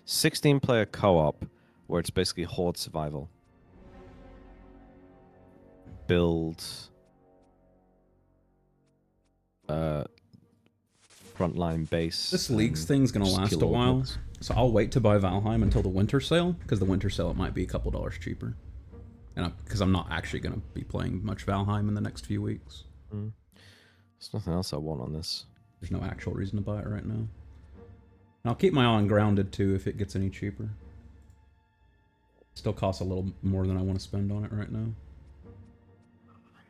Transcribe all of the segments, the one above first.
16-player co-op, where it's basically horde survival. Build frontline base. This leaks thing's gonna last a while, so I'll wait to buy Valheim until the winter sale, because the winter sale it might be a couple dollars cheaper. And because I'm not actually gonna be playing much Valheim in the next few weeks. There's nothing else I want on this. There's no actual reason to buy it right now. And I'll keep my eye on Grounded too if it gets any cheaper. Still costs a little more than I want to spend on it right now.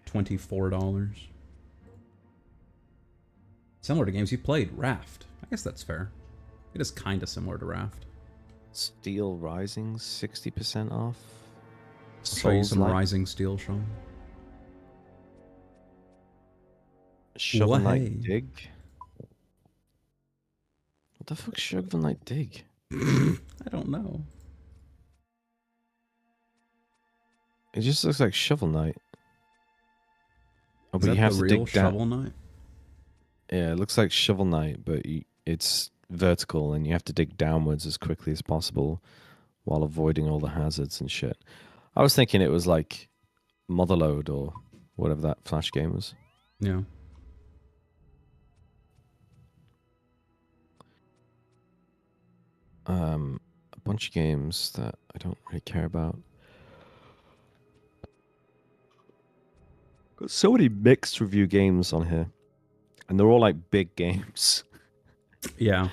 $24. Similar to games you played, Raft. I guess that's fair. It is kind of similar to Raft. Steel Rising, 60% off. I'll show you some Rising Steel, Sean. Shovel Knight Dig? What the fuck's Shovel Knight Dig? I don't know. It just looks like Shovel Knight. Oh, but you have to dig down. Shovel Knight? Yeah, it looks like Shovel Knight, but it's vertical and you have to dig downwards as quickly as possible while avoiding all the hazards and shit. I was thinking it was like Motherload or whatever that Flash game was. Yeah. A bunch of games that I don't really care about. Got so many mixed review games on here. And they're all like big games. Yeah.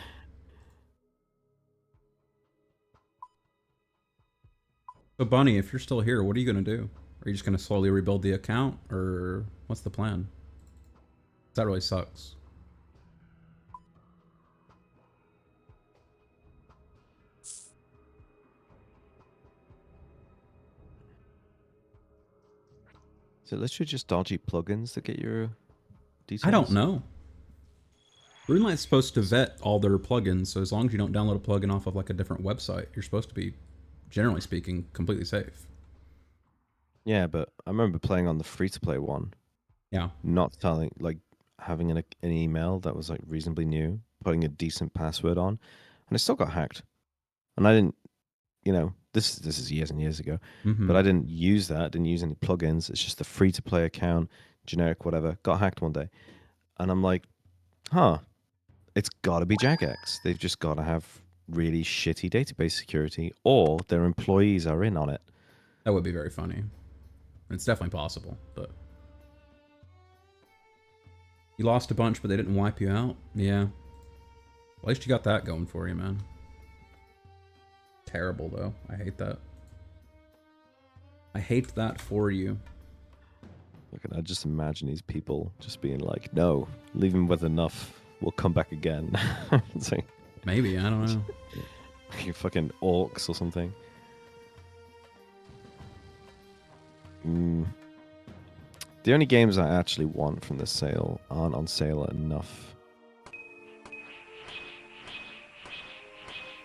So Bunny, if you're still here, what are you going to do? Are you just going to slowly rebuild the account? Or what's the plan? That really sucks. Is it literally just dodgy plugins that get your details? I don't know. RuneLight's supposed to vet all their plugins, so as long as you don't download a plugin off of like a different website, you're supposed to be, generally speaking, completely safe. Yeah, but I remember playing on the free-to-play one. Yeah. Not telling, like, having an email that was like reasonably new, putting a decent password on, and it still got hacked. And I didn't, you know, this is years and years ago, but I didn't use that, didn't use any plugins. It's just a free-to-play account, generic whatever, got hacked one day. And I'm like, huh, it's got to be Jagex. They've just got to have really shitty database security, or their employees are in on it. That would be very funny. It's definitely possible, but... You lost a bunch, but they didn't wipe you out? Yeah. At least you got that going for you, man. Terrible, though. I hate that. I hate that for you. Look, I just imagine these people just being like, no, leave him with enough. We'll come back again. It's like, maybe, I don't know. You fucking orcs or something. The only games I actually want from this sale aren't on sale enough.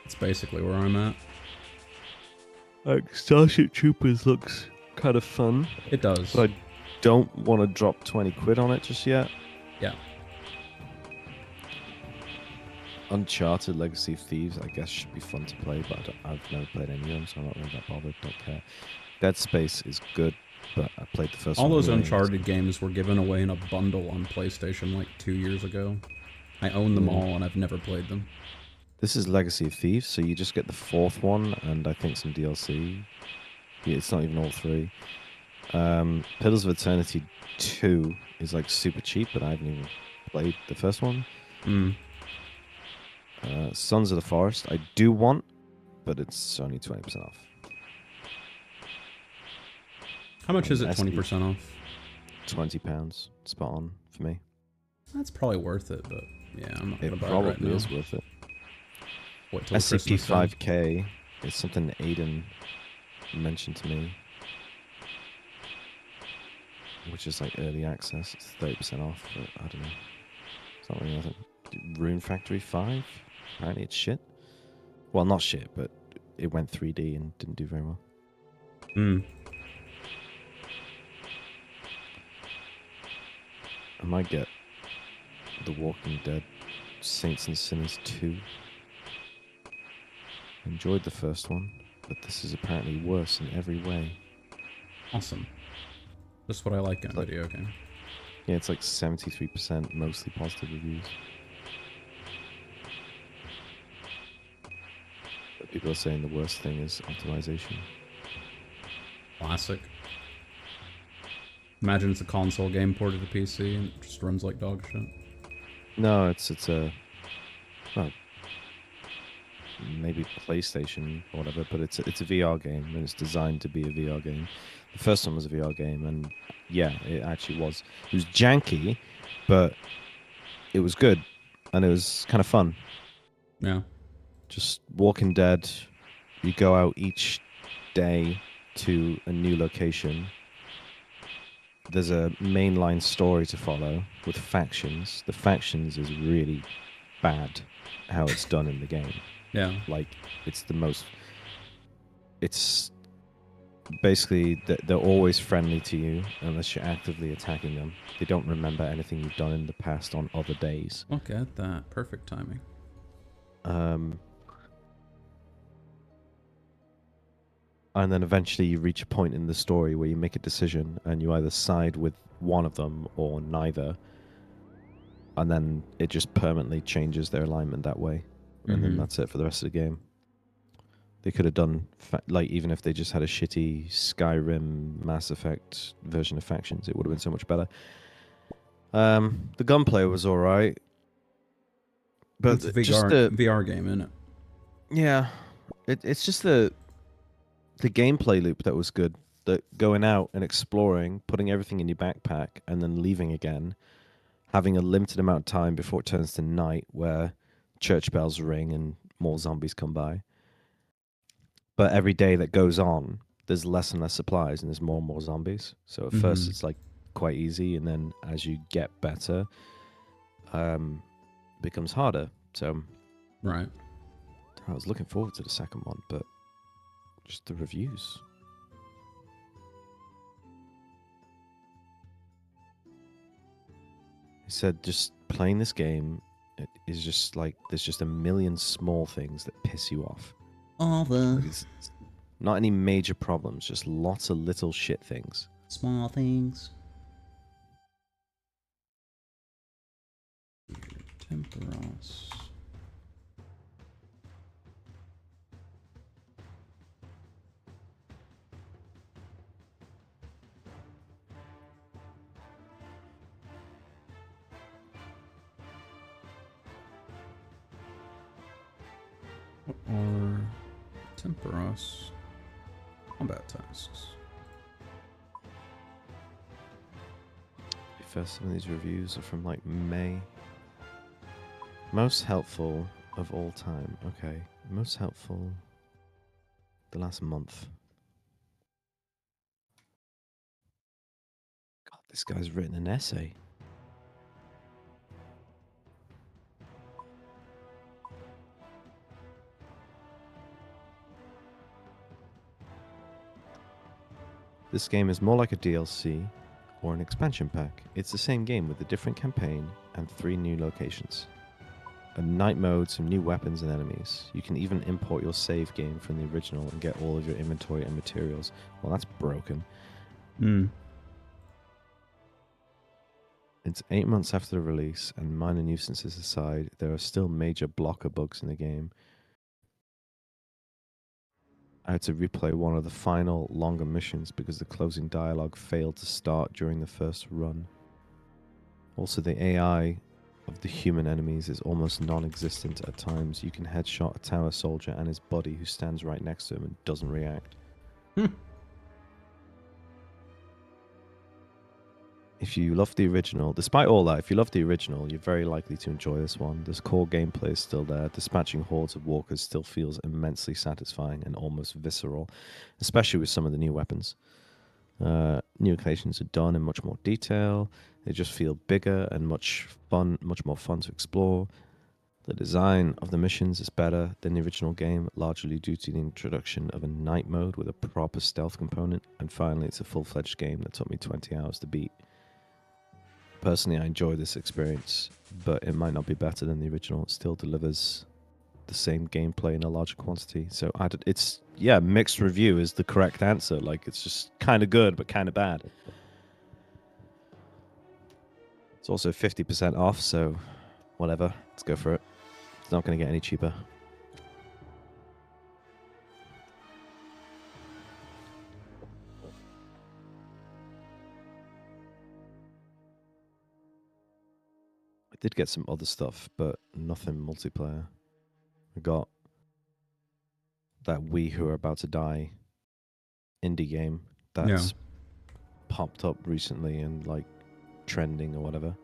That's basically where I'm at. Like, Starship Troopers looks kind of fun. It does. But I don't want to drop 20 quid on it just yet. Yeah. Uncharted Legacy of Thieves, I guess, should be fun to play, but I've never played any of them, so I'm not really that bothered. Don't care. Dead Space is good, but I played the first one. All those Uncharted games were given away in a bundle on PlayStation like 2 years ago. I own them all, and I've never played them. This is Legacy of Thieves, so you just get the fourth one, and I think some DLC. Yeah, it's not even all three. Pillars of Eternity 2 is like super cheap, but I haven't even played the first one. Sons of the Forest, I do want, but it's only 20% off. How much is it 20% off? £20. Spot on for me. That's probably worth it, but yeah, I'm not going to buy it right now. It probably is worth it. SCP 5K is something Aiden mentioned to me, which is like early access. It's 30% off, but I don't know. It's not really nothing. Rune Factory 5? Apparently it's shit. Well, not shit, but it went 3D and didn't do very well. I might get The Walking Dead Saints and Sinners 2. Enjoyed the first one, but this is apparently worse in every way. Awesome. That's what I like in a video game. Yeah, it's like 73%, mostly positive reviews. But people are saying the worst thing is optimization. Classic. Imagine it's a console game ported to PC and it just runs like dog shit. No, it's a well, maybe PlayStation or whatever, but it's a VR game and it's designed to be a VR game. The first one was a VR game, and yeah, it actually was. It was janky, but it was good, and it was kind of fun. Yeah. Just Walking Dead, you go out each day to a new location. There's a mainline story to follow with factions. The factions is really bad how it's done in the game. Yeah. Like, it's the most... It's basically, they're always friendly to you unless you're actively attacking them. They don't remember anything you've done in the past on other days. Look at that. Perfect timing. And then eventually you reach a point in the story where you make a decision and you either side with one of them or neither. And then it just permanently changes their alignment that way. And then that's it for the rest of the game. They could have done, like, even if they just had a shitty Skyrim Mass Effect version of factions, it would have been so much better. The gunplay was alright. But it's a just VR game, isn't it? Yeah. It's just the gameplay loop that was good. That going out and exploring, putting everything in your backpack, and then leaving again, having a limited amount of time before it turns to night, where church bells ring and more zombies come by. But every day that goes on, there's less and less supplies, and there's more and more zombies. So at first it's like quite easy, and then as you get better, it becomes harder. So right. I was looking forward to the second one, but just the reviews. He said just playing this game is just like there's just a million small things that piss you off. Like it's not any major problems, just lots of little shit things. Small things. Temperos. What are Temperos combat tasks? First, some of these reviews are from like May. Most helpful of all time. Okay, most helpful the last month. God, this guy's written an essay. This game is more like a DLC or an expansion pack. It's the same game with a different campaign and 3 new locations. A night mode, some new weapons and enemies. You can even import your save game from the original and get all of your inventory and materials. Well, that's broken. It's 8 months after the release, and minor nuisances aside, there are still major blocker bugs in the game. I had to replay one of the final, longer missions because the closing dialogue failed to start during the first run. Also, the AI of the human enemies is almost non-existent at times. You can headshot a tower soldier and his buddy who stands right next to him and doesn't react. If you love the original, despite all that, if you love the original, you're very likely to enjoy this one. This core gameplay is still there. Dispatching hordes of walkers still feels immensely satisfying and almost visceral, especially with some of the new weapons. New locations are done in much more detail. They just feel bigger and much more fun to explore. The design of the missions is better than the original game, largely due to the introduction of a night mode with a proper stealth component. And finally, it's a full-fledged game that took me 20 hours to beat. Personally, I enjoy this experience, but it might not be better than the original. It still delivers the same gameplay in a larger quantity. So it's mixed review is the correct answer. Like it's just kind of good but kind of bad. It's also 50% off, so whatever. Let's go for it. It's not going to get any cheaper. I did get some other stuff, but nothing multiplayer. I got that We Who Are About to Die indie game that's popped up recently and like trending or whatever.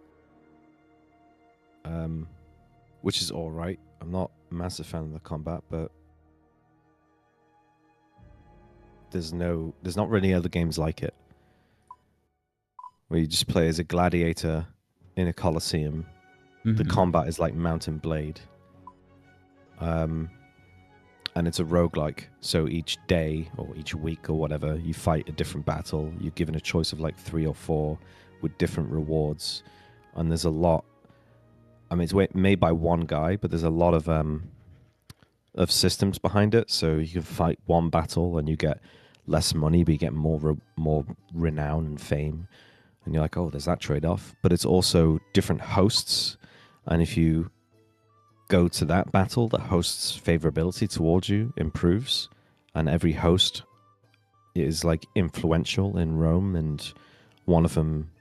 Which is all right. I'm not a massive fan of the combat, but there's not really other games like it, where you just play as a gladiator in a coliseum. The combat is like Mountain Blade. And it's a roguelike. So each day or each week or whatever, you fight a different battle. You're given a choice of like 3 or 4 with different rewards. And there's a lot. I mean, it's made by one guy, but there's a lot of systems behind it. So you can fight one battle and you get less money, but you get more renown and fame. And you're like, oh, there's that trade-off. But it's also different hosts. And if you go to that battle, the host's favorability towards you improves. And every host is like influential in Rome. And one of them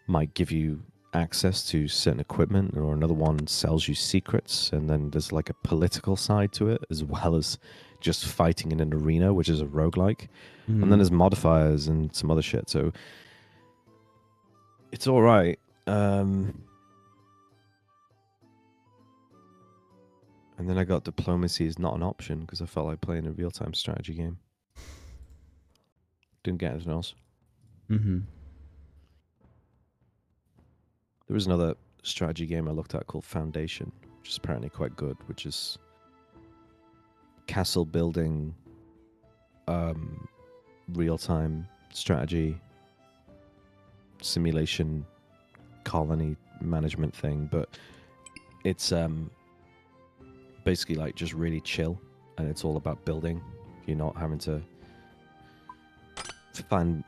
might give you access to certain equipment, or another one sells you secrets. And then there's like a political side to it, as well as just fighting in an arena, which is a roguelike. And then there's modifiers and some other shit. So it's all right. And then I got diplomacy is not an option because I felt like playing a real-time strategy game. Didn't get anything else. There was another strategy game I looked at called Foundation, which is apparently quite good, which is castle building, real-time strategy, simulation, colony management thing, but it's basically like just really chill, and it's all about building. You're not having to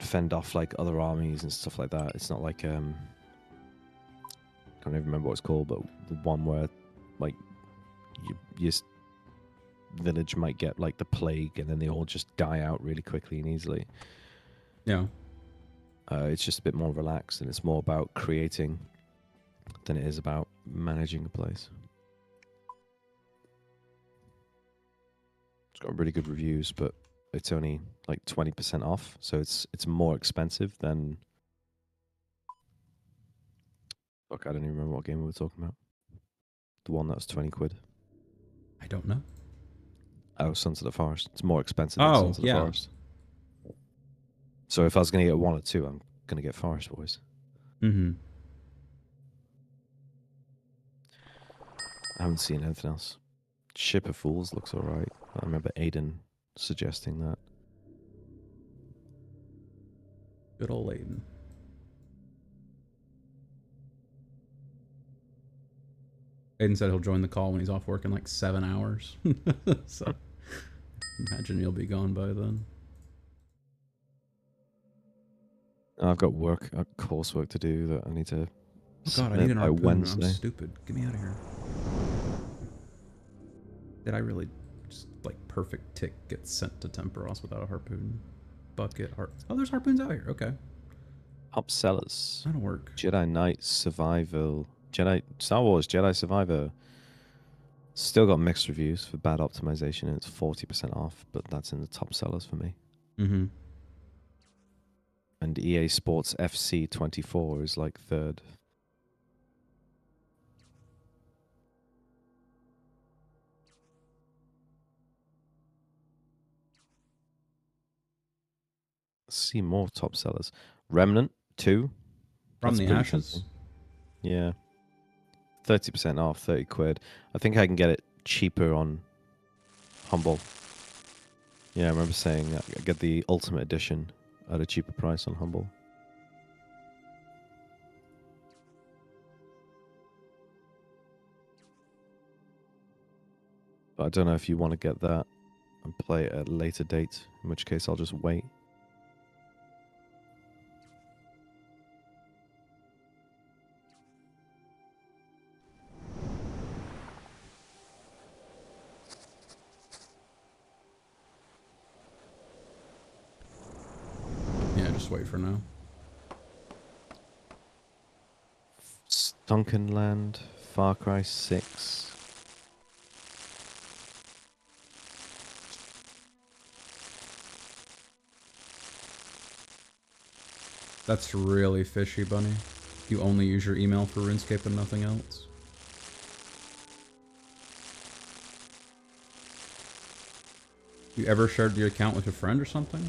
fend off like other armies and stuff like that. It's not like I can't even remember what it's called, but the one where like your village might get like the plague and then they all just die out really quickly and easily. Yeah. It's just a bit more relaxed, and it's more about creating than it is about managing a place. It's got really good reviews, but it's only like 20% off, so it's more expensive than... Fuck, I don't even remember what game we were talking about. The one that was 20 quid. I don't know. Oh, Sons of the Forest. It's more expensive than Sons of the Forest. So if I was going to get 1 or 2, I'm going to get Forest Boys. I haven't seen anything else. Ship of Fools looks alright. I remember Aiden suggesting that. Good old Aiden. Aiden said he'll join the call when he's off work in like 7 hours. So imagine you'll be gone by then. I've got coursework to do that I need to God, I need an by harpoon. Wednesday. I'm stupid. Get me out of here. Did I really just like perfect tick get sent to Temperos without a harpoon? Bucket, oh, there's harpoons out here. Okay. Top sellers. That'll work. Jedi Knight Survival. Star Wars Jedi Survivor. Still got mixed reviews for bad optimization, and it's 40% off, but that's in the top sellers for me. And EA Sports FC 24 is like third. Let's see more top sellers. Remnant 2. From the Ashes? Something. Yeah. 30% off, 30 quid. I think I can get it cheaper on Humble. Yeah, I remember saying that. I get the Ultimate Edition at a cheaper price on Humble. But I don't know if you want to get that and play it at a later date, in which case I'll just wait. Yeah, just wait for now. Stunkenland, Far Cry 6. That's really fishy, Bunny. You only use your email for RuneScape and nothing else? You ever shared your account with a friend or something?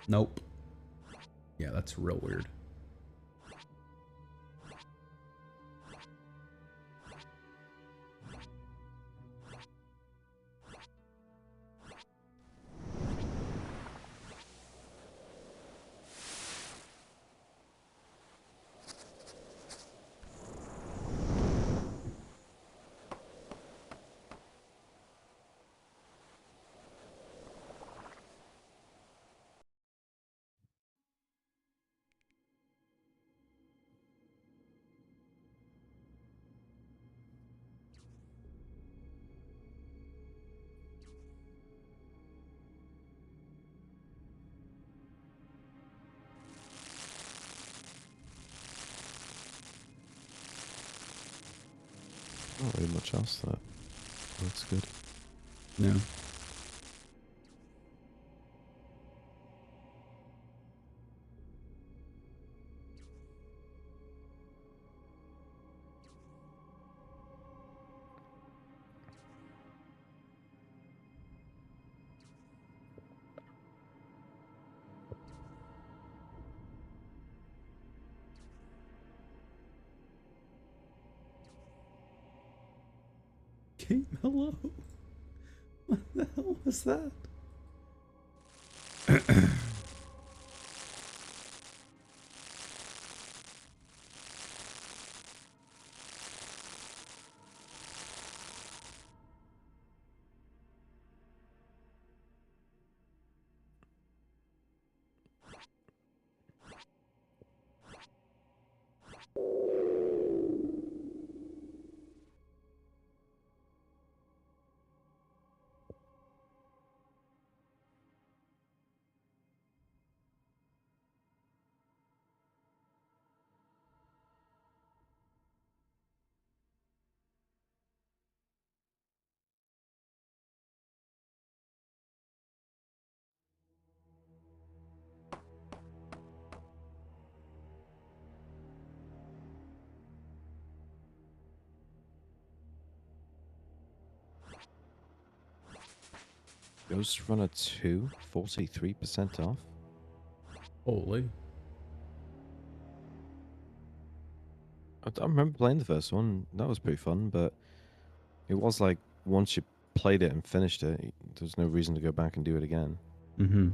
Nope. Yeah, that's real weird. Not really much else that looks good. Yeah. Game hello? What the hell was that? Ghost Runner 2, 43% off. Holy. I remember playing the first one. That was pretty fun, but it was like once you played it and finished it, there's no reason to go back and do it again. Mm-hmm.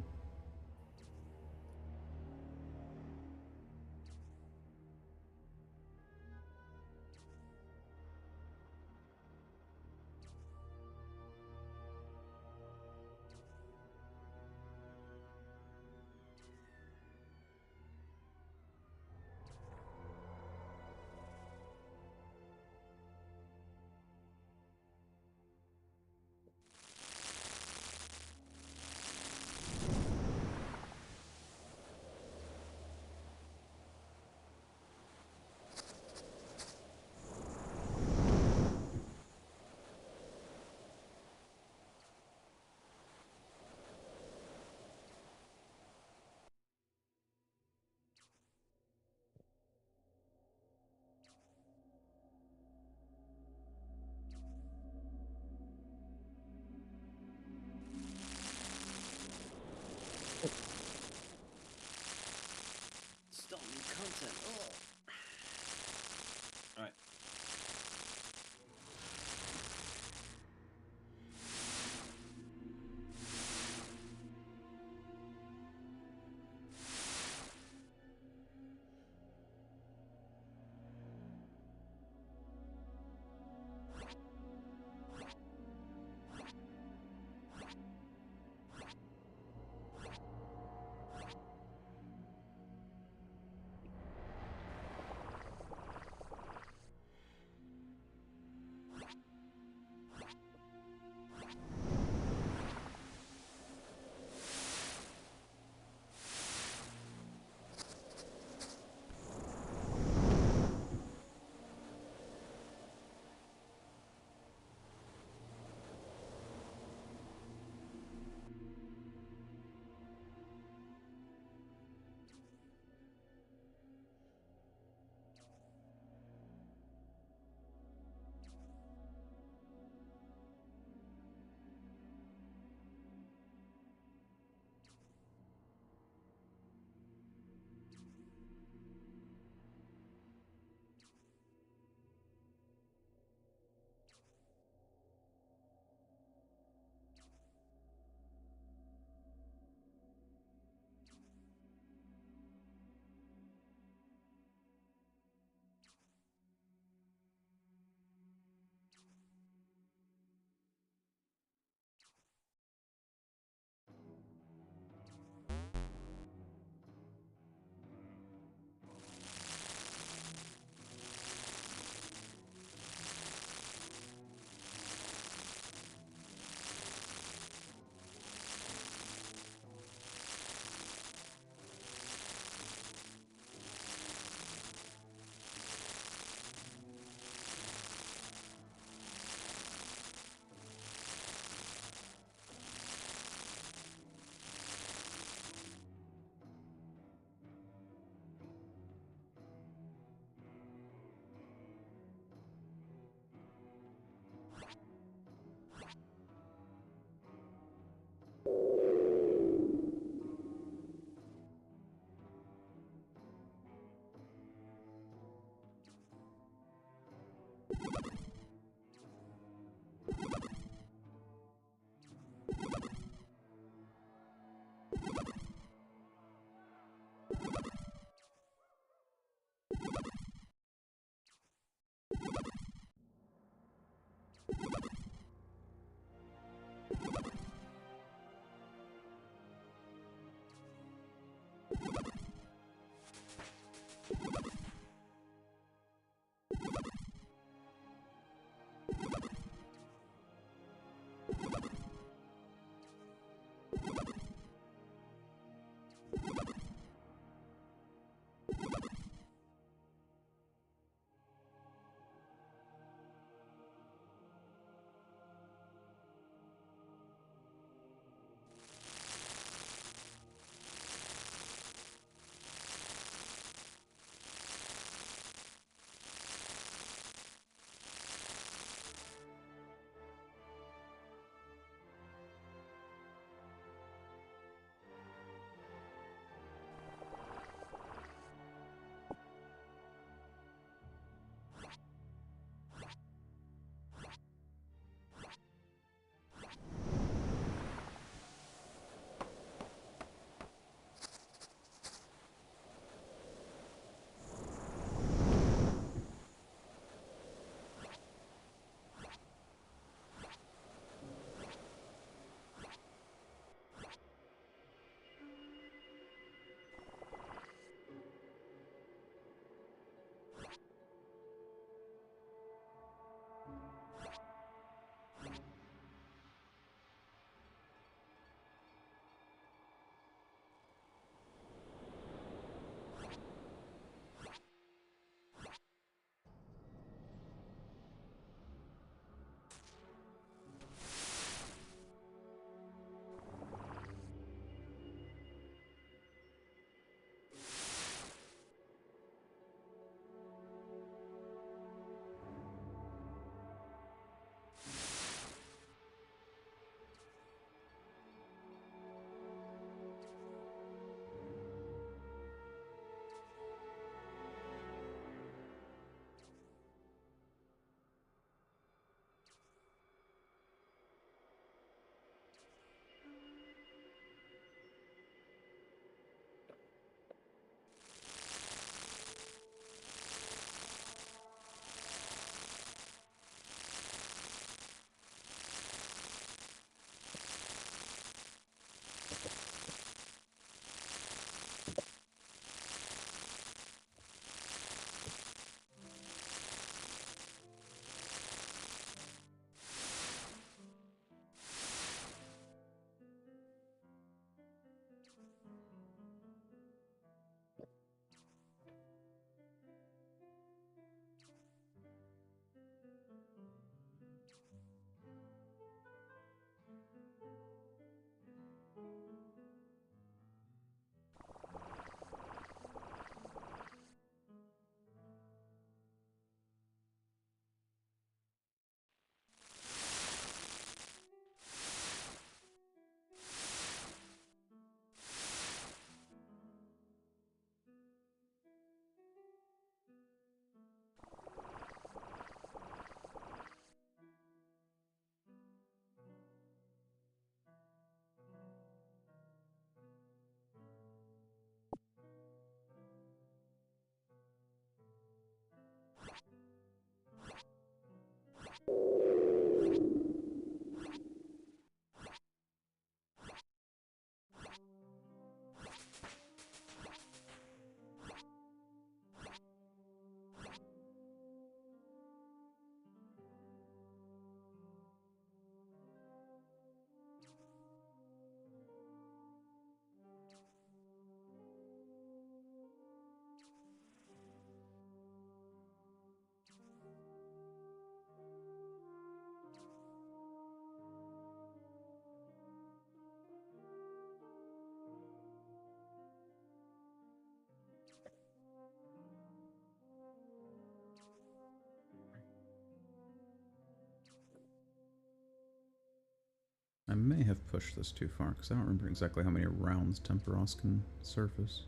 I may have pushed this too far, because I don't remember exactly how many rounds Temperos can surface.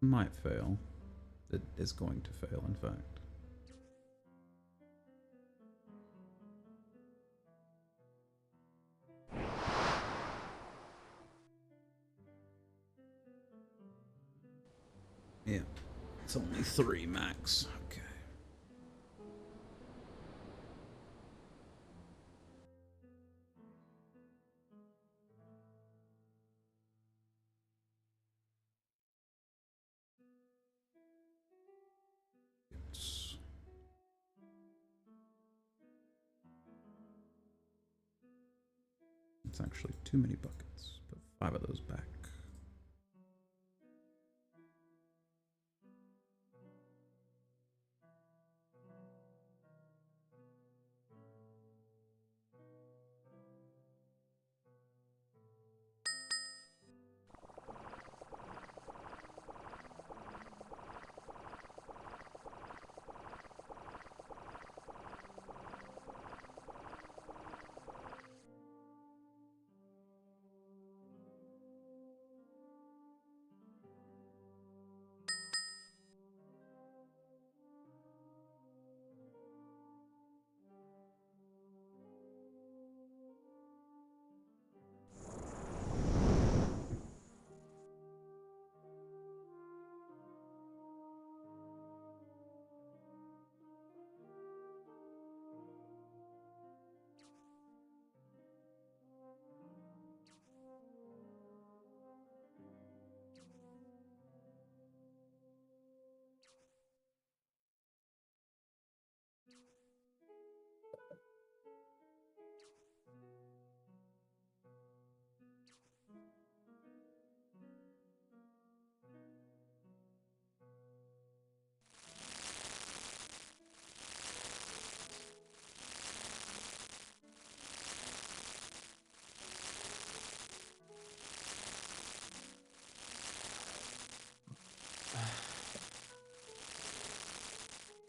Might fail. It is going to fail, in fact. Yeah. It's only 3 max. Okay. It's actually too many buckets. Put 5 of those back.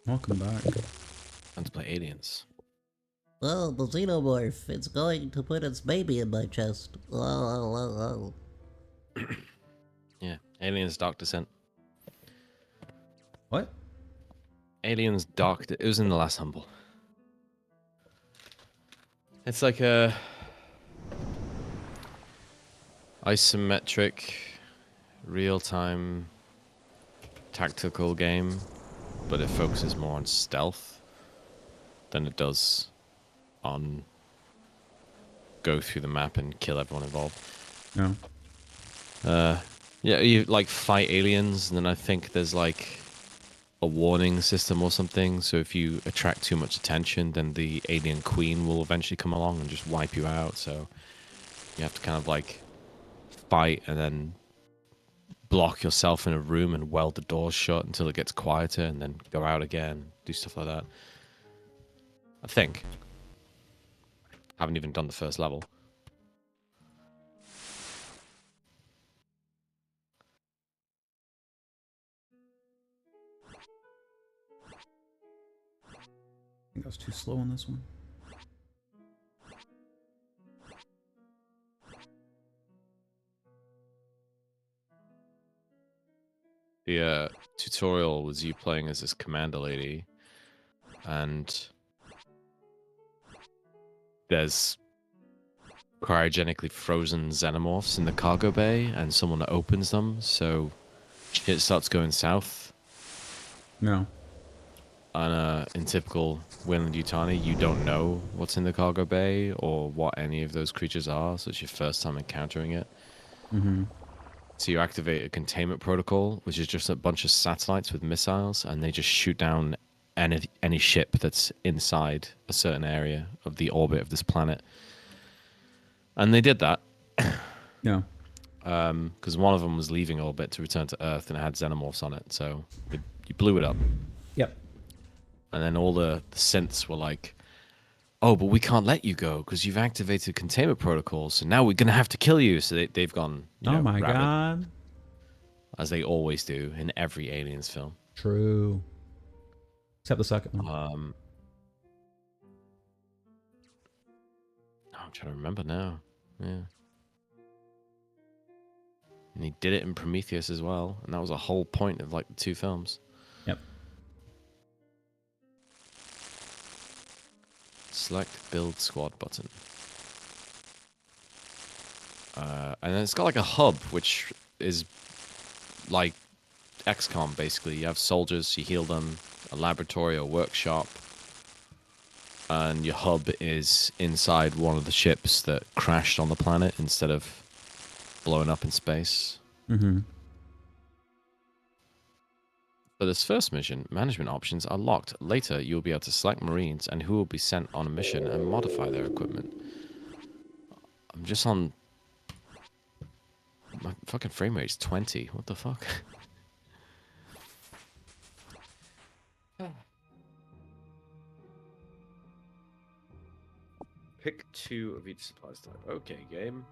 Welcome back. Time to play Aliens. Oh, the xenomorph. It's going to put its baby in my chest. Oh. Yeah, Aliens Dark Descent. What? Aliens Dark. It was in the last Humble. It's like a isometric, real-time tactical game, but it focuses more on stealth than it does on go through the map and kill everyone involved. No. Yeah, you like fight aliens, and then I think there's like a warning system or something. So if you attract too much attention, then the alien queen will eventually come along and just wipe you out. So you have to kind of like fight and then block yourself in a room and weld the doors shut until it gets quieter, and then go out again, do stuff like that. I think. Haven't even done the first level. I think I was too slow on this one. The tutorial was you playing as this commander lady, and there's cryogenically frozen xenomorphs in the cargo bay, and someone opens them, so shit starts going south. No. And in typical Wayland Yutani, you don't know what's in the cargo bay or what any of those creatures are, so it's your first time encountering it. Mm-hmm. So you activate a containment protocol, which is just a bunch of satellites with missiles, and they just shoot down any ship that's inside a certain area of the orbit of this planet. And they did that. Yeah. Because one of them was leaving orbit to return to Earth, and it had xenomorphs on it, so you blew it up. Yep. And then all the synths were like, oh, but we can't let you go because you've activated containment protocols, so now we're going to have to kill you. So they've gone, Oh my rabid, god. as they always do in every Aliens film. True. Except the second one. I'm trying to remember now. Yeah. And he did it in Prometheus as well, and that was a whole point of like the 2 films. Yep. Select build squad button. And then it's got like a hub, which is like XCOM, basically. You have soldiers, you heal them, a laboratory or workshop, and your hub is inside one of the ships that crashed on the planet instead of blowing up in space. Mm-hmm. For this first mission, management options are locked. Later, you'll be able to select Marines and who will be sent on a mission and modify their equipment. I'm just on... My fucking frame rate's 20. What the fuck? Pick 2 of each supplies type. Okay, game.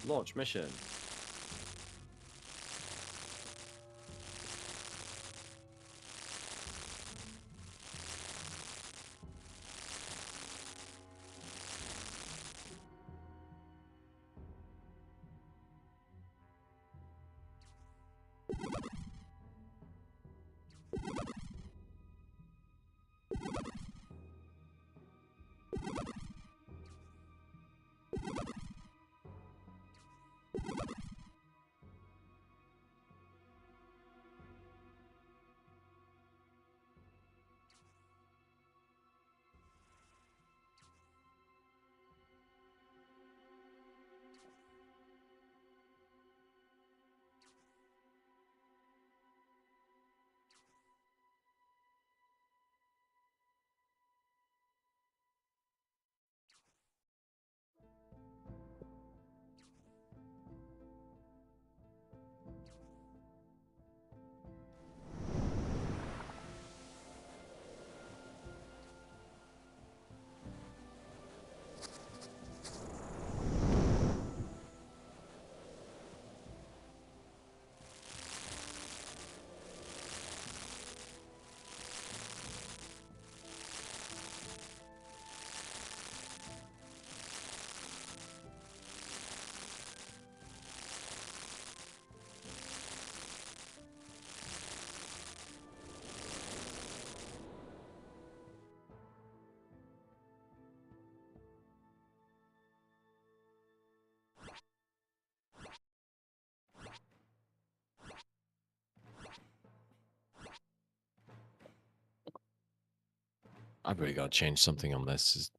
Launch mission. I've really got to change something on this.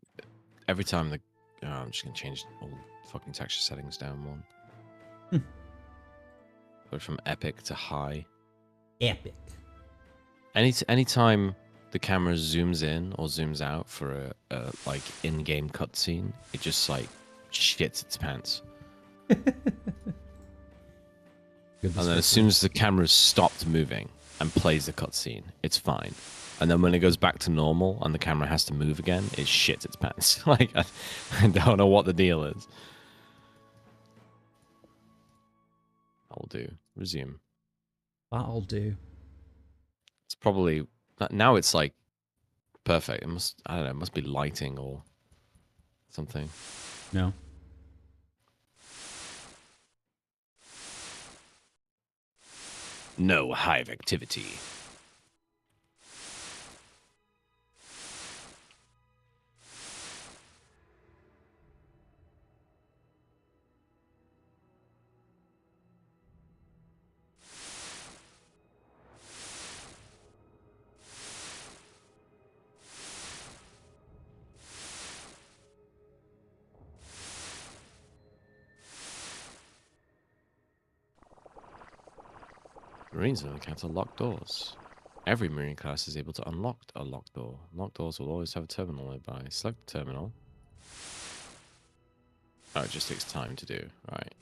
Every time the... I'm just going to change all fucking texture settings down one. Go from epic to high. Epic. Anytime the camera zooms in or zooms out for a like in-game cutscene, it just like shits its pants. And then as soon as the camera's stopped moving and plays the cutscene, it's fine. And then when it goes back to normal and the camera has to move again, it shits its pants. Like, I don't know what the deal is. That'll do. Resume. That'll do. It's probably... Now it's like perfect. It must... I don't know. It must be lighting or something. No. No hive activity. Marines will encounter locked doors. Every Marine class is able to unlock a locked door. Locked doors will always have a terminal nearby. Select the terminal. Oh, it just takes time to do. Right.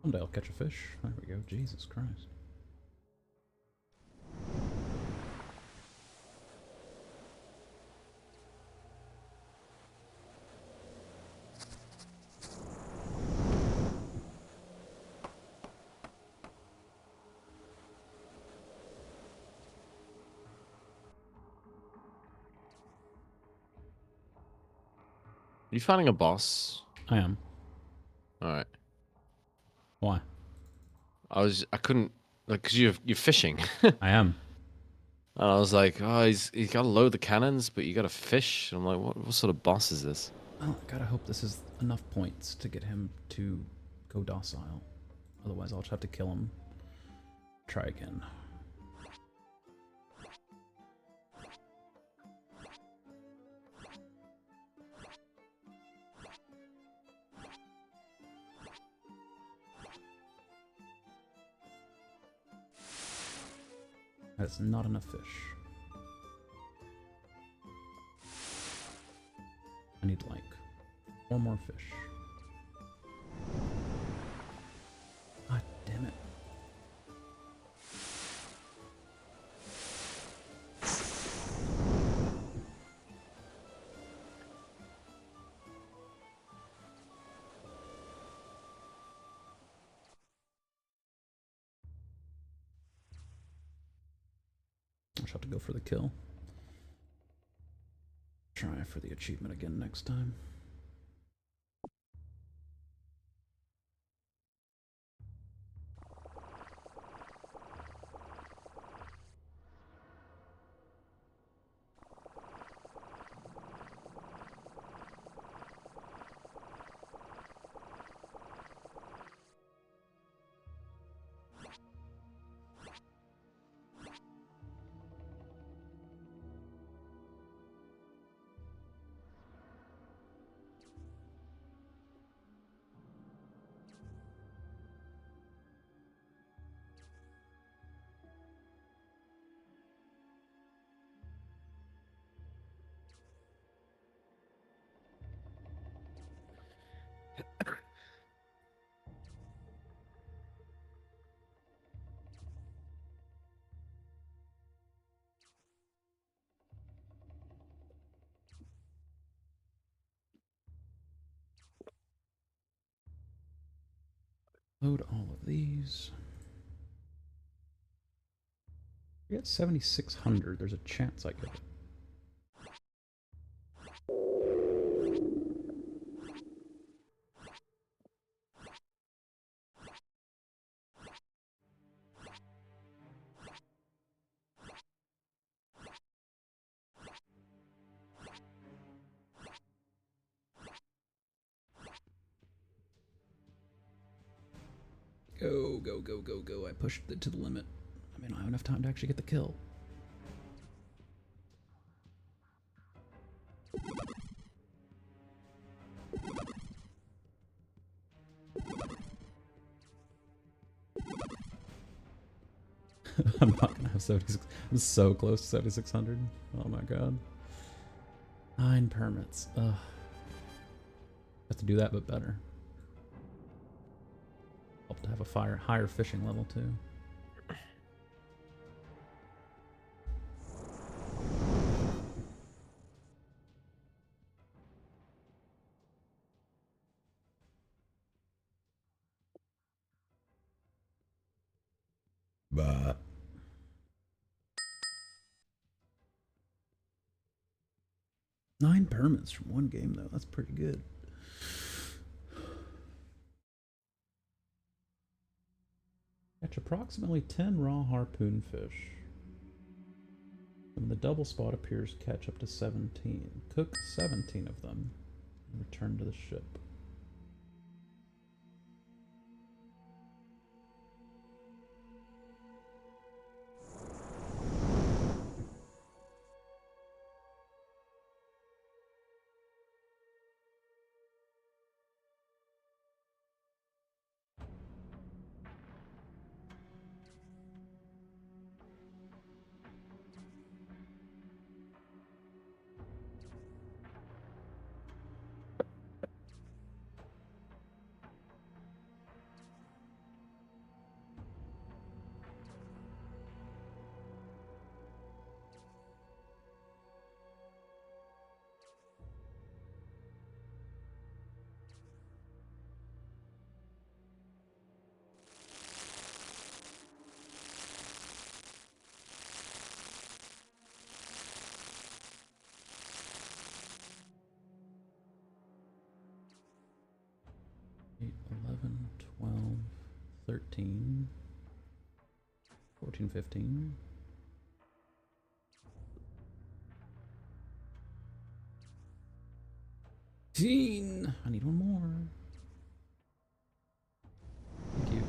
Someday I'll catch a fish. There we go. Jesus Christ. Are you finding a boss? I am. Alright. Why? I couldn't, like, because you're fishing. I am. And I was like, oh, he's got to load the cannons, but you got to fish. And I'm like, what sort of boss is this? Well, I gotta hope this is enough points to get him to go docile. Otherwise, I'll just have to kill him. Try again. That's not enough fish. I need like 4 more fish. God damn it. I'll just have to go for the kill. Try for the achievement again next time. Load all of these. We got 7,600. There's a chance I get it. Go, go, go, go, go. I pushed it to the limit. I mean, I don't have enough time to actually get the kill. I'm not gonna have 76. I'm so close to 7,600. Oh my god. 9 permits. Ugh. Have to do that, but better. Hope to have a higher fishing level too. But 9 permits from one game, though. That's pretty good. Catch approximately 10 raw harpoon fish. When the double spot appears, catch up to 17. Cook 17 of them and return to the ship. Eight, 11, 12, 13, 14, 15. I need one more. Thank you.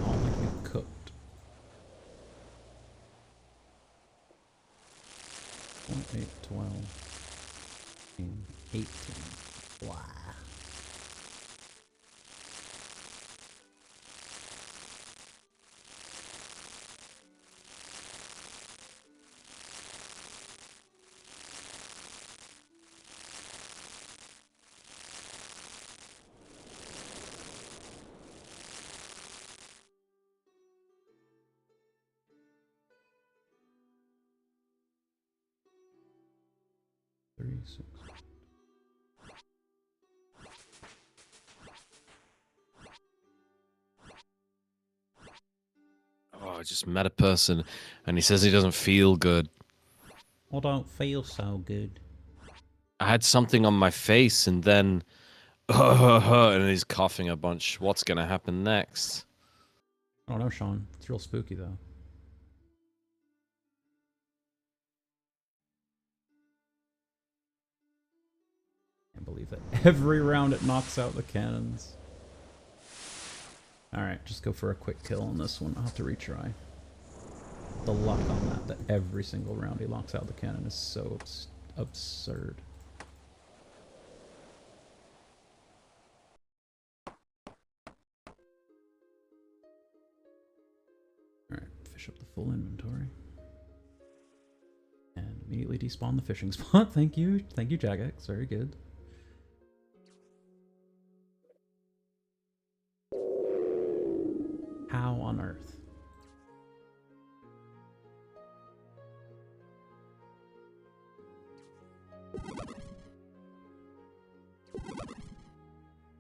All like to be cooked. 8, 12, 15, 18. Wow. Six. Oh, I just met a person and he says he doesn't feel good. I don't feel so good. I had something on my face and then and he's coughing a bunch. What's gonna happen next? I don't know, Sean. It's real spooky though. Can't believe that every round it knocks out the cannons. Alright, just go for a quick kill on this one. I'll have to retry. The luck on that every single round he locks out the cannon is so absurd. Alright, fish up the full inventory. And immediately despawn the fishing spot. Thank you, Jagex. Very good. How on earth?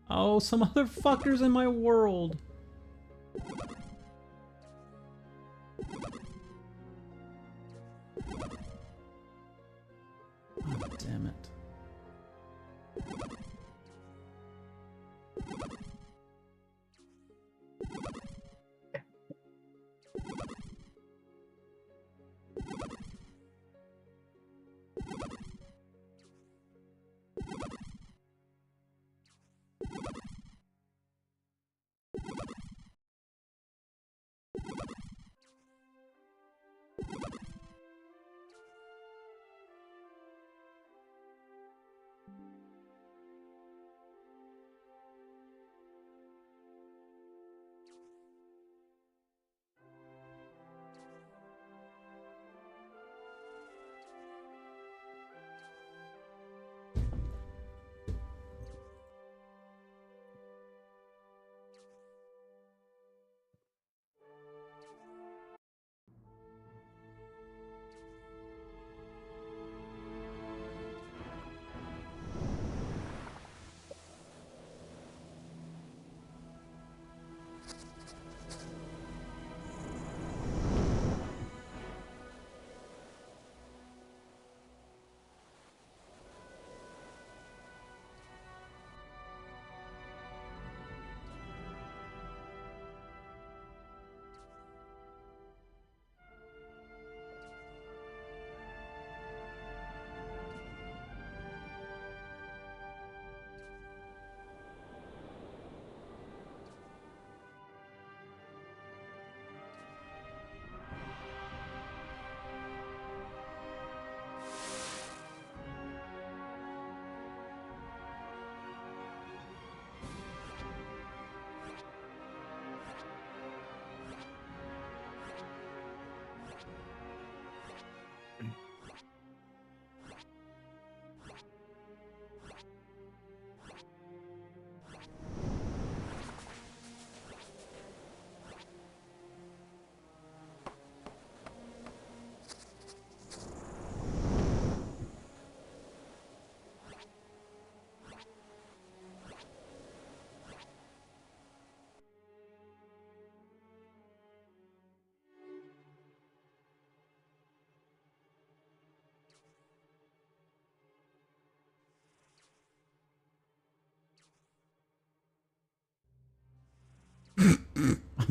Oh, some other fuckers in my world. Oh, damn it.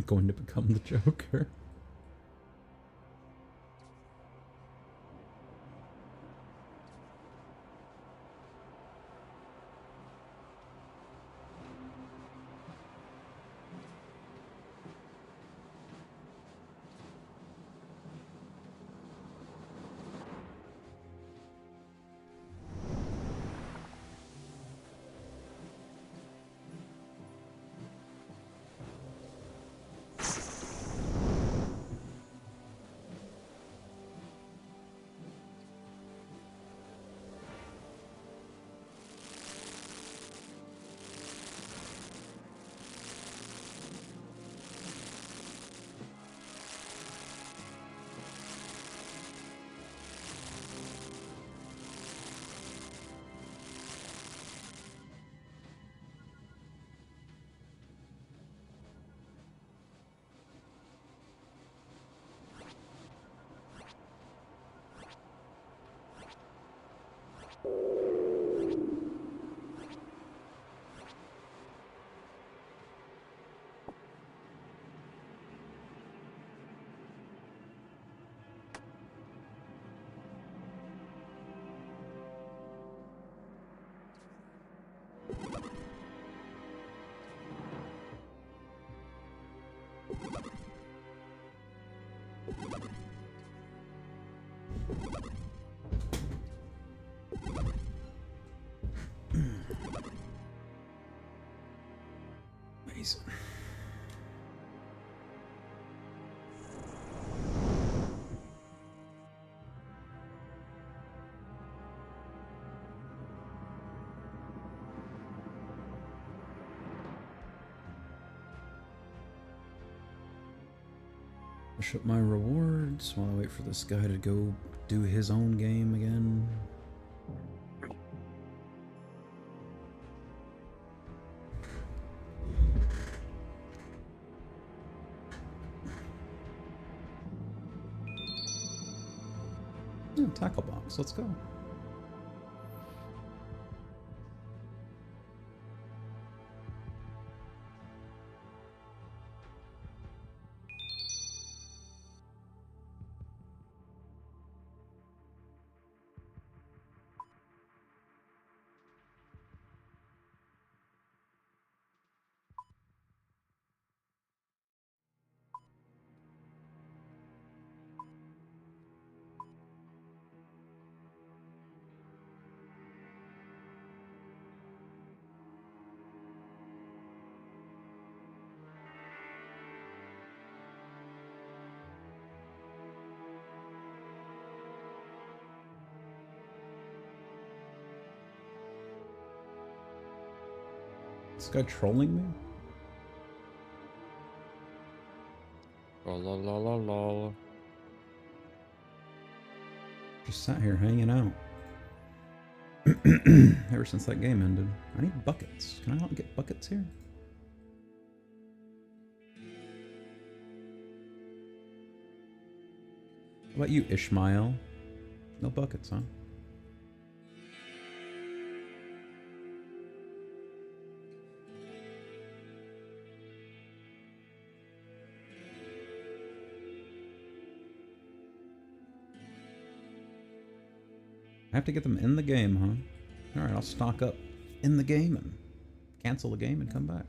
going to become the Joker. Amazing. Push up my rewards while I wait for this guy to go do his own game again. Yeah, tackle box, let's go. This guy trolling me? La la la la la. Just sat here hanging out. Ever since that game ended. I need buckets. Can I not get buckets here? How about you, Ishmael? No buckets, huh? I have to get them in the game, huh? Alright, I'll stock up in the game and cancel the game and come back.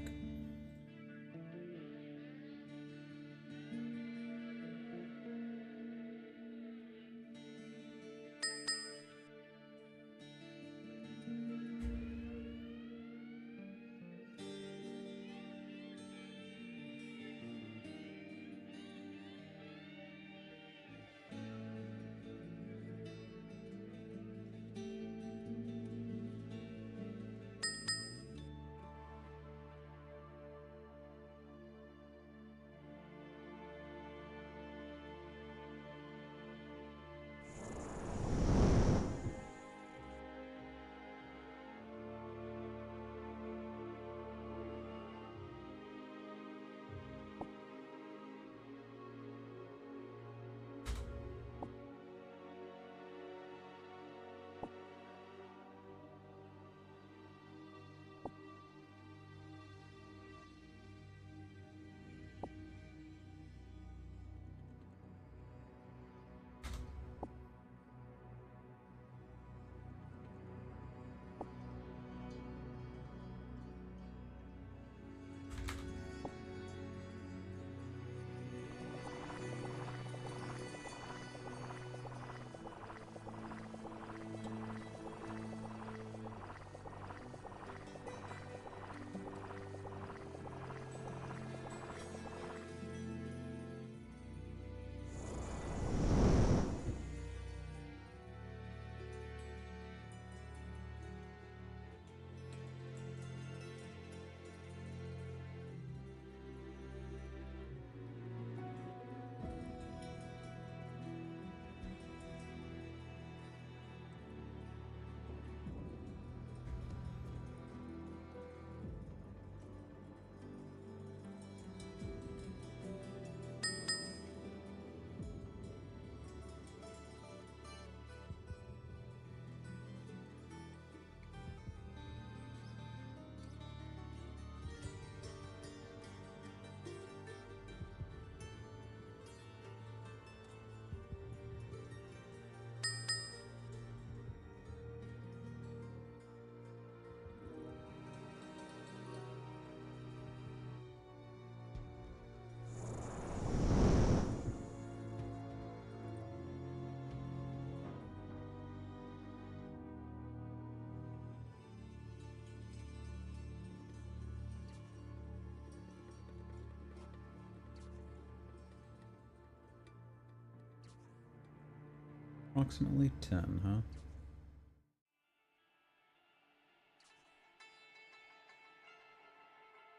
Approximately 10, huh?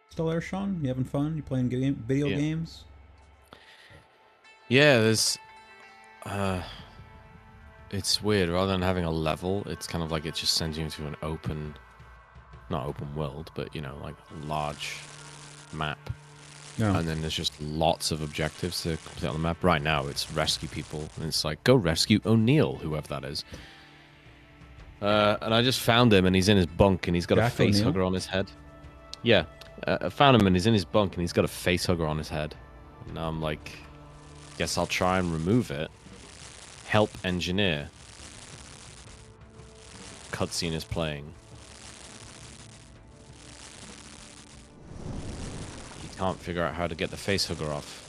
Still there, Sean? You having fun? You playing video Yeah. games? Yeah, there's it's weird. Rather than having a level, it's kind of like it just sends you into an open, not open world, but you know, like large map. No. And then there's just lots of objectives to complete on the map. Right now, it's rescue people, and it's like, go rescue O'Neill, whoever that is. And I just found him, and he's in his bunk, and he's got Jack a face O'Neill? hugger on his head. Yeah, I found him, and he's in his bunk, and he's got a face hugger on his head. And now I'm like, guess I'll try and remove it. Help engineer. Cutscene is playing. He can't figure out how to get the face hugger off.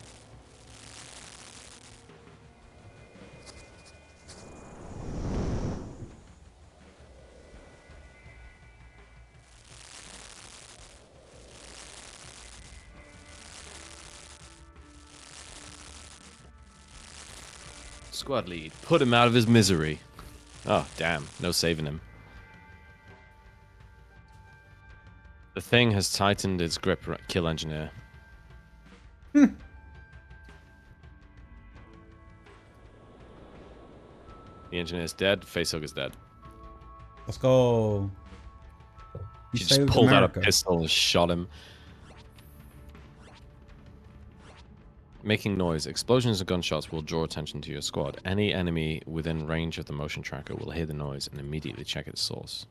Squad lead, put him out of his misery. Oh, damn. No saving him. The thing has tightened its grip. Kill engineer. The engineer's dead. Facehugger's dead. Let's go. You She just saved pulled America. out a pistol and shot him. Making noise. Explosions and gunshots will draw attention to your squad. Any enemy within range of the motion tracker will hear the noise and immediately check its source.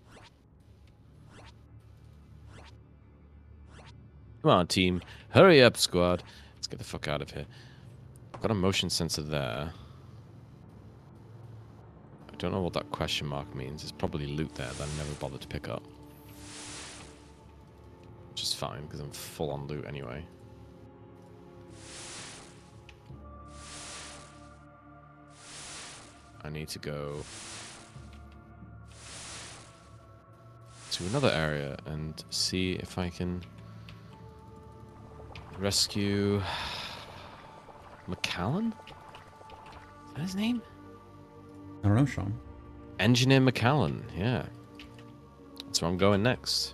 Come on, team. Hurry up, squad. Let's get the fuck out of here. Got a motion sensor there. I don't know what that question mark means. It's probably loot there that I never bothered to pick up. Which is fine, because I'm full on loot anyway. I need to go to another area and see if I can rescue McCallan? Is that his name? I don't know, Sean. Engineer McCallan, yeah. That's where I'm going next.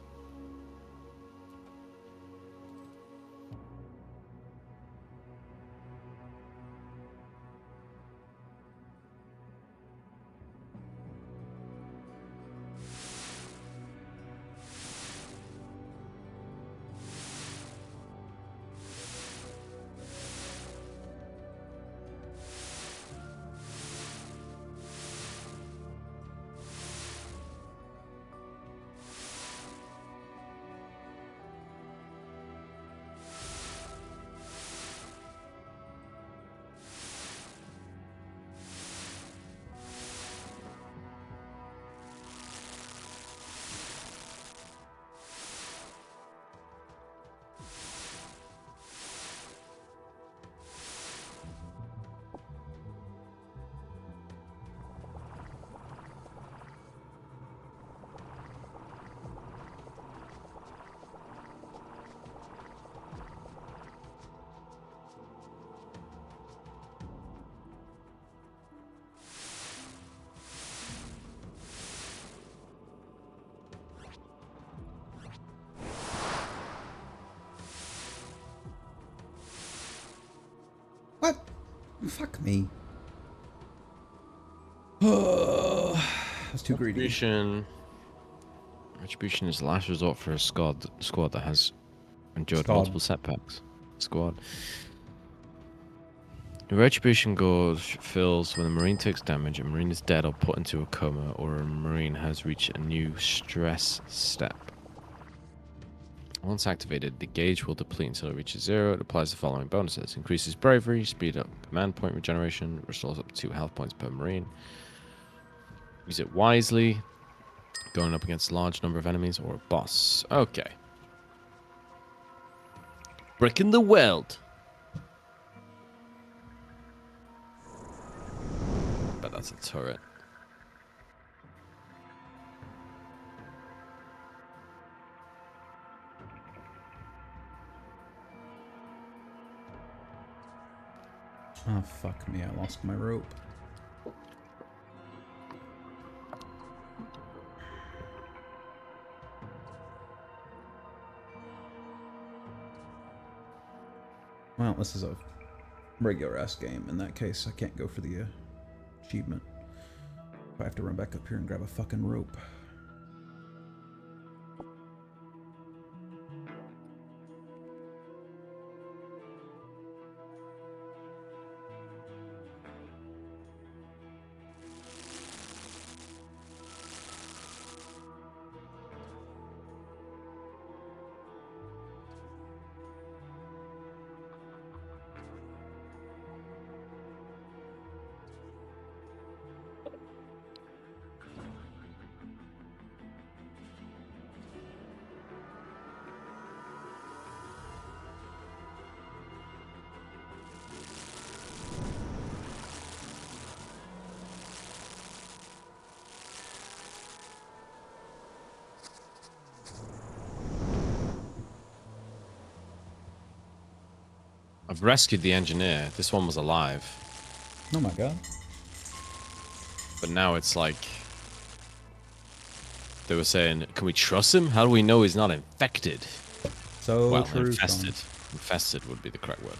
What? Fuck me. That's too greedy. Retribution is the last resort for a squad that has endured multiple setbacks. Squad. The retribution gauge fills when a marine takes damage, a marine is dead or put into a coma, or a marine has reached a new stress step. Once activated, the gauge will deplete until it reaches 0. It applies the following bonuses: increases bravery, speed up command point regeneration, restores up to 2 health points per marine. Use it wisely, going up against a large number of enemies or a boss. Okay. Breaking the world. But that's a turret. Oh, fuck me. I lost my rope. Well, this is a regular ass game. In that case, I can't go for the achievement. I have to run back up here and grab a fucking rope. I've rescued the engineer. This one was alive. Oh my god. But now it's like... They were saying, can we trust him? How do we know he's not infected? So well, true. infested. Infested would be the correct word.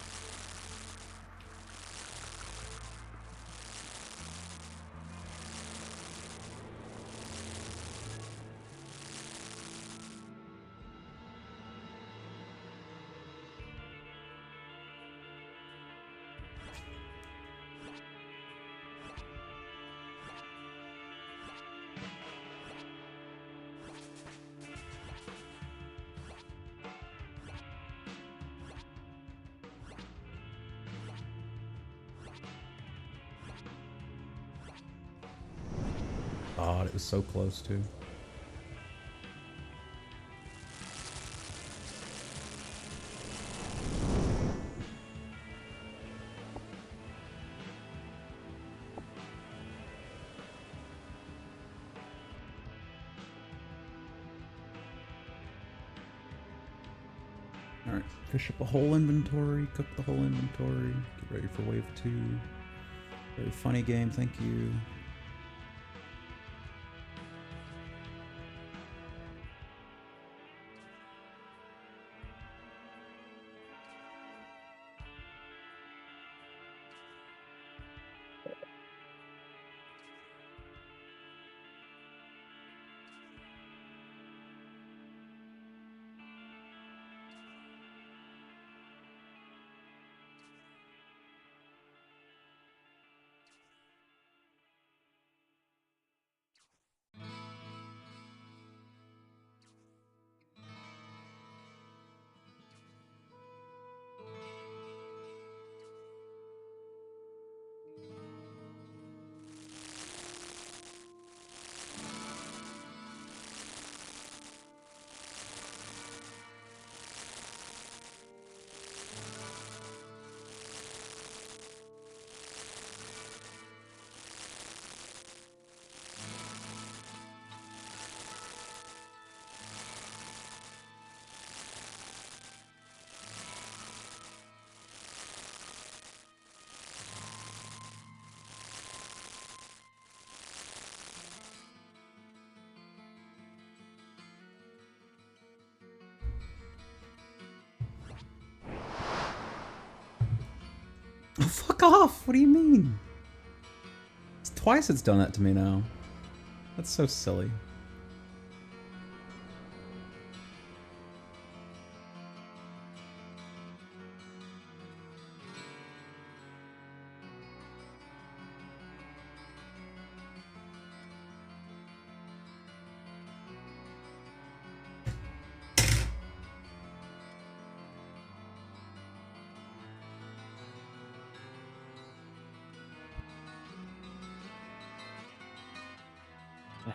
God, it was so close too. Alright, fish up a whole inventory, cook the whole inventory, get ready for wave 2. Very funny game, thank you. Oh, fuck off! What do you mean? It's twice it's done that to me now. That's so silly.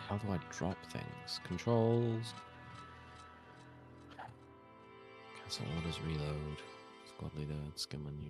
How do I drop things? Controls. Cancel orders, reload. Squad leader, skin menu.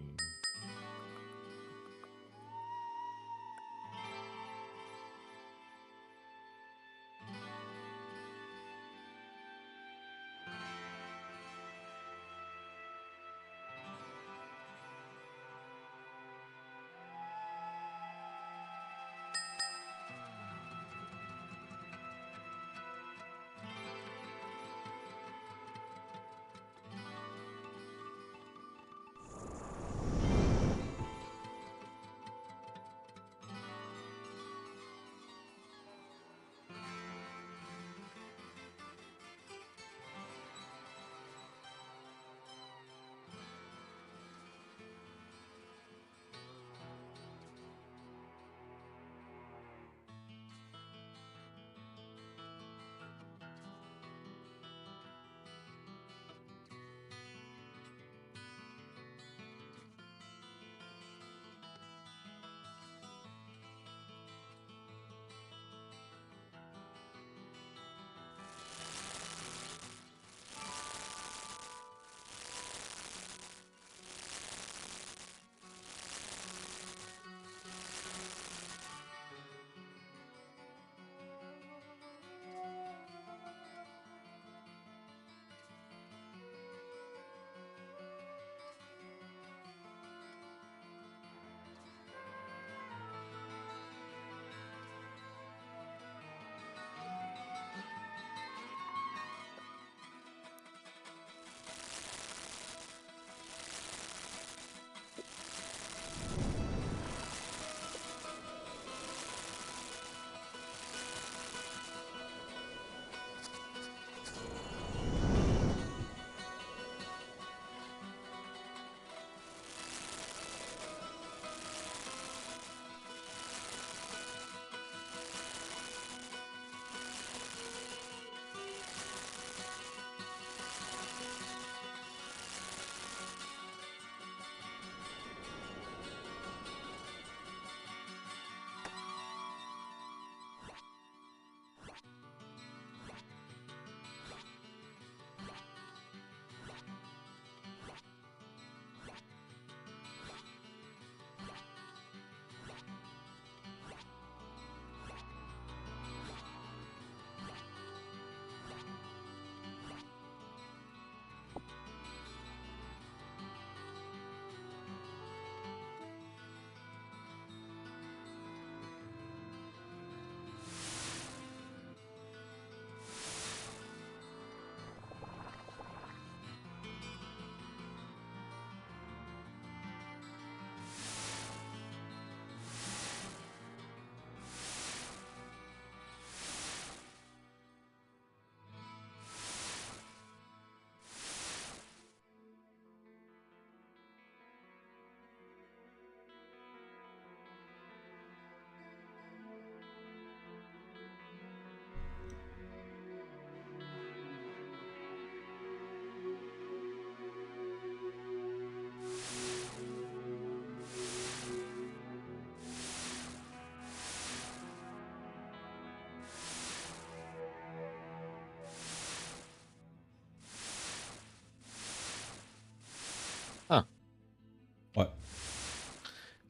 What?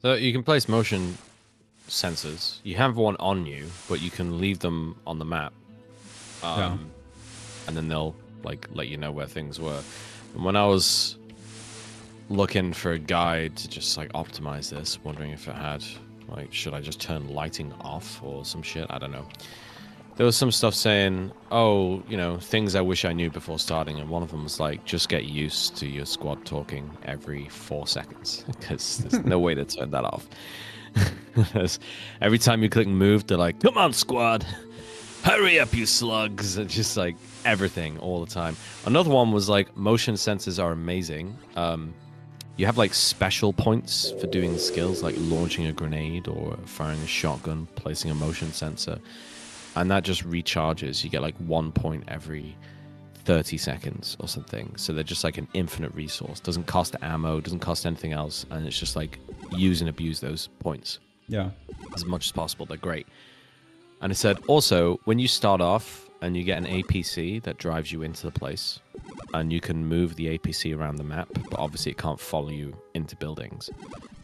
So you can place motion sensors. You have one on you, but you can leave them on the map. Yeah. And then they'll like let you know where things were. And when I was looking for a guide to just like optimize this, wondering if it had like, should I just turn lighting off or some shit? I don't know. There was some stuff saying, oh, you know, things I wish I knew before starting, and one of them was like, just get used to your squad talking every 4 seconds, because there's no way to turn that off. Every time you click move, they're like, come on, squad, hurry up, you slugs. It's just like everything all the time. Another one was like, motion sensors are amazing. You have like special points for doing skills like launching a grenade or firing a shotgun, placing a motion sensor. And that just recharges. You get like 1 point every 30 seconds or something. So they're just like an infinite resource. Doesn't cost ammo, doesn't cost anything else. And it's just like use and abuse those points. Yeah. As much as possible. They're great. And it said also, when you start off and you get an APC that drives you into the place, and you can move the APC around the map, but obviously it can't follow you into buildings.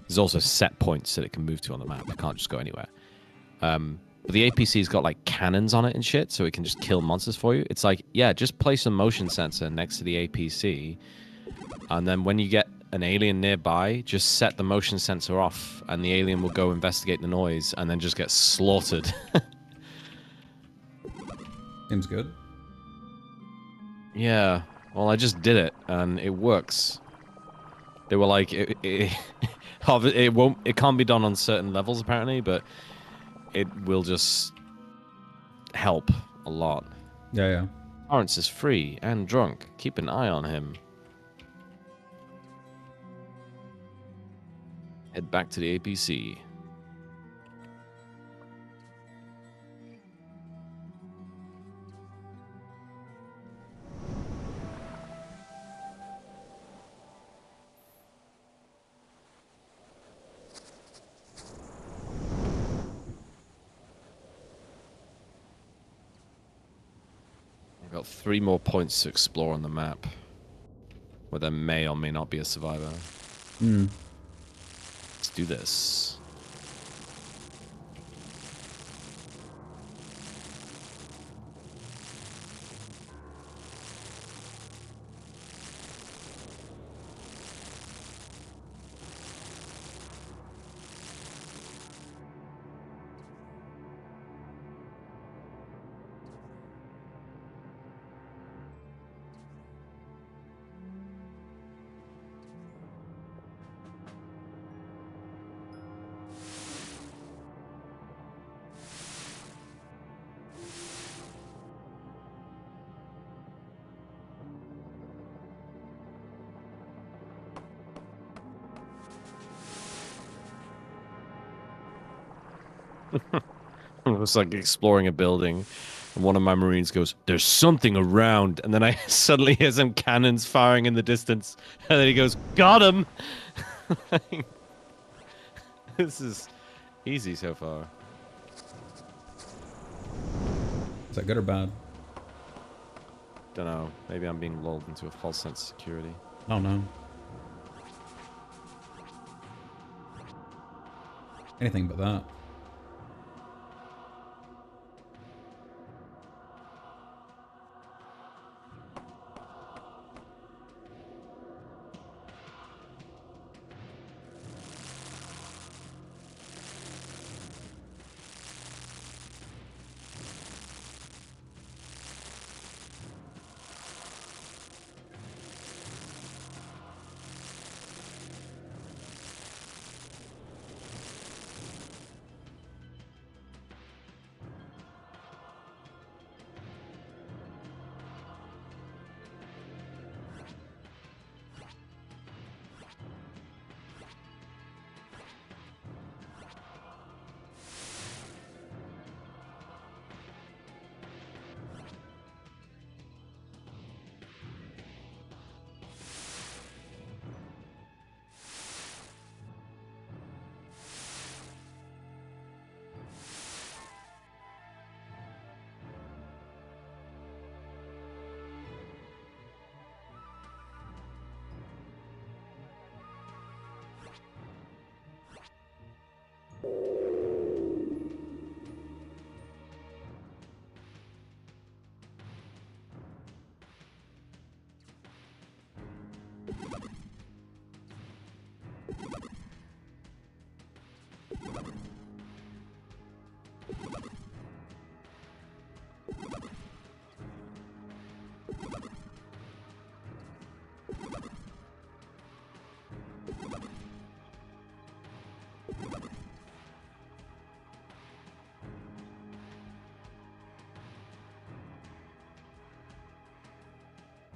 There's also set points that it can move to on the map. It can't just go anywhere. But the APC's got like cannons on it and shit, so it can just kill monsters for you. It's like, yeah, just place a motion sensor next to the APC, and then when you get an alien nearby, just set the motion sensor off, and the alien will go investigate the noise, and then just get slaughtered. Seems good. Yeah, well, I just did it, and it works. They were like, it can't be done on certain levels apparently, but it will just help a lot. Yeah, yeah. Lawrence is free and drunk. Keep an eye on him. Head back to the APC. I've got 3 more points to explore on the map, where there may or may not be a survivor. Let's do this. It was like exploring a building, and one of my Marines goes, "There's something around," and then I suddenly hear some cannons firing in the distance, and then he goes, "Got him!" This is easy so far. Is that good or bad? Don't know. Maybe I'm being lulled into a false sense of security. I don't know. Anything but that.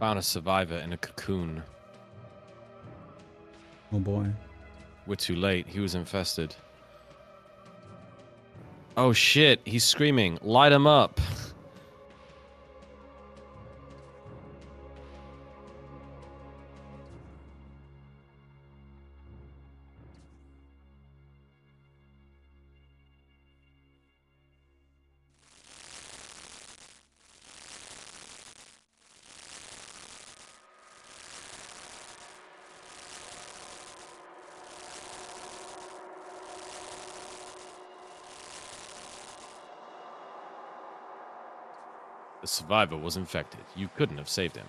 Found a survivor in a cocoon. Oh boy. We're too late. He was infested. Oh shit, he's screaming. Light him up. The survivor was infected. You couldn't have saved him.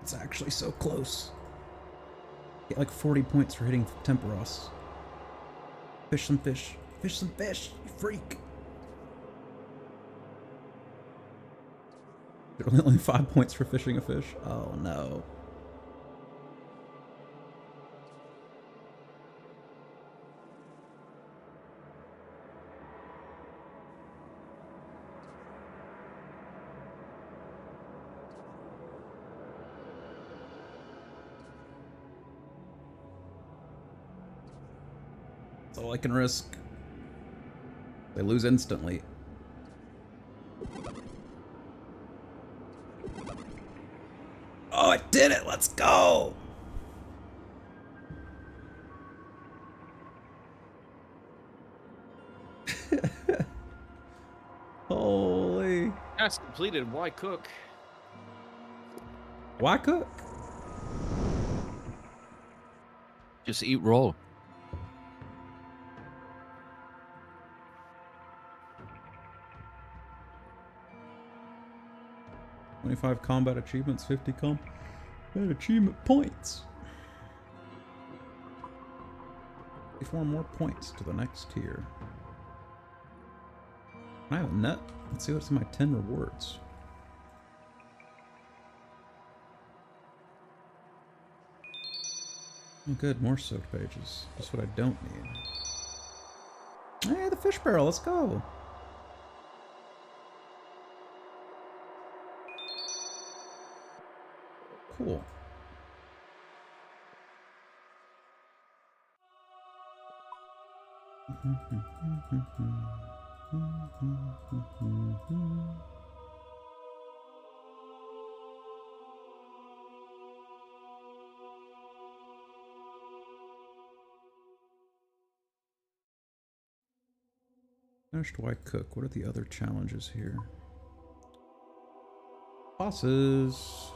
It's actually so close. Get like 40 points for hitting Temperos. Fish some fish. Fish some fish, you freak. Only 5 points for fishing a fish. Oh no. That's all I can risk. They lose instantly. Oh, I did it! Let's go! Holy. Task completed. Why cook? Why cook? Just eat raw. 25 combat achievements, 50 combat achievement points. 54 more points to the next tier. Can I have a net? Let's see what's in my 10 rewards. Oh good, more soaked pages. Just what I don't need. Hey, the fish barrel, let's go! Cool. Finished, why cook? What are the other challenges here? Bosses!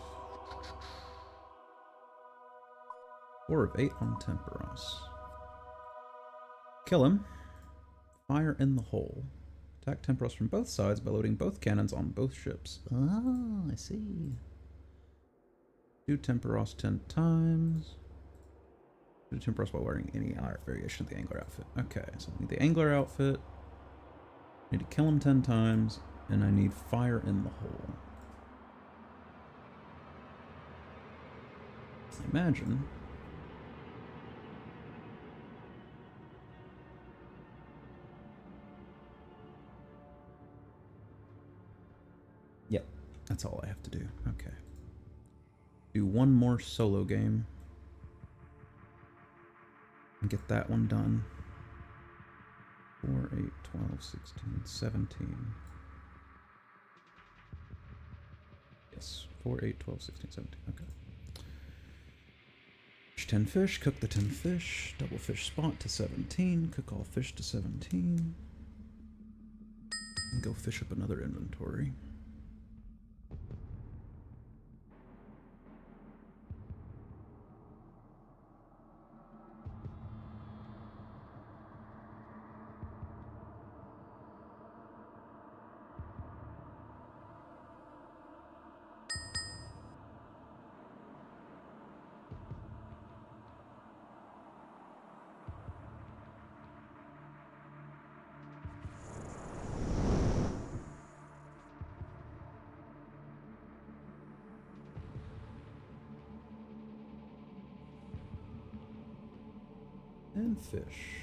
4 of 8 on Temperos. Kill him. Fire in the hole. Attack Temperos from both sides by loading both cannons on both ships. Oh, I see. Do Temperos 10 times. Do Temperos while wearing any variation of the Angler outfit. Okay, so I need the Angler outfit. I need to kill him 10 times. And I need fire in the hole. I imagine. Yep, that's all I have to do. Okay. Do one more solo game. And get that one done. 4, 8, 12, 16, 17. Yes, 4, 8, 12, 16, 17. Okay. Fish 10 fish, cook the 10 fish, double fish spot to 17, cook all fish to 17. And go fish up another inventory. And fish.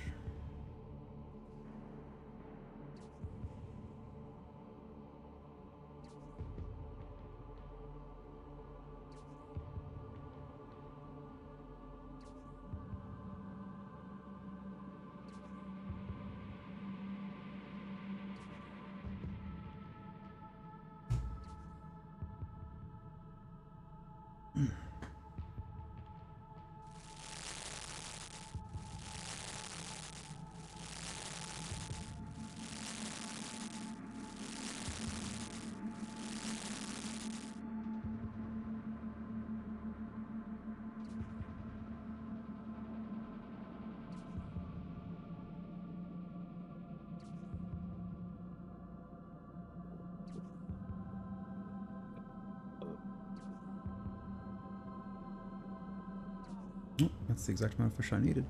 Oh, that's the exact amount of fish I needed.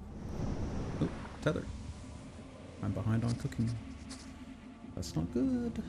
Oh, tethered. I'm behind on cooking. That's not good.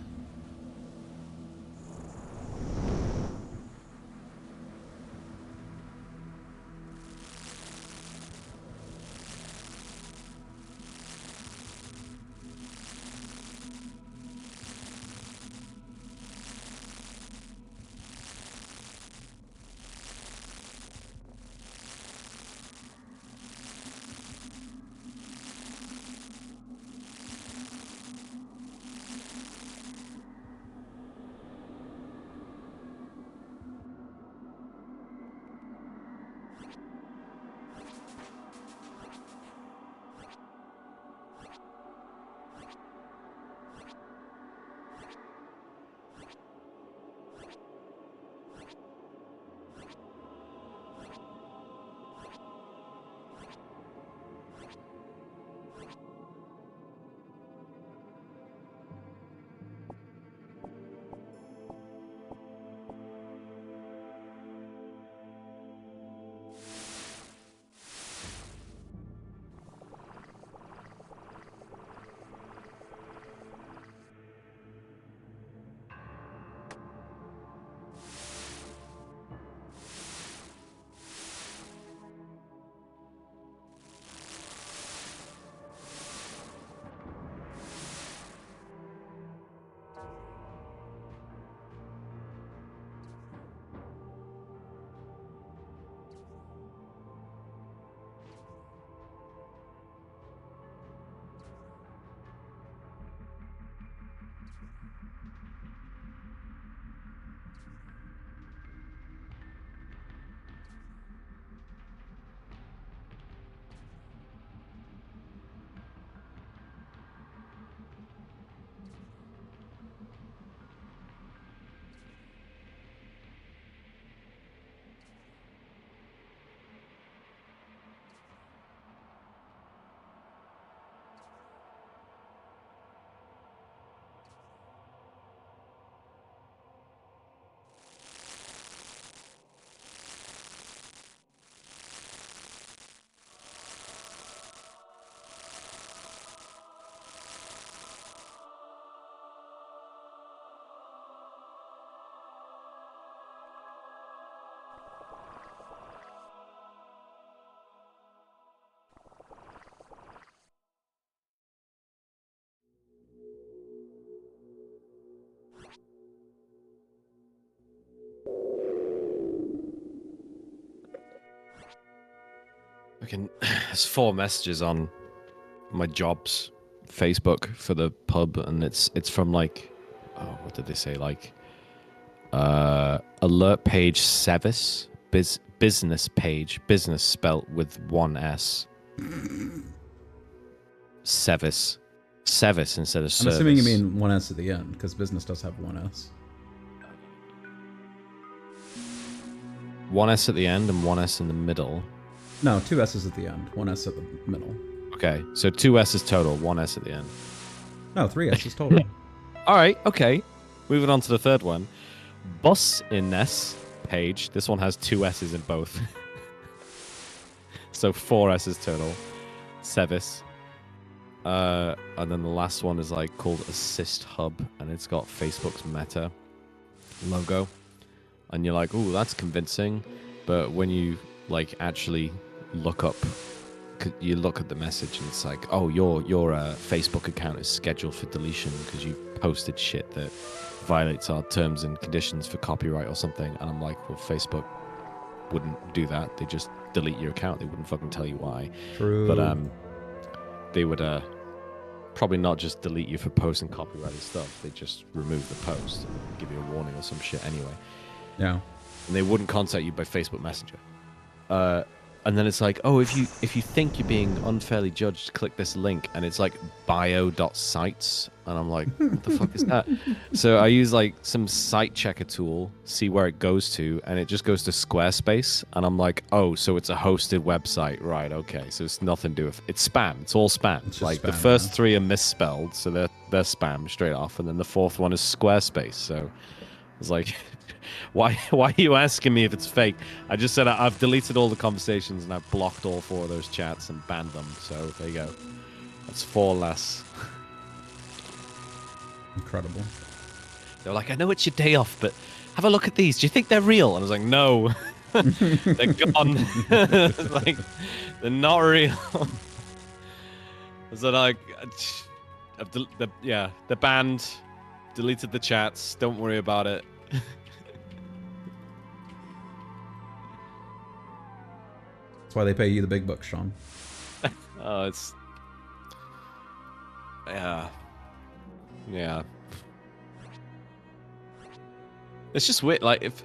There's 4 messages on my job's Facebook for the pub, and it's from like, oh, what did they say? Like, alert page Sevis, business page, business spelt with 1 S. Sevis instead of service. I'm assuming you mean 1 S at the end, because business does have 1 S. 1 S at the end and 1 S in the middle. No, 2 S's at the end, 1 S at the middle. Okay, so 2 S's total, 1 S at the end. No, 3 S's total. All right, okay. Moving on to the third one. Bus in this page. This one has 2 S's in both. So 4 S's total. Sevis. And then the last one is like called Assist Hub, and it's got Facebook's Meta logo. And you're like, ooh, that's convincing. But when you like actually look at the message, and it's like, oh, your Facebook account is scheduled for deletion because you posted shit that violates our terms and conditions for copyright or something. And I'm like, well, Facebook wouldn't do that. They just delete your account. They wouldn't fucking tell you why. True. But they would probably not just delete you for posting copyrighted stuff. They just remove the post and give you a warning or some shit anyway. Yeah. And they wouldn't contact you by Facebook Messenger. And then it's like, oh, if you think you're being unfairly judged, click this link, and it's like bio.sites, and I'm like, what the fuck is that? So I use like some site checker tool, see where it goes to, and it just goes to Squarespace, and I'm like, oh, so it's a hosted website, right? Okay, so it's nothing to do with it's spam. It's all spam. It's like spam, the first 3 are misspelled, so they're spam straight off, and then the 4th one is Squarespace. So I was like. Why are you asking me if it's fake? I just said I've deleted all the conversations and I've blocked all 4 of those chats and banned them. So there you go. That's 4 less. Incredible. They're like, I know it's your day off, but have a look at these. Do you think they're real? And I was like, no. They're gone. Like, they're not real. So like, they're banned. Deleted the chats. Don't worry about it. That's why they pay you the big bucks, Sean. Oh, it's... Yeah. Yeah. It's just weird. Like, if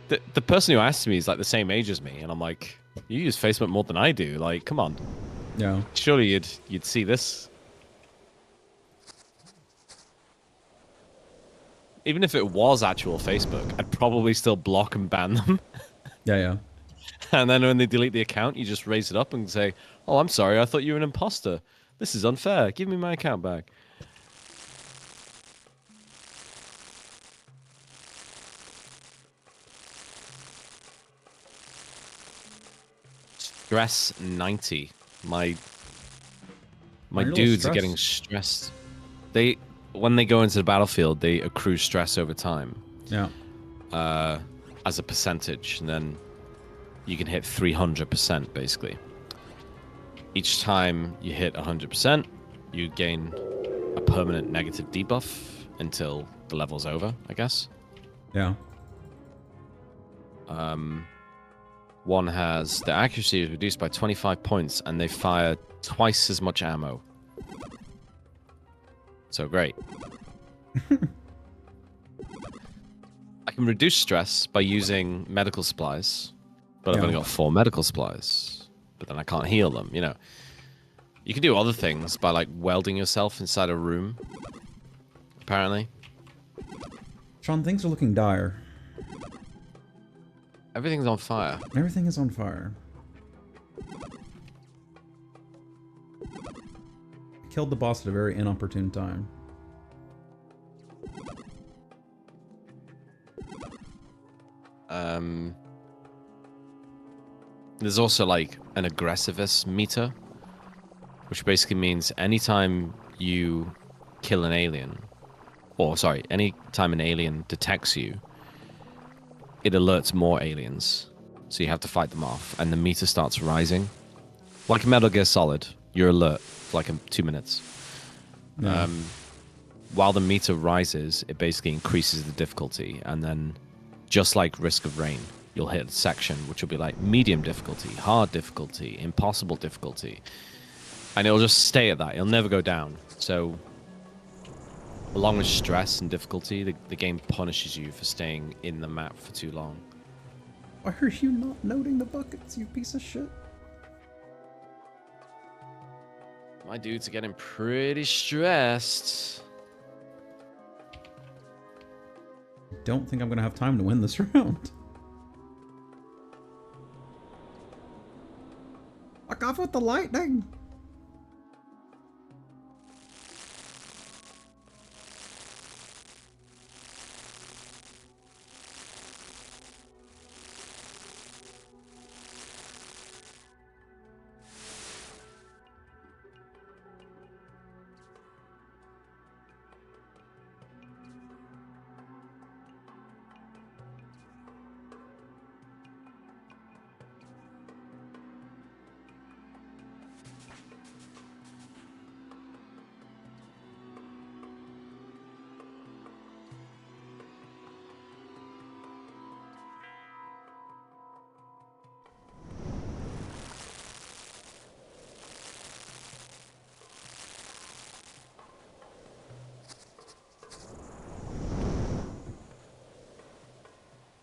the person who asked me is like the same age as me, and I'm like, you use Facebook more than I do. Like, come on. Yeah. Surely you'd see this. Even if it was actual Facebook, I'd probably still block and ban them. Yeah. And then when they delete the account, you just raise it up and say, oh, I'm sorry, I thought you were an imposter. This is unfair. Give me my account back. Stress 90. My dudes are getting stressed. When they go into the battlefield, they accrue stress over time. Yeah. As a percentage, and then you can hit 300% basically. Each time you hit 100%, you gain a permanent negative debuff until the level's over, I guess. Yeah. One has the accuracy is reduced by 25 points, and they fire twice as much ammo. So great. I can reduce stress by using medical supplies, but I've only got 4 medical supplies. But then I can't heal them, you know. You can do other things by like welding yourself inside a room, apparently. Sean, things are looking dire. Everything's on fire. Everything is on fire. Killed the boss at a very inopportune time. There's also like an aggressivist meter, which basically means anytime you kill an alien, or sorry, anytime an alien detects you, it alerts more aliens. So you have to fight them off, and the meter starts rising. Like Metal Gear Solid, you're alert for like 2 minutes. Yeah. While the meter rises, it basically increases the difficulty, and then just like Risk of Rain, you'll hit a section which will be like medium difficulty, hard difficulty, impossible difficulty. And it'll just stay at that. It'll never go down. So, along with stress and difficulty, the game punishes you for staying in the map for too long. Why are you not noting the buckets, you piece of shit? My dudes are getting pretty stressed. I don't think I'm gonna have time to win this round. Fuck off with the lightning!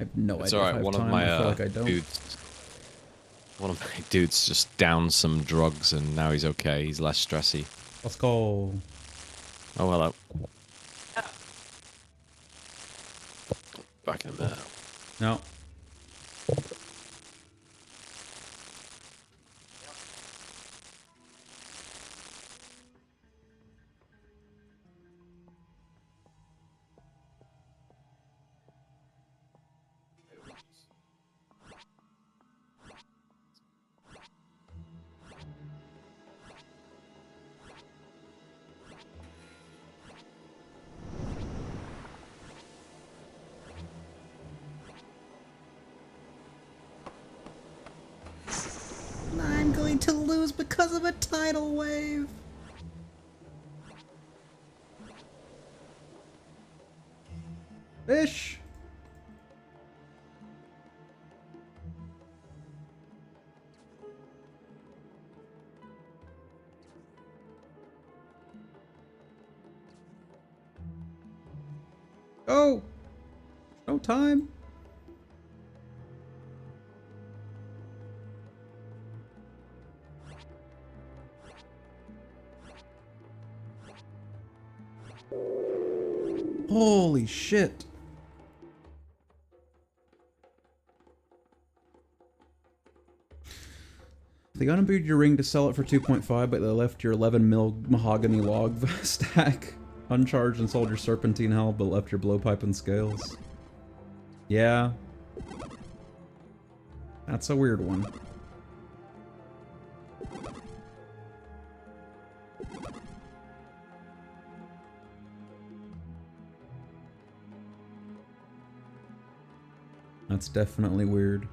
I have no It's idea. all right. If I have One time. of my I feel like I don't. dudes just downed some drugs and now he's okay. He's less stressy. Let's go. Oh, hello. Back in a minute. No. I'm going to lose because of a tidal wave. Fish. Oh. No time. Holy shit. They unimbued your ring to sell it for 2.5, but they left your 11 mil mahogany log stack uncharged and sold your serpentine helm, but left your blowpipe and scales. Yeah. That's a weird one. That's definitely weird.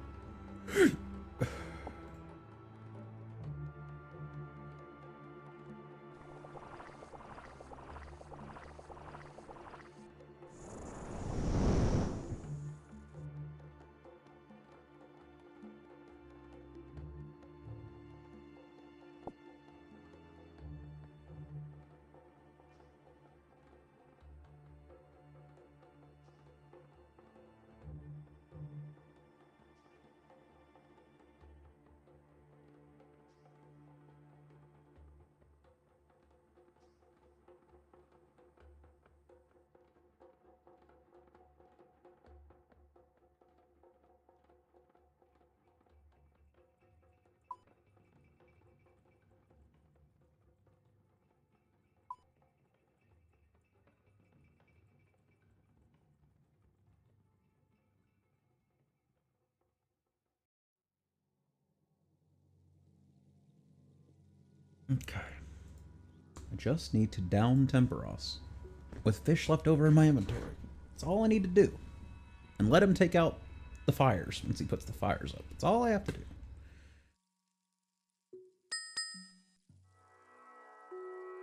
Okay. I just need to down Temperos with fish left over in my inventory. That's all I need to do. And let him take out the fires once he puts the fires up. That's all I have to do.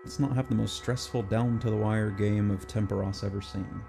Let's not have the most stressful down to the wire game of Temperos ever seen.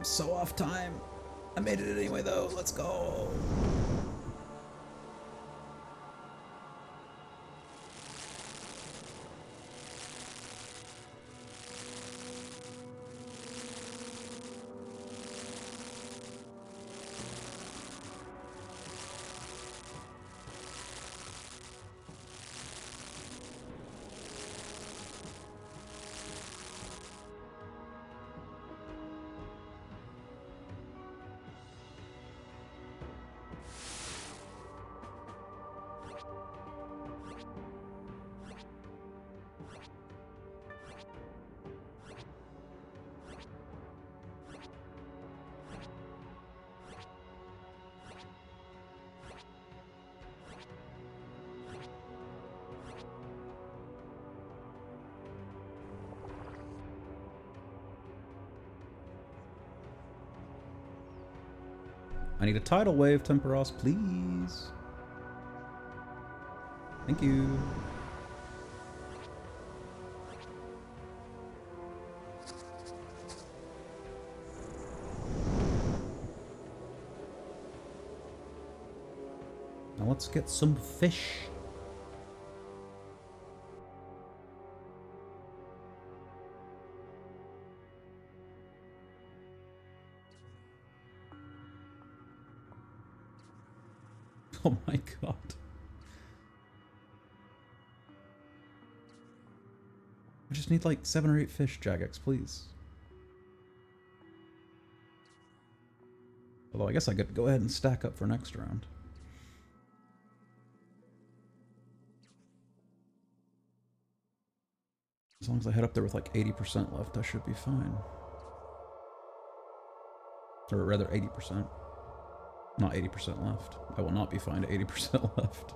I'm so off time. I made it anyway, though. Let's go. I need a tidal wave, Temperos, please. Thank you. Now let's get some fish. Oh my god. I just need like 7 or 8 fish, Jagex, please. Although I guess I could go ahead and stack up for next round. As long as I head up there with like 80% left, I should be fine. Or rather 80%. Not 80% left. I will not be fine at 80% left.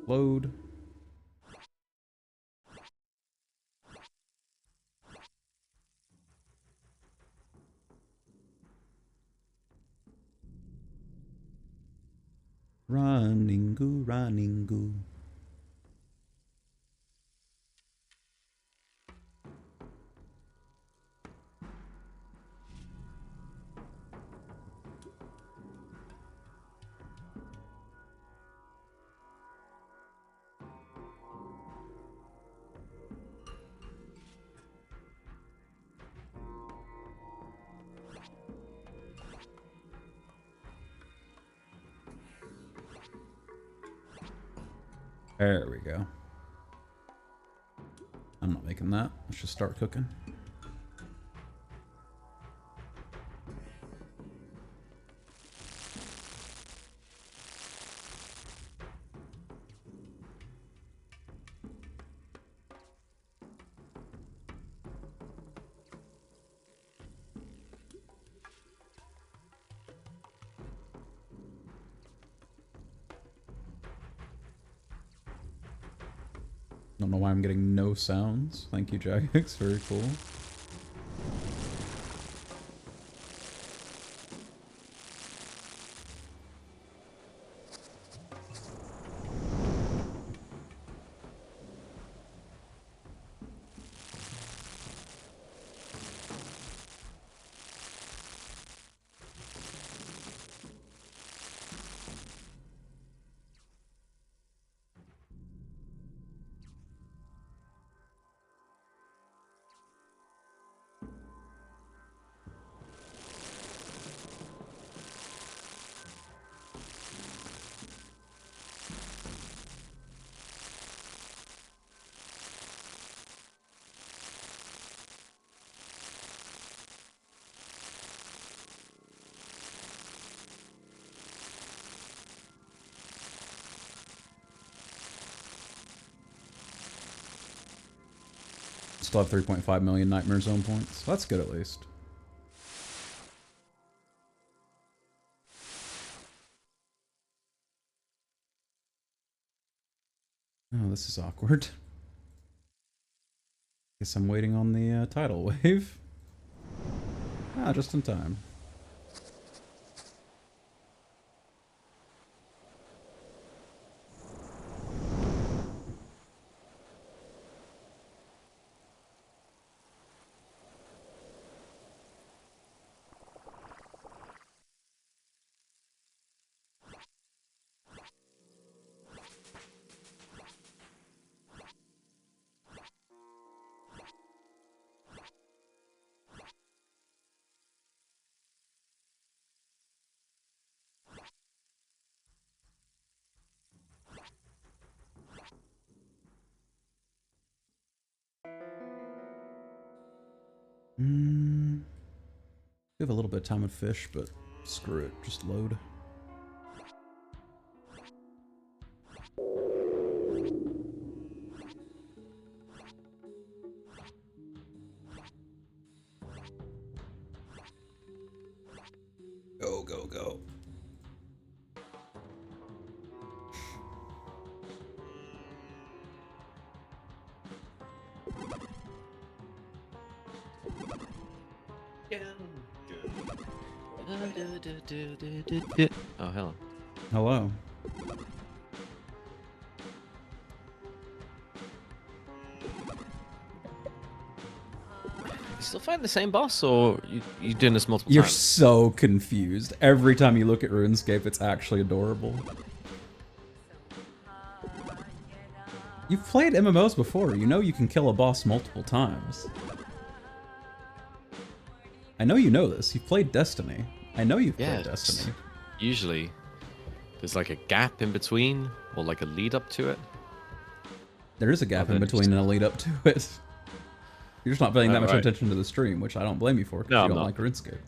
Load. Running goo, running goo. There we go. I'm not making that. Let's just start cooking. Don't know why I'm getting no sounds. Thank you, Jagex. Very cool. Still have 3.5 million Nightmare Zone points. That's good at least. Oh, this is awkward. Guess I'm waiting on the tidal wave. Ah, just in time. We have a little bit of time with fish, but screw it, just load. Go, go, go. Oh, hello. Hello. You still fighting the same boss, or you doing this multiple You're times? so confused. Every time you look at RuneScape, it's actually adorable. You've played MMOs before. You know you can kill a boss multiple times. I know you know this. You've played Destiny. I know you've played Destiny. Usually, there's like a gap in between, or like a lead up to it. There is a gap in between and a lead up to it. You're just not paying that much right. attention to the stream, which I don't blame you for, because No, you I'm don't not. like RuneScape.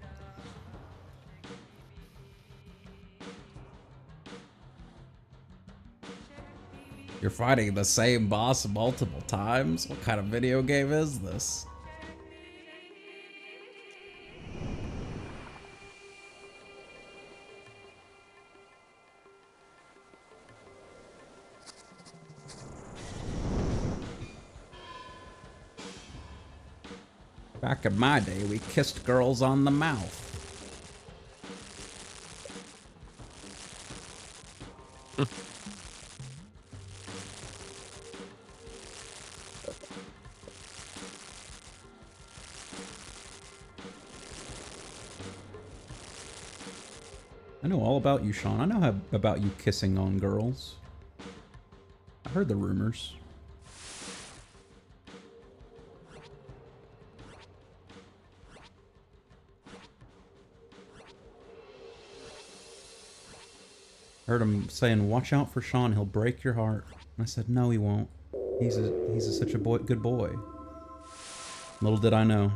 You're fighting the same boss multiple times? What kind of video game is this? Back in my day, we kissed girls on the mouth. I know all about you, Sean. I know about you kissing on girls. I heard the rumors. Heard him saying, "Watch out for Sean. He'll break your heart." And I said, "No, he won't. He's such a good boy." Little did I know.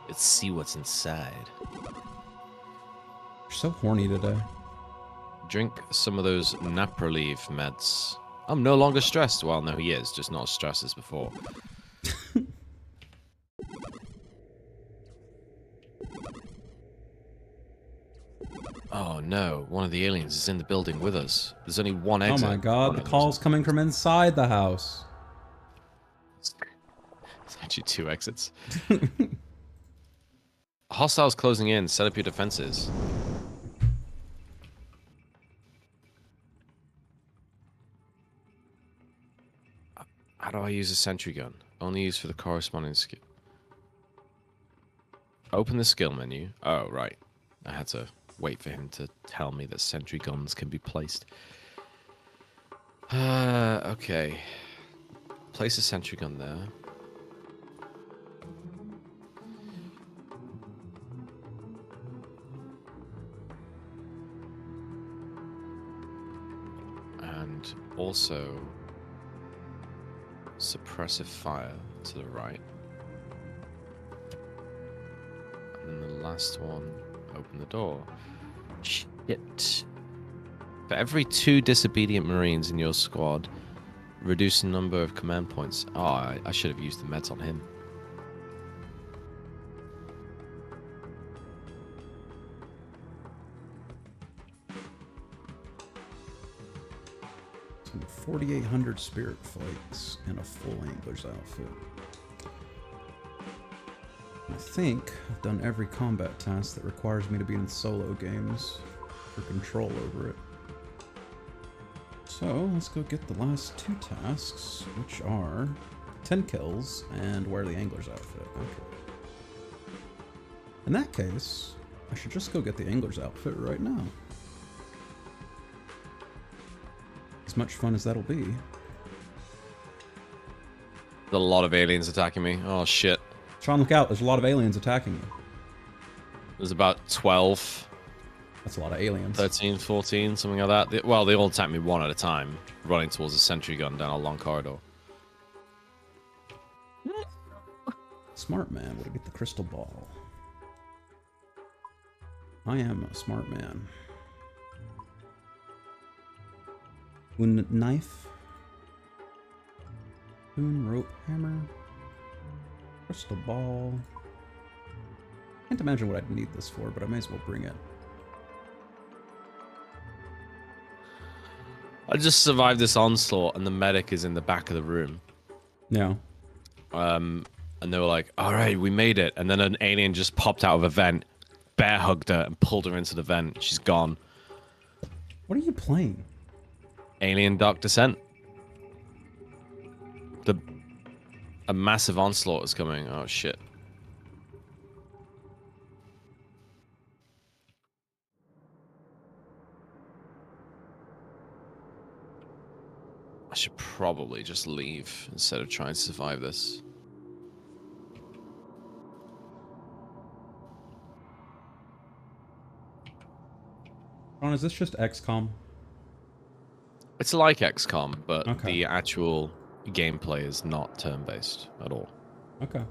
Let's see what's inside. You're so horny today. Drink some of those Naprolieve meds. I'm no longer stressed. Well, no, he is, just not as stressed as before. Oh no, one of the aliens is in the building with us. There's only one exit. Oh my god, the call's coming from inside the house. There's actually two exits. Hostiles closing in. Set up your defenses. How do I use a sentry gun? Only used for the corresponding skill. Open the skill menu. Oh, right. I had to wait for him to tell me that sentry guns can be placed. Okay. Place a sentry gun there. And also suppressive fire to the right. And then the last one, open the door. Shit. For every 2 disobedient Marines in your squad, reduce the number of command points. Oh, I should have used the meds on him. Some 4,800 spirit flakes and a full angler's outfit. I think I've done every combat task that requires me to be in solo games for control over it. So let's go get the last 2 tasks, which are 10 kills and wear the angler's outfit. Okay. In that case, I should just go get the angler's outfit right now. As much fun as that'll be. There's a lot of aliens attacking me. Oh, shit. Sean, look out. There's a lot of aliens attacking you. There's about 12. That's a lot of aliens. 13, 14, something like that. Well, they all attack me one at a time, running towards a sentry gun down a long corridor. Smart man. Would I get the crystal ball? I am a smart man. One knife. Spoon, rope, hammer. Crystal ball. Can't imagine what I'd need this for, but I may as well bring it. I just survived this onslaught, and the medic is in the back of the room. Yeah. And they were like, all right, we made it. And then an alien just popped out of a vent, bear hugged her, and pulled her into the vent. She's gone. What are you playing? Alien Dark Descent. A massive onslaught is coming. Oh, shit. I should probably just leave instead of trying to survive this. Ron, is this just XCOM? It's like XCOM, but Okay. the actual gameplay is not turn-based at all. Okay.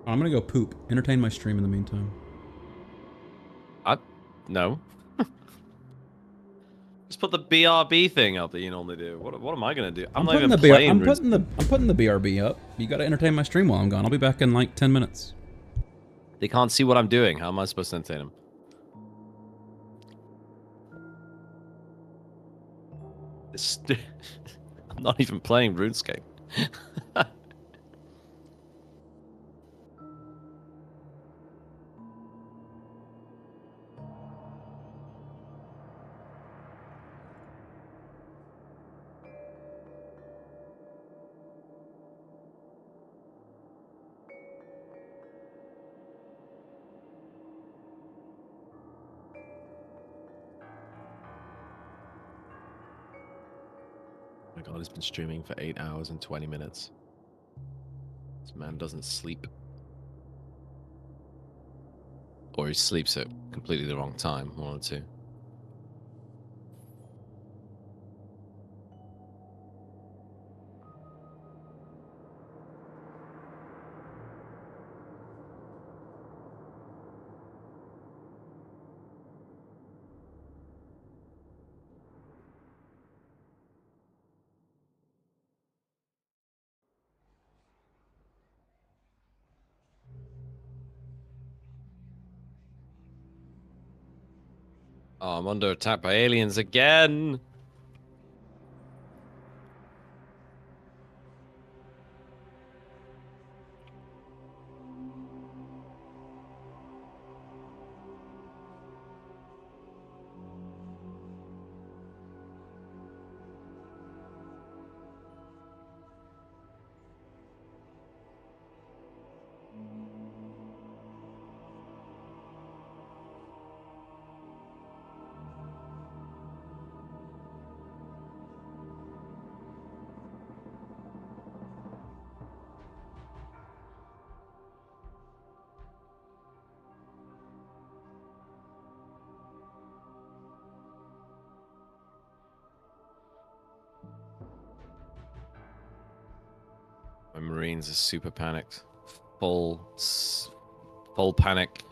I'm gonna go poop. Entertain my stream in the meantime. No. Just put the BRB thing up that you normally do. What am I gonna do? I'm not even playing. I'm putting the BRB up. You gotta entertain my stream while I'm gone. I'll be back in like 10 minutes. They can't see what I'm doing. How am I supposed to entertain them? I'm not even playing RuneScape. Oh my god, he's been streaming for 8 hours and 20 minutes. This man doesn't sleep. Or he sleeps at completely the wrong time, one or two. Oh, I'm under attack by aliens again! My Marines are super panicked. Full panic.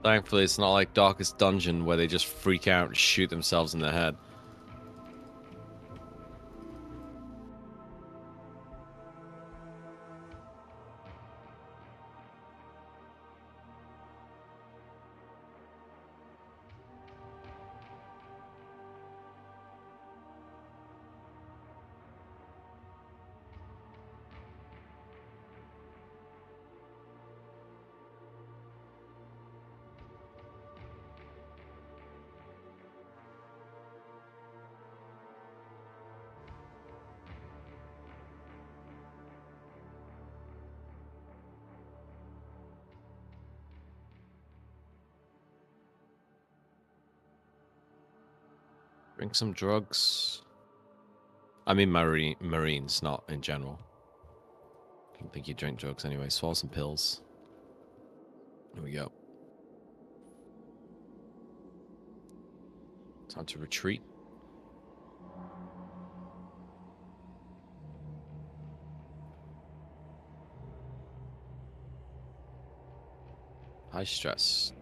Thankfully, it's not like Darkest Dungeon where they just freak out and shoot themselves in the head. Drink some drugs. I mean Marines, not in general. I don't think you drink drugs anyway. Swallow some pills. There we go. Time to retreat. High stress.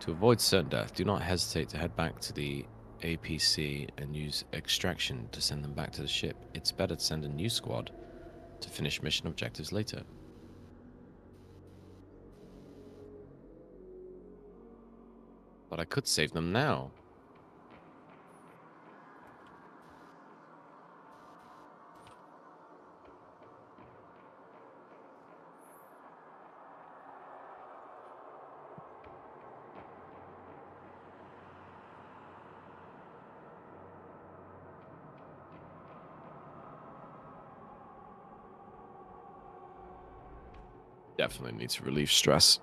To avoid certain death, do not hesitate to head back to the APC and use extraction to send them back to the ship. It's better to send a new squad to finish mission objectives later. But I could save them now. Definitely need to relieve stress.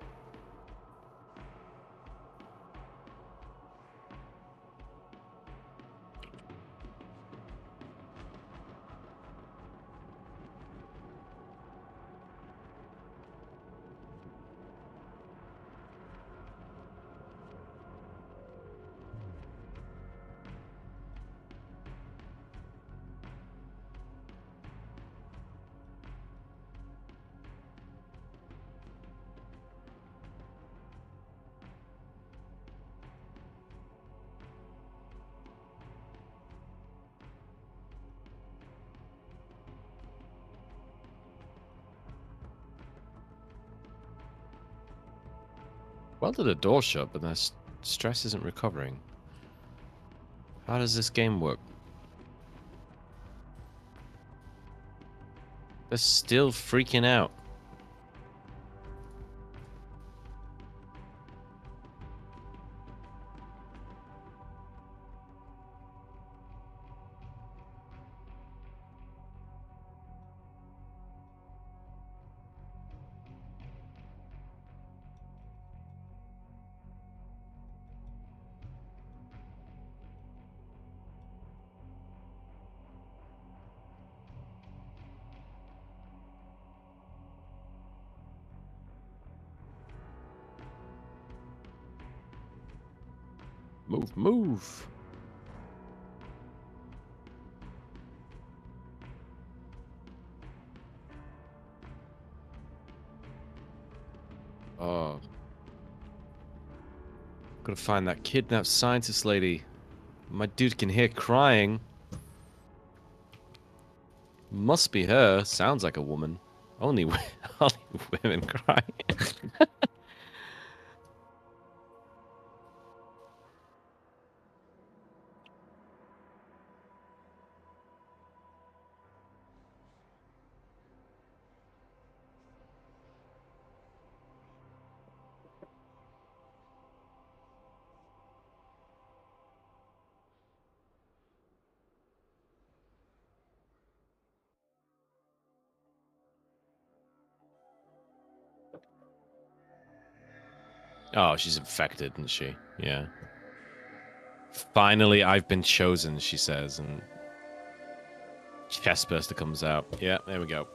Well did the door shut, but their stress isn't recovering. How does this game work? They're still freaking out. Move, move. Oh. Gotta find that kidnapped scientist lady. My dude can hear crying. Must be her. Sounds like a woman. Only, only women cry. Oh, she's infected, isn't she? Yeah. Finally, I've been chosen, she says, and chestburster comes out. Yeah, there we go.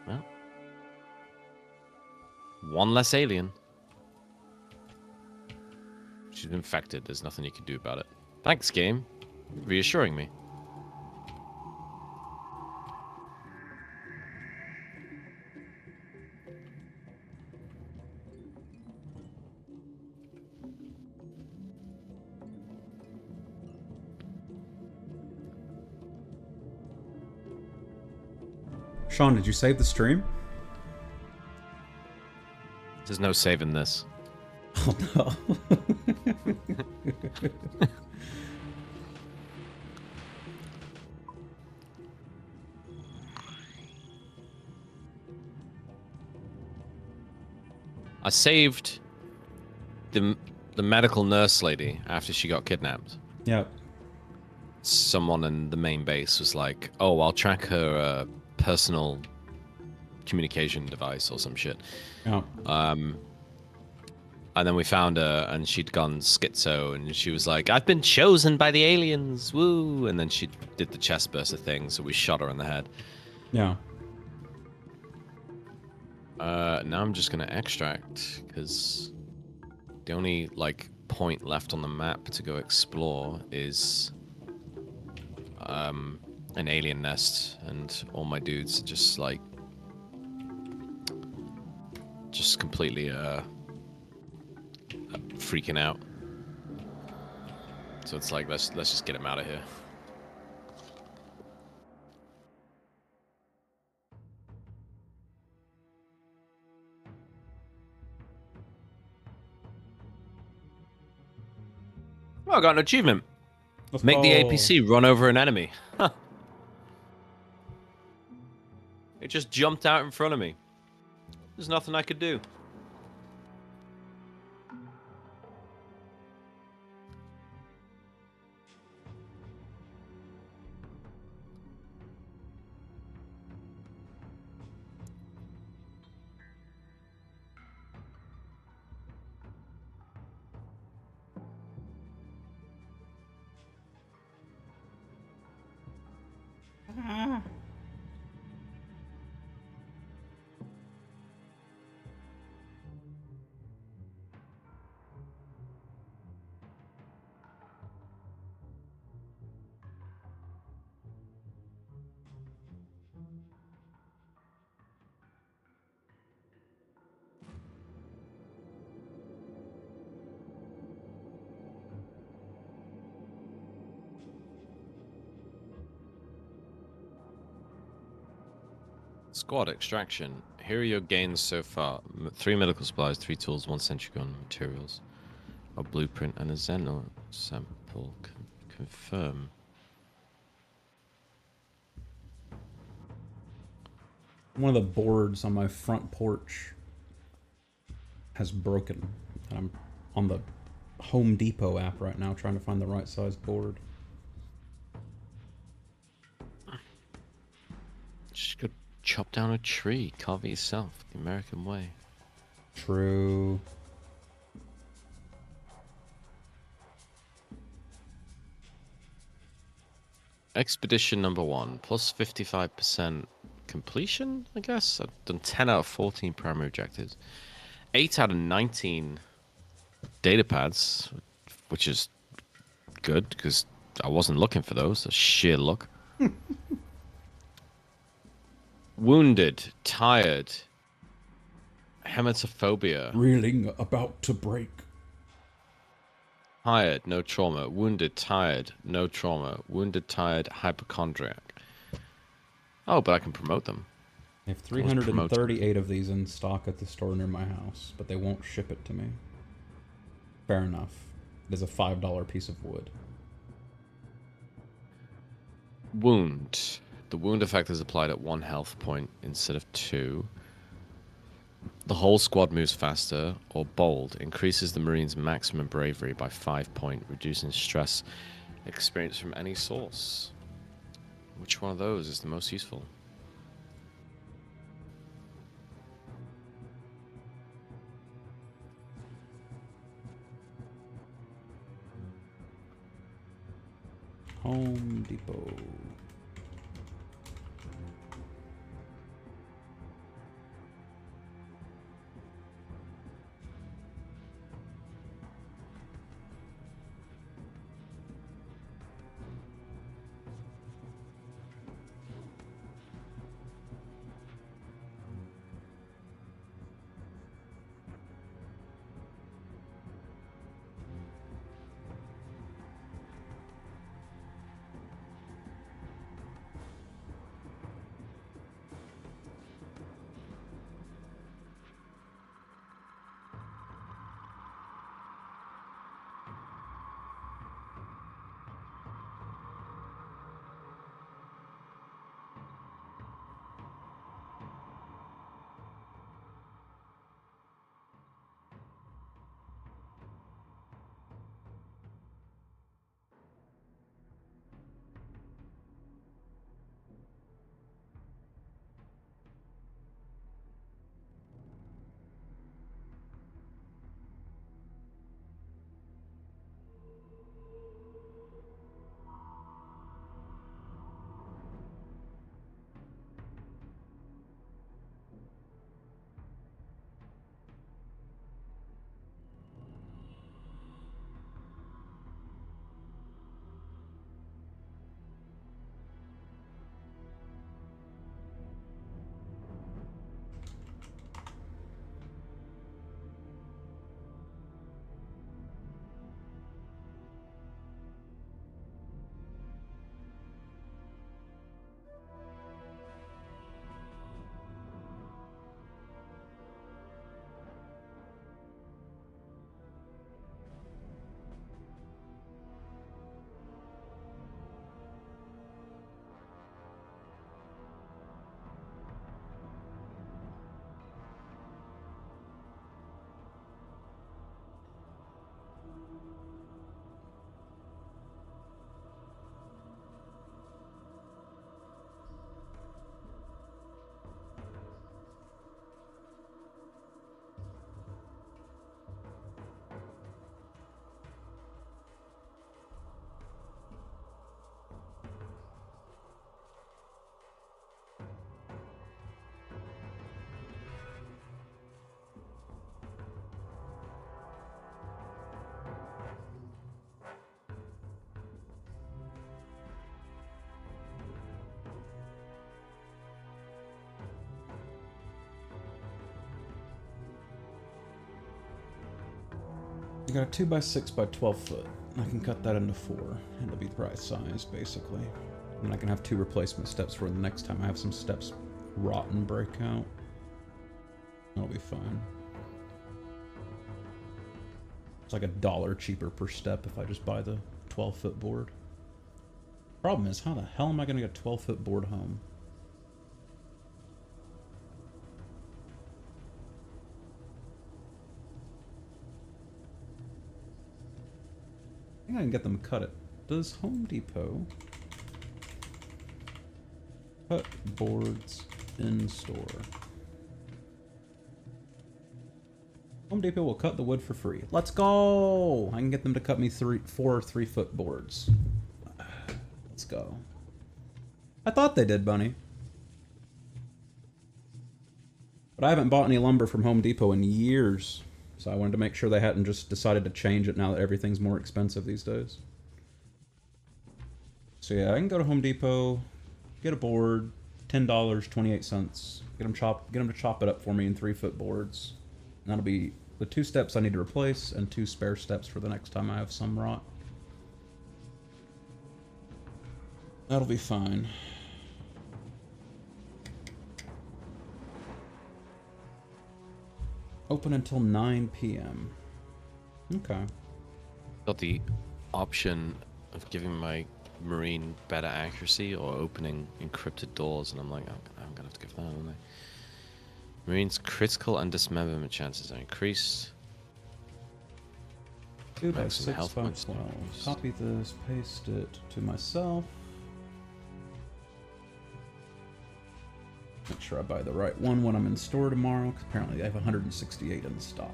Well, one less alien. She's infected. There's nothing you can do about it. Thanks, game. Reassuring me. Sean, did you save the stream? There's no saving this. Oh no. I saved the medical nurse lady after she got kidnapped. Yep. Someone in the main base was like, "Oh, I'll track her personal communication device or some shit. Yeah. And then we found her, and she'd gone schizo, and she was like, "I've been chosen by the aliens, woo!" And then she did the chest burster thing, so we shot her in the head. Yeah. Now I'm just gonna extract, because the only, like, point left on the map to go explore is an alien nest, and all my dudes are just, like, just completely freaking out. So it's like, let's just get him out of here. Oh, I got an achievement. Let's Make the go. APC run over an enemy. Huh. It just jumped out in front of me. There's nothing I could do. Squad extraction. Here are your gains so far. 3 medical supplies, 3 tools, 1 sentry gun, materials, a blueprint, and a Xeno sample. Confirm. One of the boards on my front porch has broken. And I'm on the Home Depot app right now trying to find the right size board. Just go chop down a tree. Carve it yourself. The American way. True. Expedition number 1. Plus 55% completion, I guess. I've done 10 out of 14 primary objectives. 8 out of 19 data pads, which is good, because I wasn't looking for those. That's sheer luck. Wounded, tired, hematophobia. Reeling about to break. Tired, no trauma. Wounded, tired, no trauma. Wounded, tired, hypochondriac. Oh, but I can promote them. I have 338 of these in stock at the store near my house, but they won't ship it to me. Fair enough. It is a $5 piece of wood. Wound. The wound effect is applied at 1 health point instead of 2. The whole squad moves faster, or bold, increases the Marine's maximum bravery by 5 points, reducing stress experienced from any source. Which one of those is the most useful? Home Depot. I got a 2x6 by 12 foot. I can cut that into 4, and it'll be the right size, basically. And I can have 2 replacement steps for the next time I have some steps rot and break out. That'll be fine. It's like $1 cheaper per step if I just buy the 12-foot board. Problem is, how the hell am I going to get a 12-foot board home? I think I can get them to cut it. Does Home Depot cut boards in store? Home Depot will cut the wood for free. Let's go! I can get them to cut me 4 3-foot boards. Let's go. I thought they did, Bunny. But I haven't bought any lumber from Home Depot in years. So I wanted to make sure they hadn't just decided to change it now that everything's more expensive these days. So yeah, I can go to Home Depot, get a board, $10, 28 cents. Get them to chop it up for me in 3-foot boards. And that'll be the 2 steps I need to replace and 2 spare steps for the next time I have some rot. That'll be fine. Open until 9 p.m. Okay. Got the option of giving my Marine better accuracy or opening encrypted doors, and I'm like, I'm gonna have to give that, aren't I? Marine's critical and dismemberment chances are increased. 2 by Maximum 6 health by points 12. increased. Copy this, paste it to myself. Make sure I buy the right one when I'm in store tomorrow, because apparently they have 168 in stock.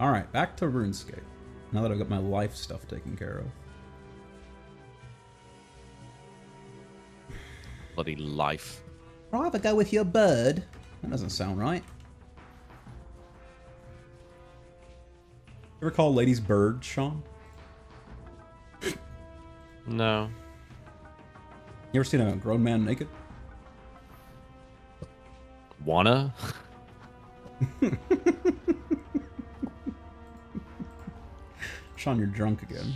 Alright, back to RuneScape. Now that I've got my life stuff taken care of. Bloody life. I'll have a go with your bird. That doesn't sound right. You ever call ladies birds, Sean? No. You ever seen a grown man naked? Wanna? Sean, you're drunk again.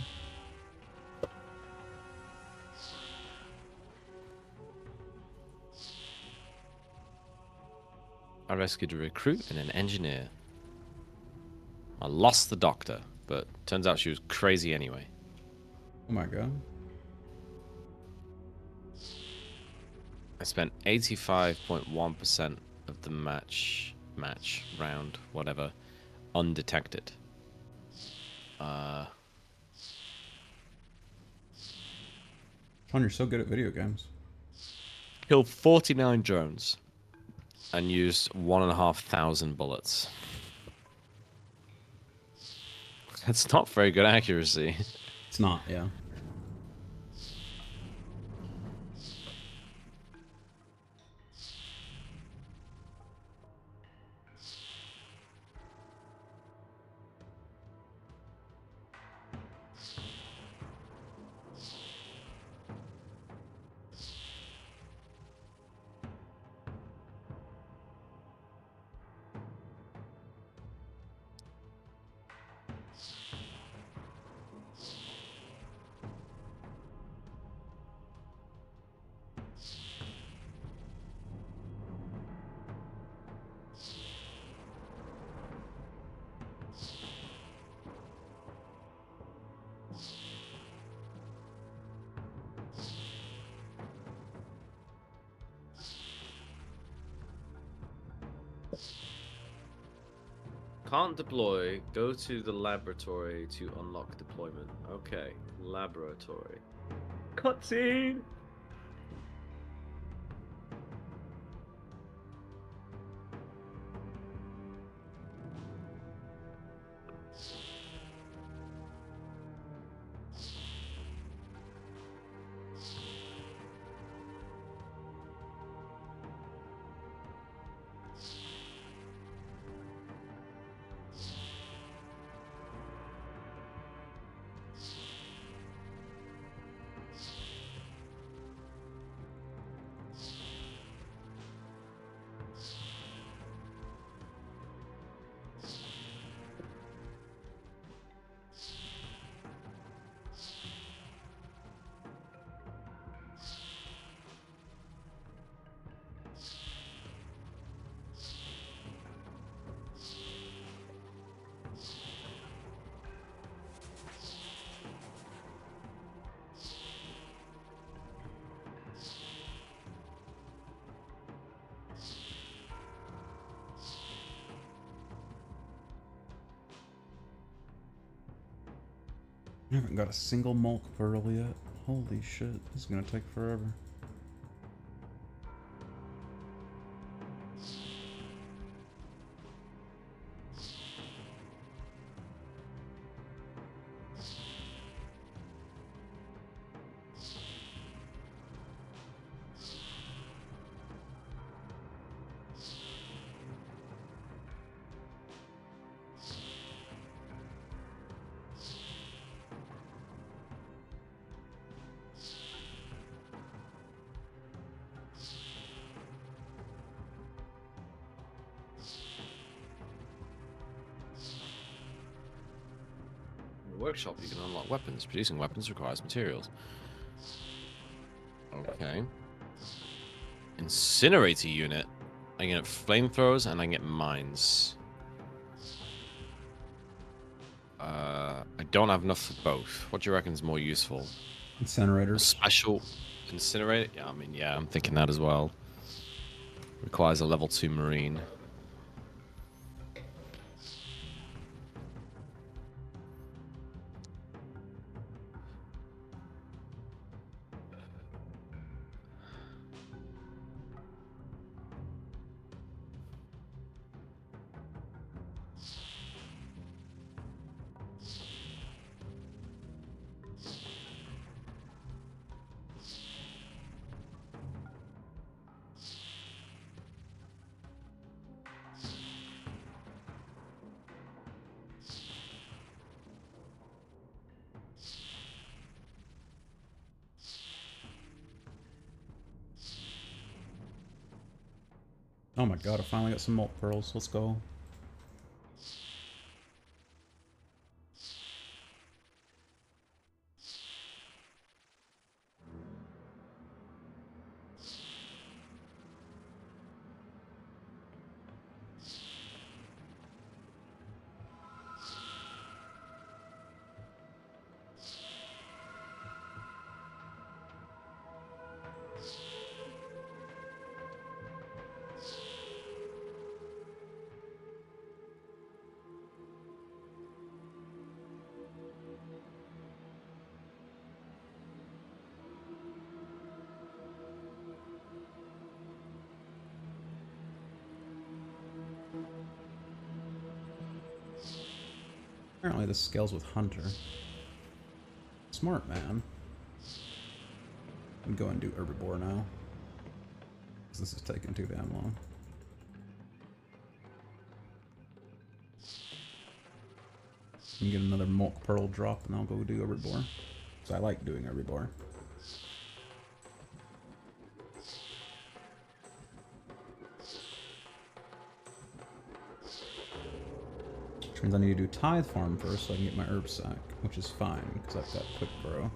I rescued a recruit and an engineer. I lost the doctor, but turns out she was crazy anyway. Oh my god. I spent 85.1% of the match, round, whatever, undetected. Sean, you're so good at video games. Killed 49 drones and used 1,500 bullets. That's not very good accuracy. It's not, yeah. Can't deploy. Go to the laboratory to unlock deployment. Okay, laboratory. Cutscene! I haven't got a single Mulk Pearl yet. Holy shit, this is gonna take forever. Workshop, you can unlock weapons. Producing weapons requires materials. Okay. Incinerator unit. I can get flamethrowers and I can get mines. I don't have enough for both. What do you reckon is more useful? Incinerators. A special incinerator? Yeah, I mean, yeah, I'm thinking that as well. Requires a level 2 marine. Oh my god, I finally got some Mulk Pearls. Let's go. Apparently this scales with Hunter. Smart man. I'm going to do Herbivore now. Because this is taking too damn long. And get another Mulk Pearl drop and I'll go do Herbivore. Because I like doing Herbivore. Which means I need to do Tithe Farm first so I can get my herb sack, which is fine because I've got Quick Grow.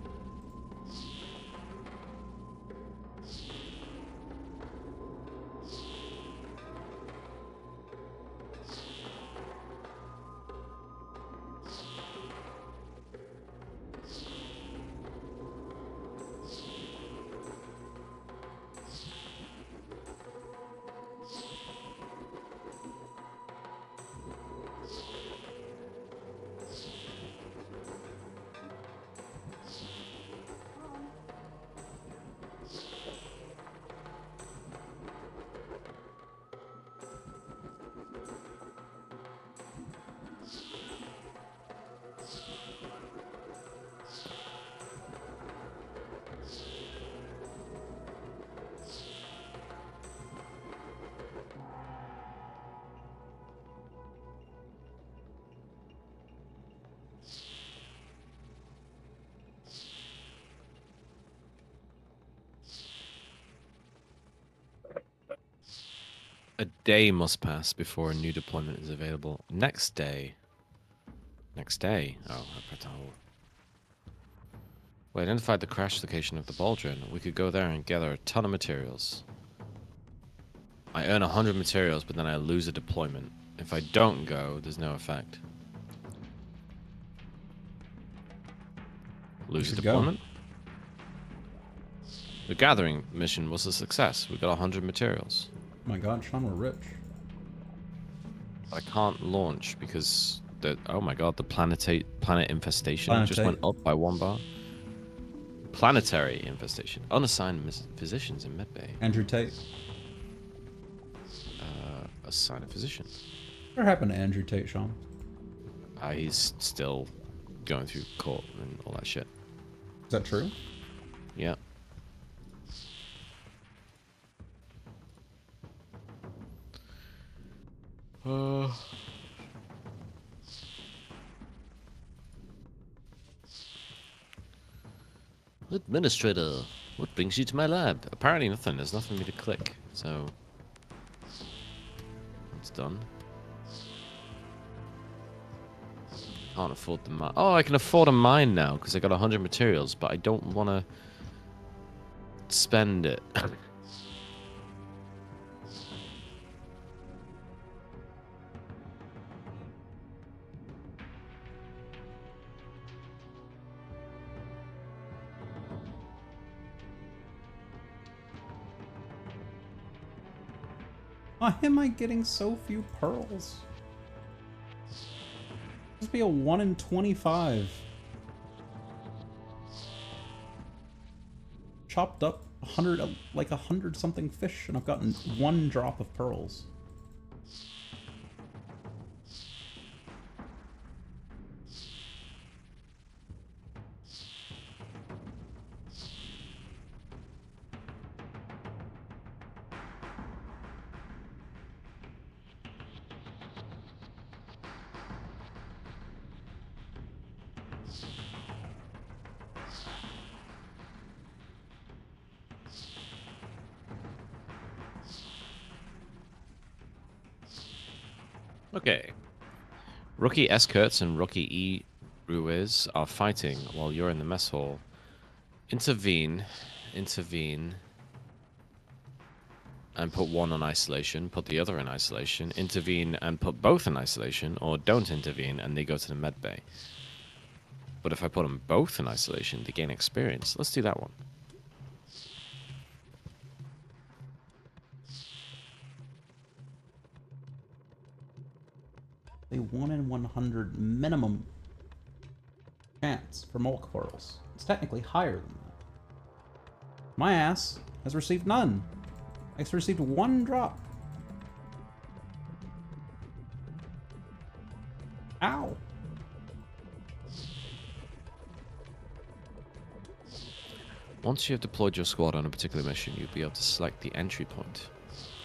A day must pass before a new deployment is available. Next day. Next day? Oh, we identified the crash location of the Baldrin. We could go there and gather a ton of materials. I earn 100 materials, but then I lose a deployment. If I don't go, there's no effect. Lose a deployment? Go. The gathering mission was a success. We got 100 materials. Oh my god, Sean, we're rich. I can't launch because oh my god, the planet infestation just Planetate. went up by 1 bar. Planetary infestation. Unassigned physicians in medbay. Andrew Tate. Assign a physician. What happened to Andrew Tate, Sean? He's still going through court and all that shit. Is that true? Yeah. Administrator, what brings you to my lab? Apparently nothing. There's nothing for me to click, so it's done. Can't afford the mine. Oh, I can afford a mine now because I got 100 materials, but I don't want to spend it. Why am I getting so few pearls? This be a 1 in 25. Chopped up 100, like 100 something fish, and I've gotten 1 drop of pearls. Okay. Rookie S. Kurtz and Rookie E. Ruiz are fighting while you're in the mess hall. Intervene, and put one on isolation, put the other in isolation, intervene and put both in isolation, or don't intervene and they go to the med bay. But if I put them both in isolation, they gain experience. Let's do that one. A 1 in 100 minimum chance for Mulk pearls. It's technically higher than that. My ass has received none. It's received 1 drop. Ow. Once you have deployed your squad on a particular mission, you'll be able to select the entry point.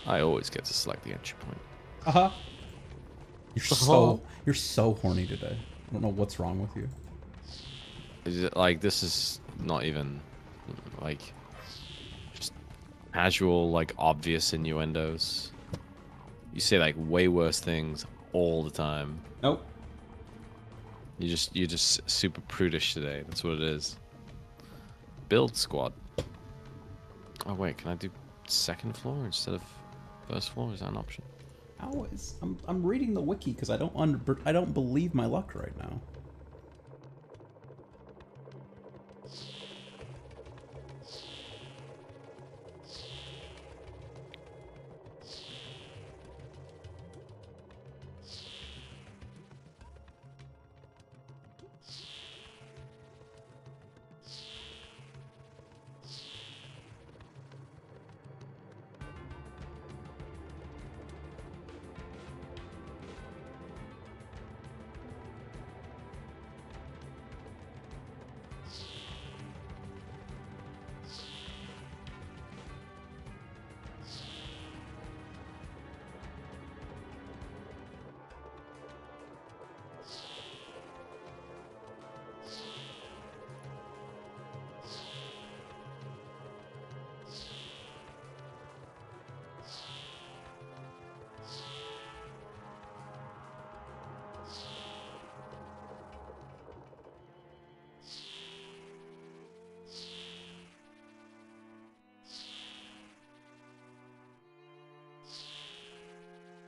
I always get to select the entry point. Uh-huh. You're so horny today. I don't know what's wrong with you. Is it like this is not even like just casual, like obvious innuendos? You say like way worse things all the time. Nope. You're just super prudish today. That's what it is. Build squad. Oh wait, can I do second floor instead of first floor? Is that an option? Always. I'm reading the wiki because I don't believe my luck right now.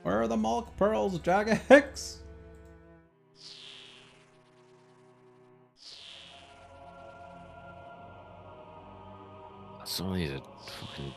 Where are the Mulk pearls, Jagex? Some of these are fucking.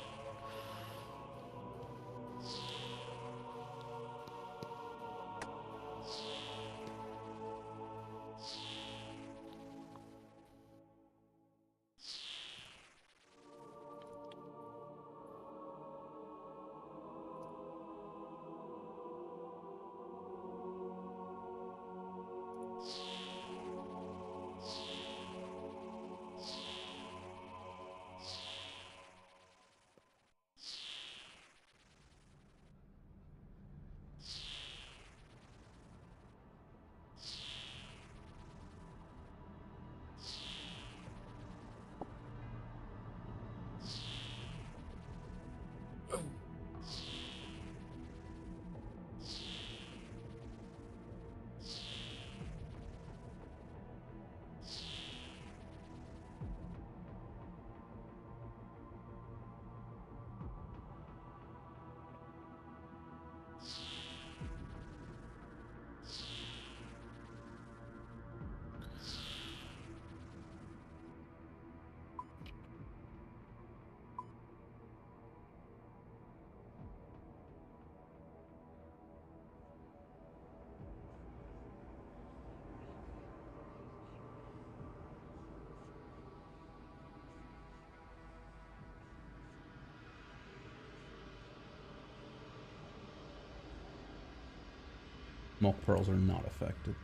Smoke pearls are not affected.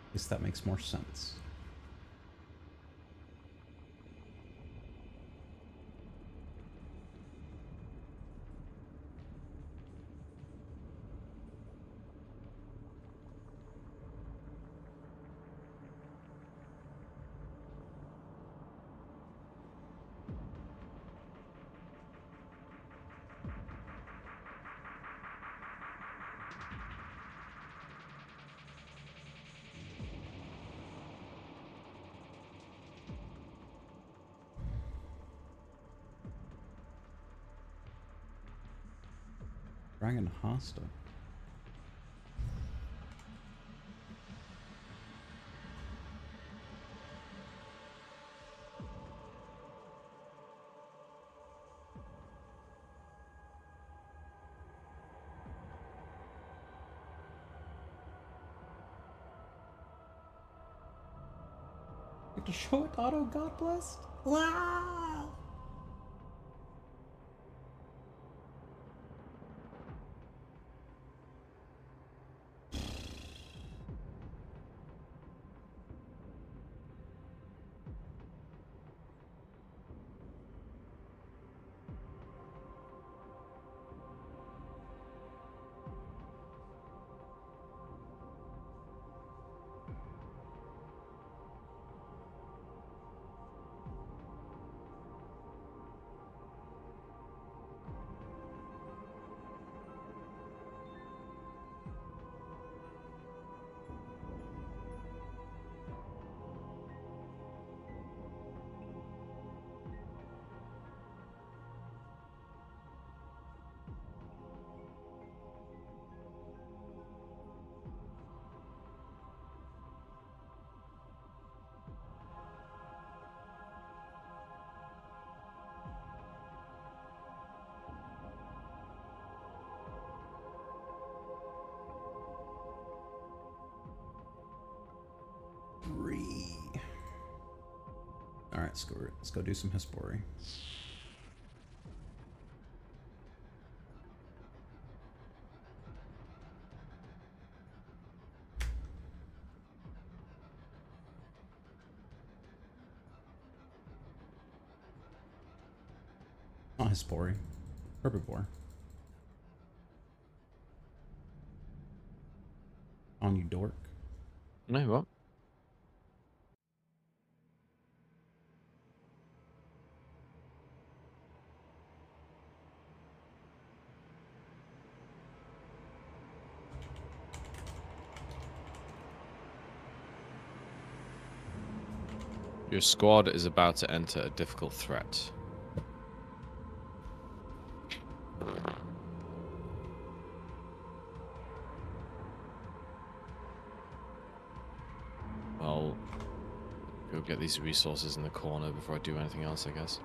At least that makes more sense. Dragon Hosta. Get to show it auto God blessed? Wow! Alright, screw it. Let's go do some Hespori. Not Hespori. Herbivore. On you, dork. No, what? Your squad is about to enter a difficult threat. I'll go get these resources in the corner before I do anything else, I guess.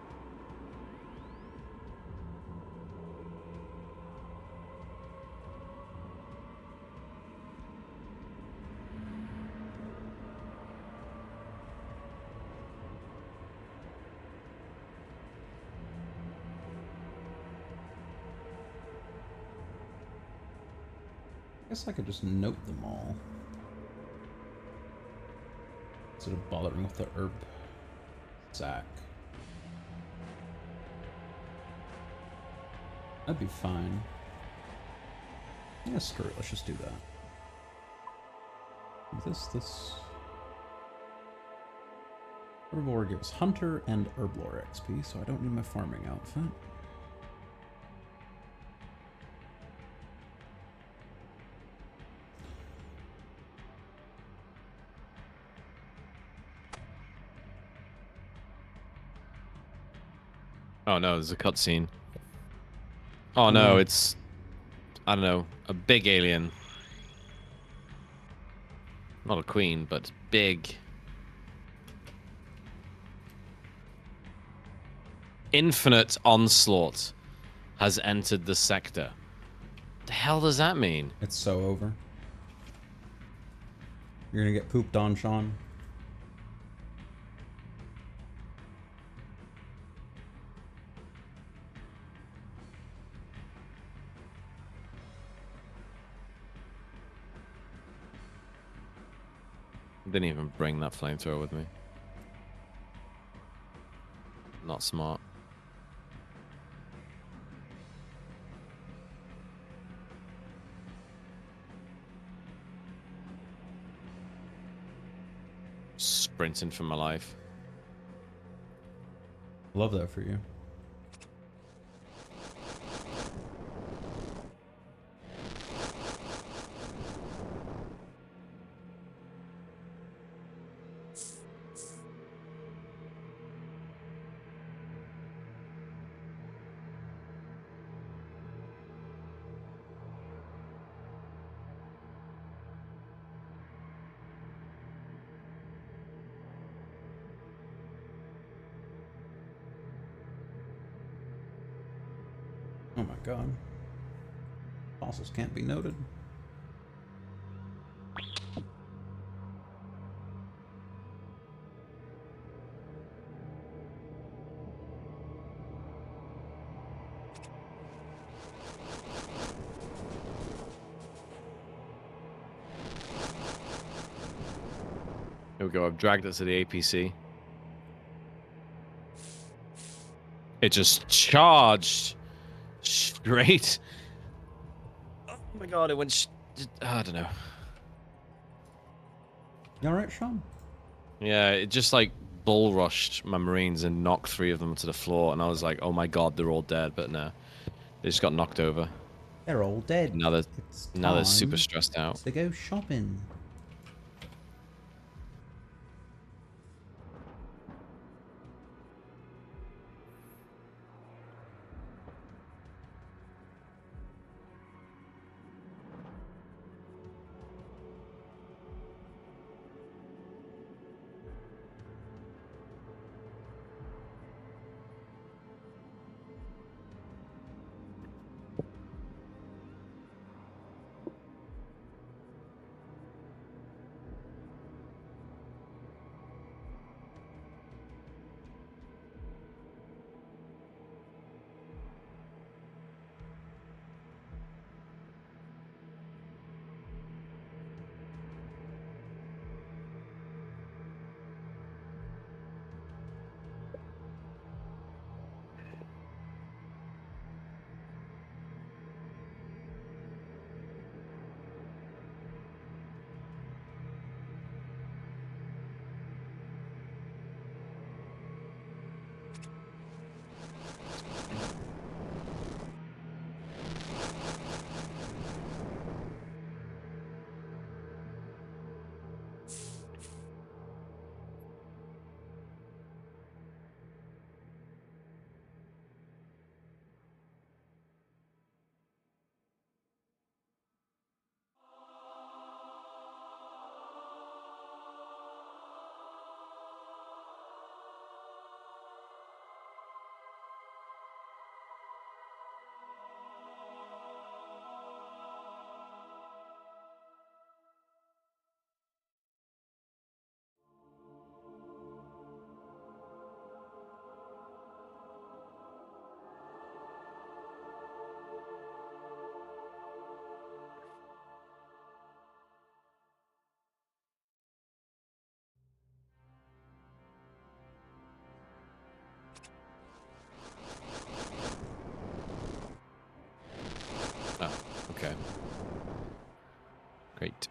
I guess I could just note them all. Instead of bothering with the herb sack. That'd be fine. Yeah, screw it. Let's just do that. This. Herbivore gives Hunter and Herblore XP, so I don't need my farming outfit. Oh no, there's a cutscene. Oh no, it's... I don't know, a big alien. Not a queen, but big. Infinite onslaught has entered the sector. The hell does that mean? It's so over. You're gonna get pooped on, Sean. Didn't even bring that flamethrower with me. Not smart. Sprinting for my life. Love that for you. Oh my god. Fossils can't be noted. Here we go. I've dragged it to the APC. It just charged straight. Oh my god, it went. I don't know. You alright, Sean? Yeah, it just like bull rushed my Marines and knocked 3 of them to the floor, and I was like, oh my god, they're all dead. But no, they just got knocked over. They're all dead. Now they're It's super time stressed out. to go shopping. Oh, okay. Great.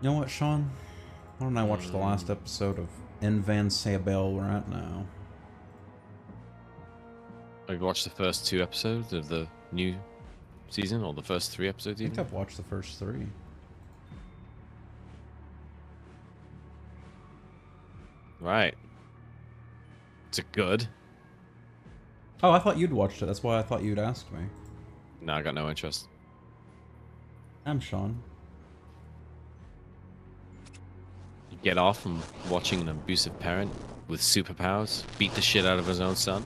You know what, Sean? Why don't I watch the last episode of In Van Sabel right now? Have you watched the first 2 episodes of the new season, or the first 3 episodes I think even? I've watched the first 3. Right. Is it good? Oh, I thought you'd watched it. That's why I thought you'd asked me. No, I got no interest. I'm Sean. You get off from watching an abusive parent with superpowers beat the shit out of his own son?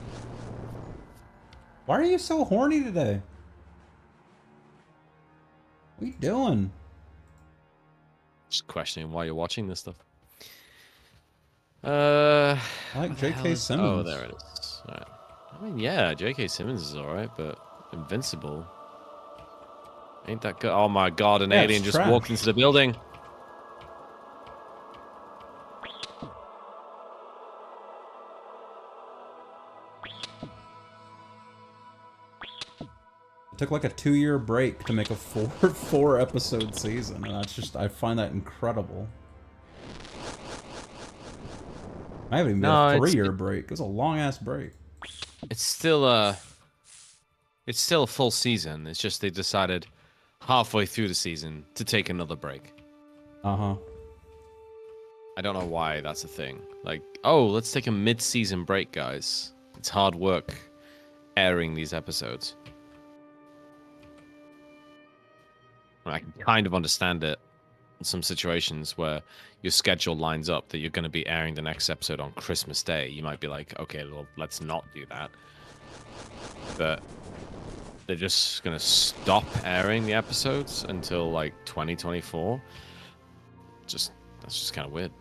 Why are you so horny today? What are you doing? Just questioning why you're watching this stuff. I like What the hell J.K. is... Simmons. Oh, there it is. All right. I mean, yeah, J.K. Simmons is alright, but Invincible ain't that good. Oh my god, an Yeah, it's alien just trash. walked into the building. It took like a 2-year break to make a 4 episode season, and that's just, I find that incredible. I haven't even No, got a 3-year break. It was a long ass break. it's still a full season. It's just they decided halfway through the season to take another break. Uh-huh. I don't know why that's a thing. Like, oh, let's take a mid-season break, guys. It's hard work airing these episodes. I can kind of understand it in some situations where your schedule lines up that you're going to be airing the next episode on Christmas Day. You might be like, okay, well, let's not do that. But they're just going to stop airing the episodes until like 2024. That's just kind of weird.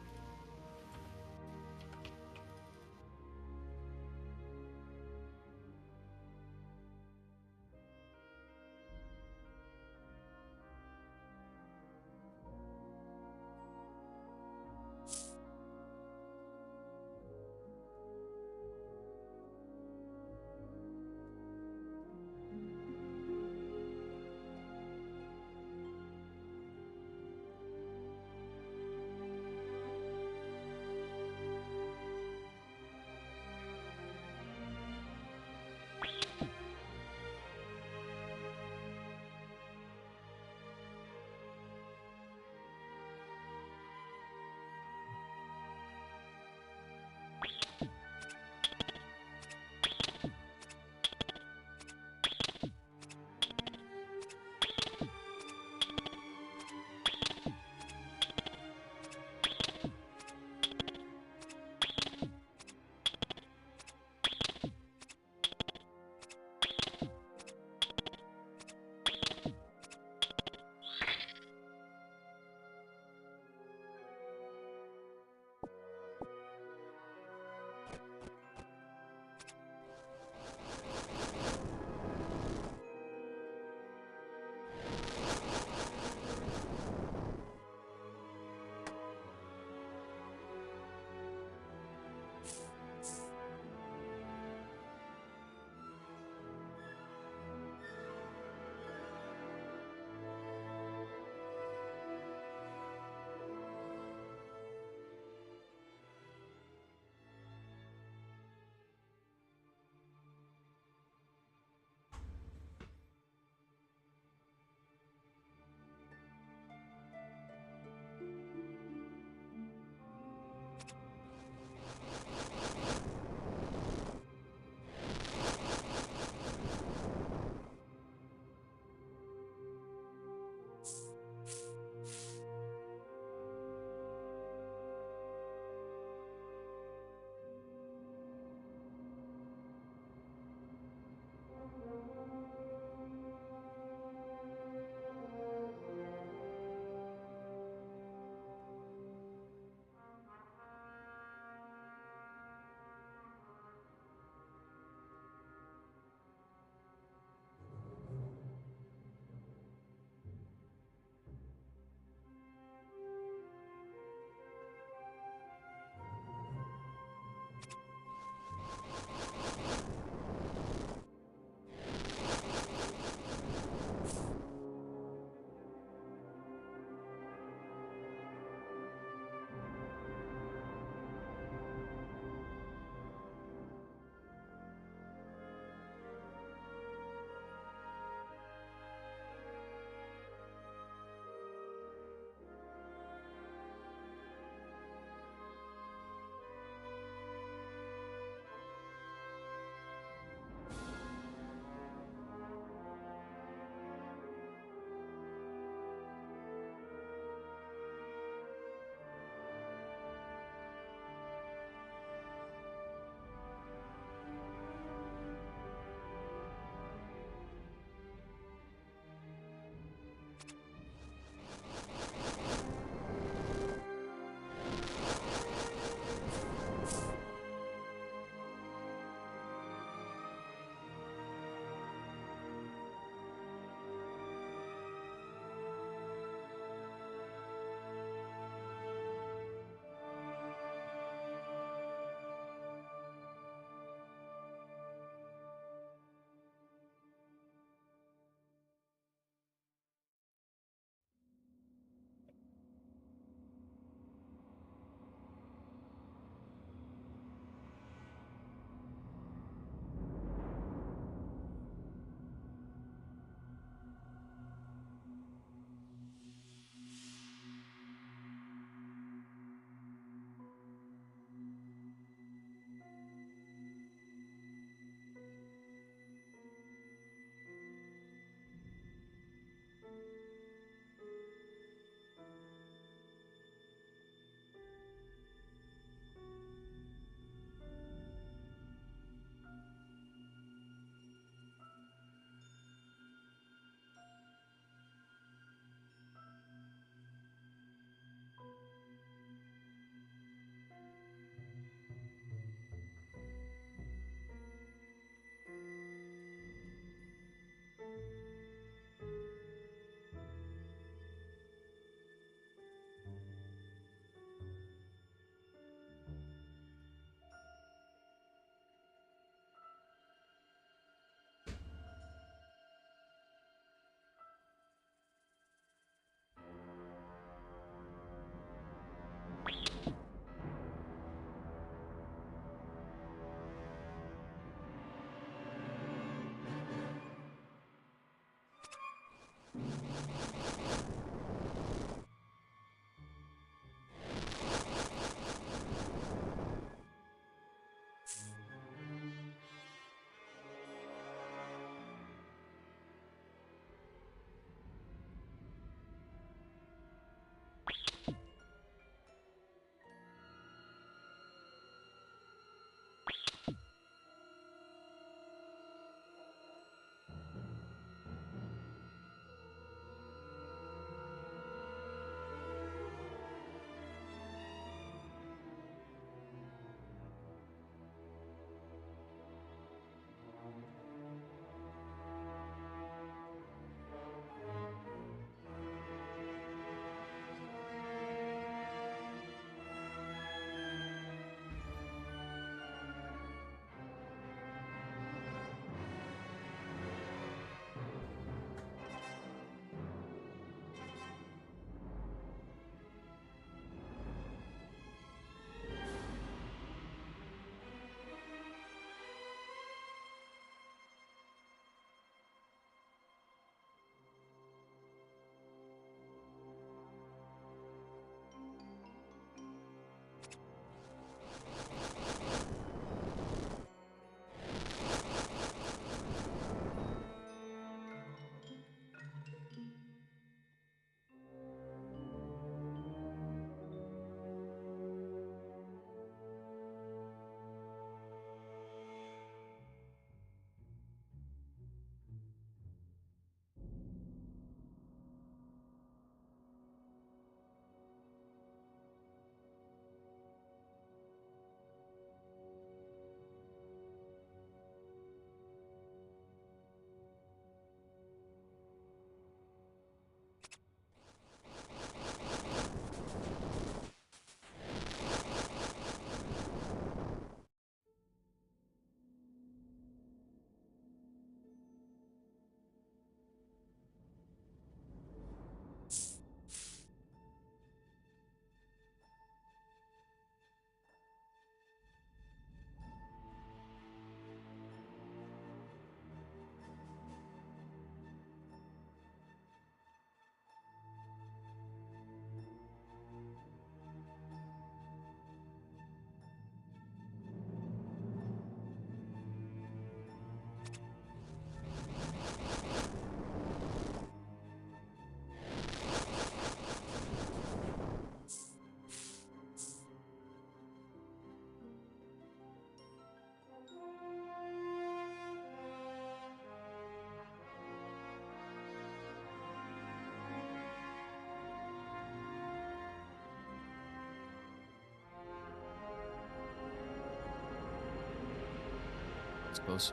suppose.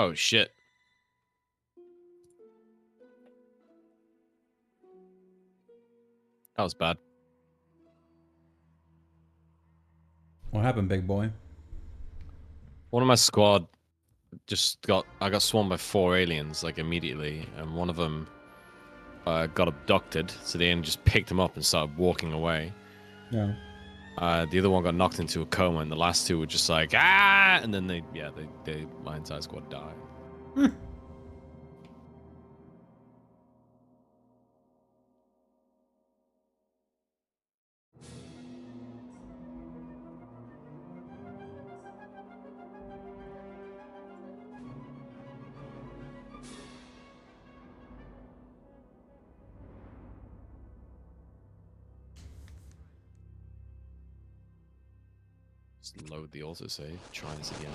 Oh, shit. That was bad. What happened, big boy? One of my squad I got swarmed by 4 aliens, like, immediately, and one of them got abducted, so the alien just picked him up and started walking away. Yeah. The other one got knocked into a coma, and the last 2 were just like, ah! And then my entire squad died. Just load the autosave, try this again.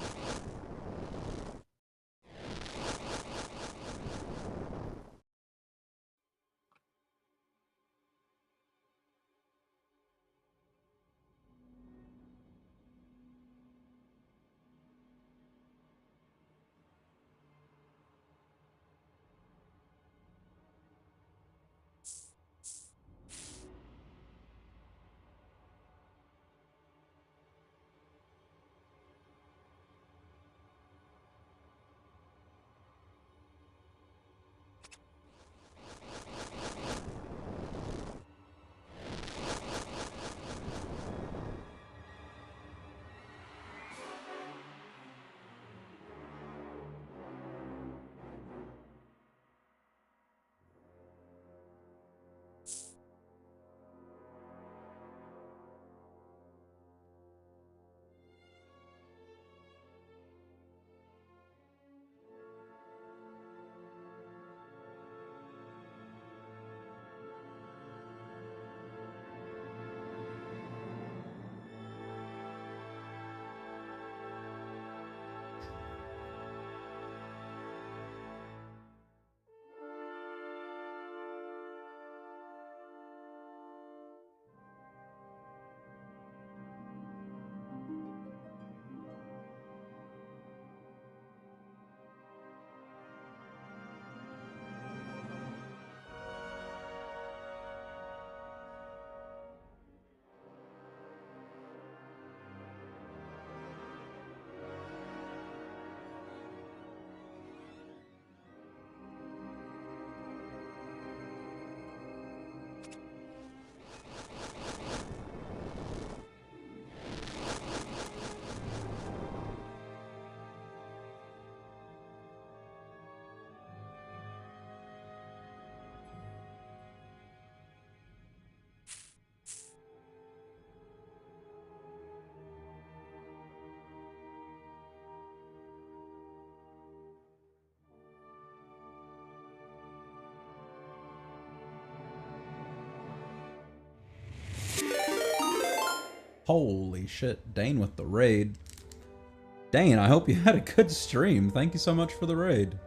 Holy shit, Dane with the raid. Dane, I hope you had a good stream. Thank you so much for the raid.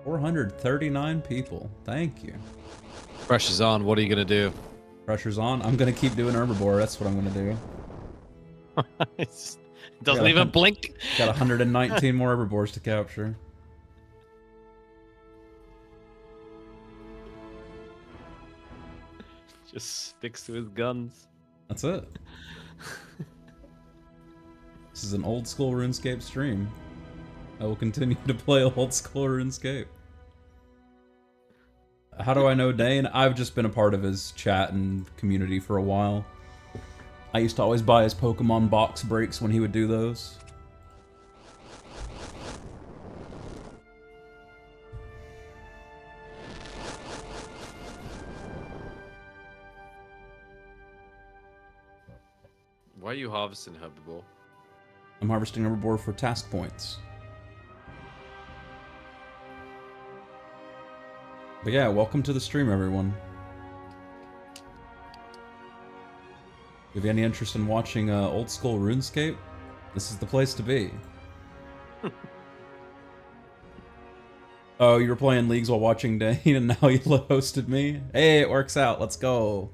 439 people. Thank you. Pressure's on. What are you gonna do? Pressure's on. I'm gonna keep doing Herbivore. That's what I'm gonna do. It doesn't even blink. Got 119 more Herbivores to capture. Just sticks to his guns. That's it. This is an old school RuneScape stream. I will continue to play old school RuneScape. How do I know Dane? I've just been a part of his chat and community for a while. I used to always buy his Pokemon box breaks when he would do those. Why are you harvesting herbivore? I'm harvesting Herbivore for task points. But yeah, welcome to the stream, everyone. If you have any interest in watching old school RuneScape, this is the place to be. Oh, you were playing leagues while watching Dane, and now you hosted me? Hey, it works out. Let's go.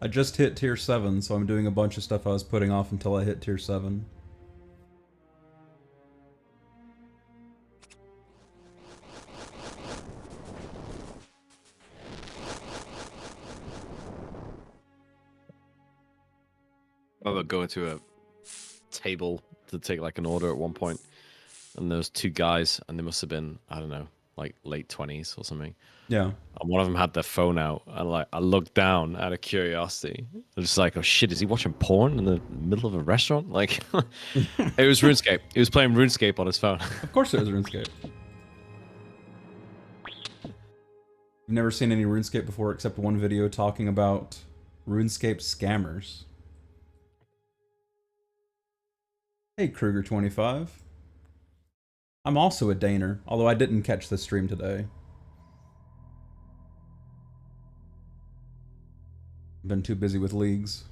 I just hit tier 7, so I'm doing a bunch of stuff I was putting off until I hit tier 7. I remember going to a table to take like an order at one point, and there was two guys, and they must have been, I don't know, like late 20s or something. Yeah. And one of them had their phone out, and like I looked down out of curiosity. I'm just like, oh shit, is he watching porn in the middle of a restaurant? Like, it was RuneScape. He was playing RuneScape on his phone. Of course it was RuneScape. I've never seen any RuneScape before except one video talking about RuneScape scammers. Hey, Kruger25. I'm also a Daner, although I didn't catch the stream today. Been too busy with leagues.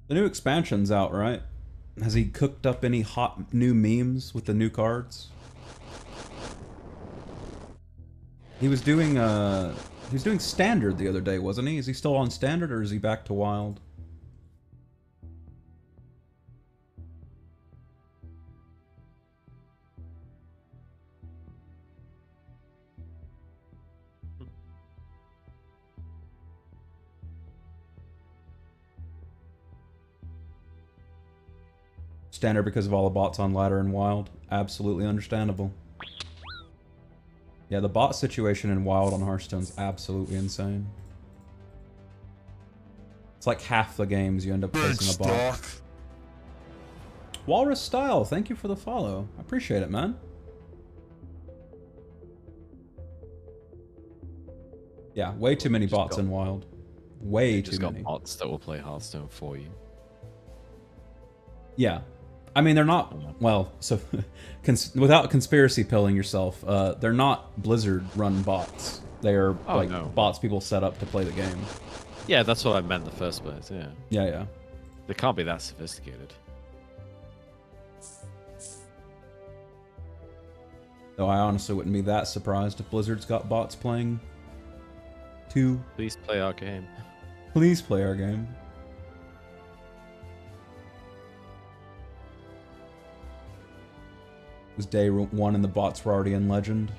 The new expansion's out, right? Has he cooked up any hot new memes with the new cards? He was doing standard the other day, wasn't he? Is he still on standard or is he back to wild? Standard because of all the bots on ladder and wild. Absolutely understandable. Yeah, the bot situation in wild on Hearthstone's absolutely insane. It's like half the games you end up facing a bot. Walrus Style, thank you for the follow. I appreciate it, man. Yeah, way too many bots in wild. Way too many. Got bots that will play Hearthstone for you. Yeah. I mean, they're not, well, so, without conspiracy pilling yourself, they're not Blizzard-run bots. They are, bots people set up to play the game. Yeah, that's what I meant in the first place, yeah. Yeah, yeah. They can't be that sophisticated. Though I honestly wouldn't be that surprised if Blizzard's got bots playing, too. Please play our game. Please play our game. It was day 1 and the bots were already in Legend.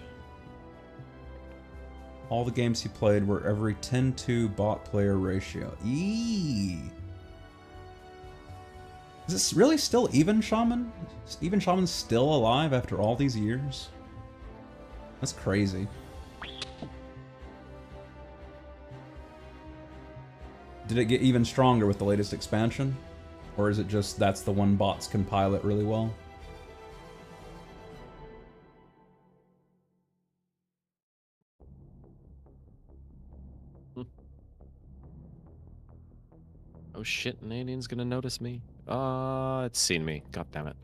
All the games he played were every 10-2 bot player ratio. Eee. Is this really still Even Shaman? Is Even Shaman still alive after all these years? That's crazy. Did it get even stronger with the latest expansion? Or is it just that's the one bots can pilot really well? Oh shit, an alien's gonna notice me. It's seen me. God damn it.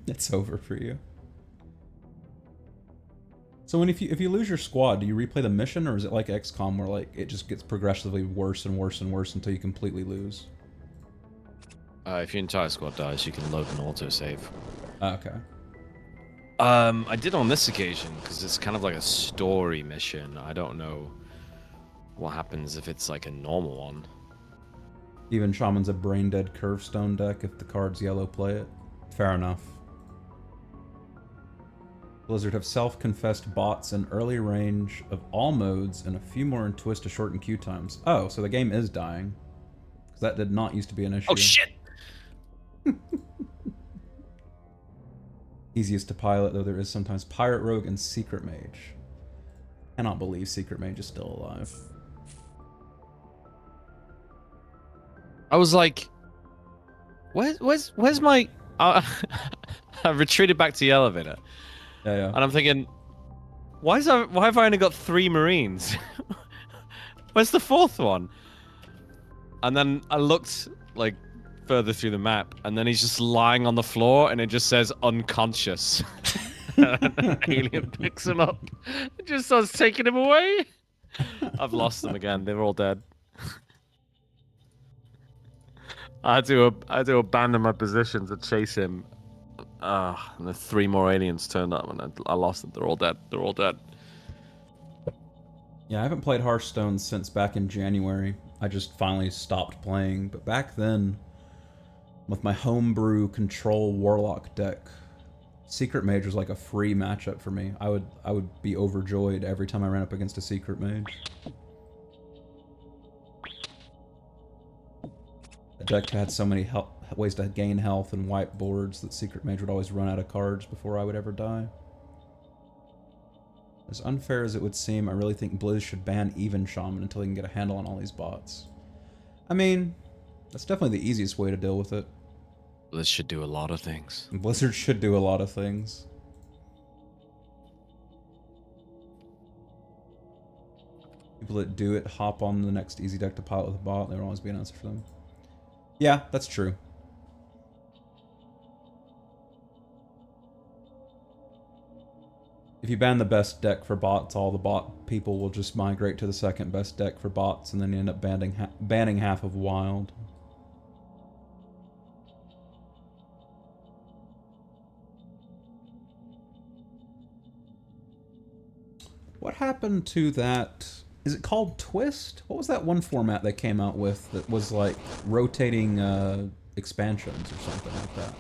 It's over for you. So if you lose your squad, do you replay the mission, or is it like XCOM where like it just gets progressively worse and worse and worse until you completely lose? If your entire squad dies, you can load an autosave. Okay. I did on this occasion because it's kind of like a story mission. I don't know what happens if it's like a normal one. Even Shaman's a brain-dead Curvestone deck. If the card's yellow, play it. Fair enough. Blizzard have self-confessed bots in early range of all modes and a few more in Twist to shorten queue times. Oh, so the game is dying. Because that did not used to be an issue. Oh, shit! Easiest to pilot, though there is sometimes Pirate Rogue and Secret Mage. Cannot believe Secret Mage is still alive. I was like, where's my... I retreated back to the elevator. Yeah. And I'm thinking, why have I only got 3 Marines? Where's the 4th one? And then I looked like further through the map, and then he's just lying on the floor, and it just says unconscious. An alien picks him up. It just starts taking him away. I've lost them again. They're all dead. I had to abandon my position to chase him. And the 3 more aliens turned up, and I lost them. They're all dead. They're all dead. Yeah, I haven't played Hearthstone since back in January. I just finally stopped playing. But back then, with my homebrew Control Warlock deck, Secret Mage was like a free matchup for me. I would be overjoyed every time I ran up against a Secret Mage. deck had so many ways to gain health and wipe boards that Secret Mage would always run out of cards before I would ever die. As unfair as it would seem, I really think Blizz should ban even Shaman until he can get a handle on all these bots. I mean, that's definitely the easiest way to deal with it. Blizz should do a lot of things. Blizzard should do a lot of things. People that do it hop on the next easy deck to pilot with a bot, there will always be an answer for them. Yeah, that's true. If you ban the best deck for bots, all the bot people will just migrate to the second best deck for bots, and then you end up banning half of Wild. What happened to that? Is it called Twist? What was that one format they came out with that was like rotating expansions or something like that?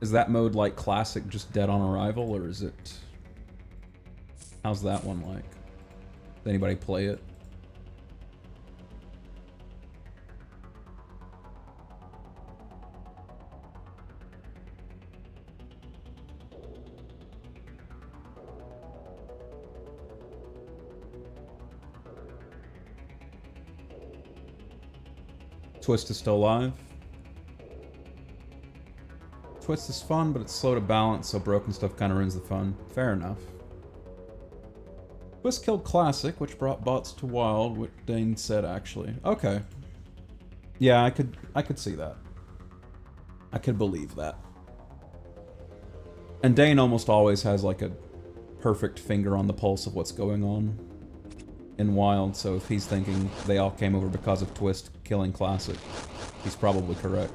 Is that mode like classic, just dead on arrival, or is it... How's that one like? Does anybody play it? Twist is still alive. Twist is fun, but it's slow to balance, so broken stuff kind of ruins the fun. Fair enough. Twist killed Classic, which brought bots to Wild, what Dane said, actually. Okay. Yeah, I could see that. I could believe that. And Dane almost always has, like, a perfect finger on the pulse of what's going on in Wild, so if he's thinking they all came over because of Twist killing Classic, he's probably correct.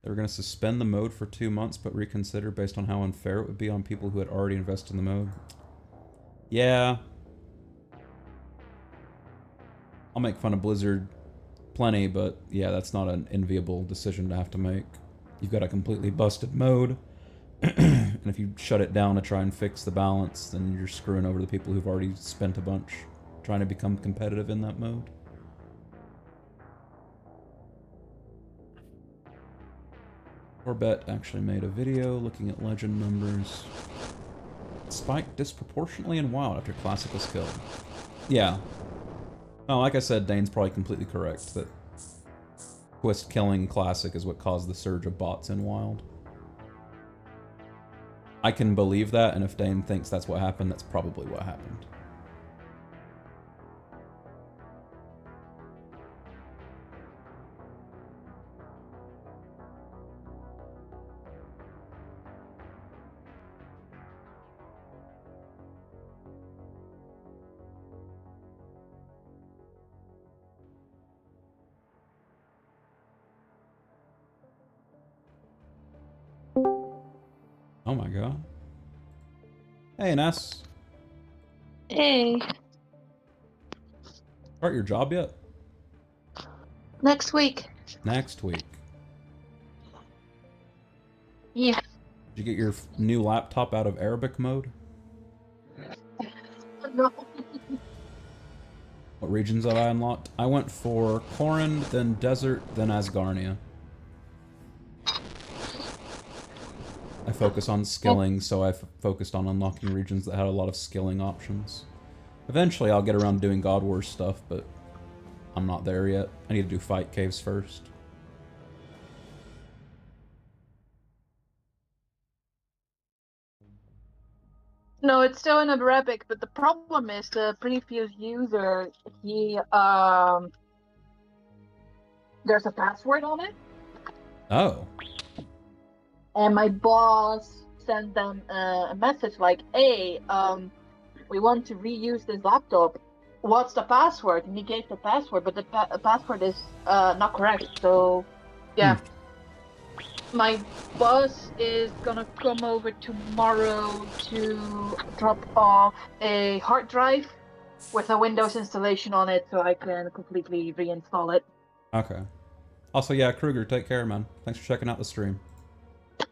They were going to suspend the mode for 2 months, but reconsider based on how unfair it would be on people who had already invested in the mode. Yeah. I'll make fun of Blizzard plenty, but yeah, that's not an enviable decision to have to make. You've got a completely busted mode, and if you shut it down to try and fix the balance, then you're screwing over the people who've already spent a bunch trying to become competitive in that mode. Orbet actually made a video looking at legend numbers. Spiked disproportionately in Wild after Classic was killed. Yeah. Oh, like I said, Dane's probably completely correct that Twist killing Classic is what caused the surge of bots in Wild. I can believe that, and if Dane thinks that's what happened, that's probably what happened. Oh my god. Hey, Ness. Hey, Start your job yet? next week. Next week. Yeah. Did you get your new laptop out of Arabic mode? No. What regions have I unlocked? I went for Corrin, then Desert, then Asgarnia. I focus on skilling, so I focused on unlocking regions that had a lot of skilling options. Eventually I'll get around to doing God Wars stuff, but I'm not there yet. I need to do fight caves first. No, it's still in Arabic, but the problem is the previous user, there's a password on it. Oh. And my boss sent them a message like, hey, we want to reuse this laptop. What's the password? And he gave the password, but the password is not correct. So, yeah. My boss is gonna come over tomorrow to drop off a hard drive with a Windows installation on it, so I can completely reinstall it. Okay. Also, yeah, Kruger, take care, man. Thanks for checking out the stream. Have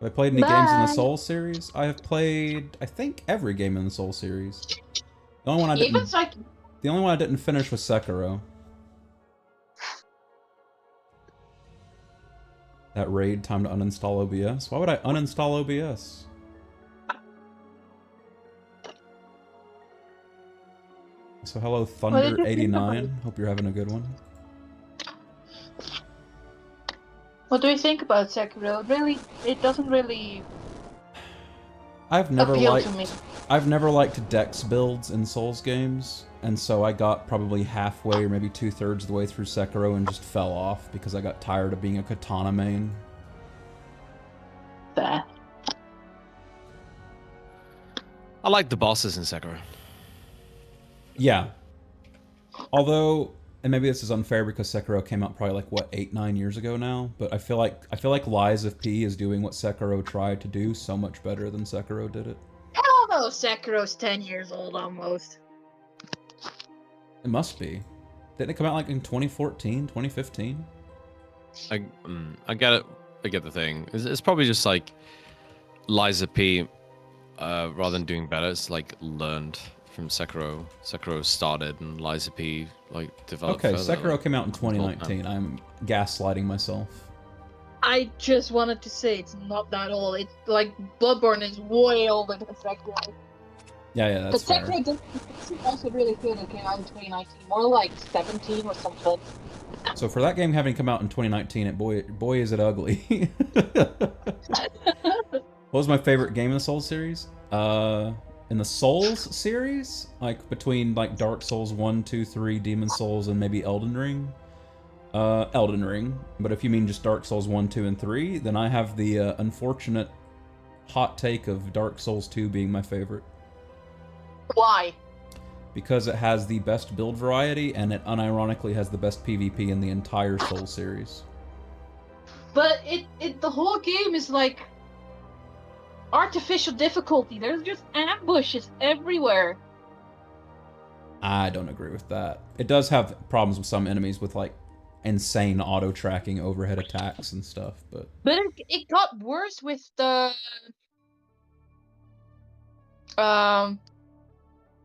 I played any games in the Bye. Soul series? I have played, I think, every game in the Soul series. The only one I Even didn't. like The only one I didn't finish was Sekiro. That raid time to uninstall OBS. Why would I uninstall OBS? So hello, What did you think about it? Thunder89. Hope you're having a good one. What do you think about Sekiro? Really, it doesn't really I've never appeal to me. liked dex builds in Souls games, and so I got probably halfway or maybe 2/3 of the way through Sekiro and just fell off because I got tired of being a katana main. Fair. I like the bosses in Sekiro. Yeah. Although, and maybe this is unfair because Sekiro came out probably like what 8-9 years ago now, but I feel like Lies of P is doing what Sekiro tried to do so much better than Sekiro did it. Hell no, Sekiro's 10 years old almost. It must be. Didn't it come out like in 2014, 2015? I get it. I get the thing. It's probably just like Liza P. Rather than doing better, it's like learned from Sekiro. Sekiro started and Liza P. like developed. Okay, further. Sekiro came out in 2019. I'm gaslighting myself. I just wanted to say it's not that old. It's like Bloodborne is way older than Sekiro. Yeah, that's But fair. Sekiro doesn't also really feel it came out in 2019. More like 17 or something. So for that game having come out in 2019, boy is it ugly. What was my favorite game in the Souls series? In the Souls series, like between like Dark Souls 1, 2, 3, Demon Souls, and maybe Elden Ring. Elden Ring. But if you mean just Dark Souls 1, 2, and 3, then I have the unfortunate hot take of Dark Souls 2 being my favorite. Why? Because it has the best build variety, and it unironically has the best PvP in the entire Souls series. But the whole game is like artificial difficulty. There's just ambushes everywhere. I don't agree with that. It does have problems with some enemies with like insane auto-tracking overhead attacks and stuff, but it got worse with the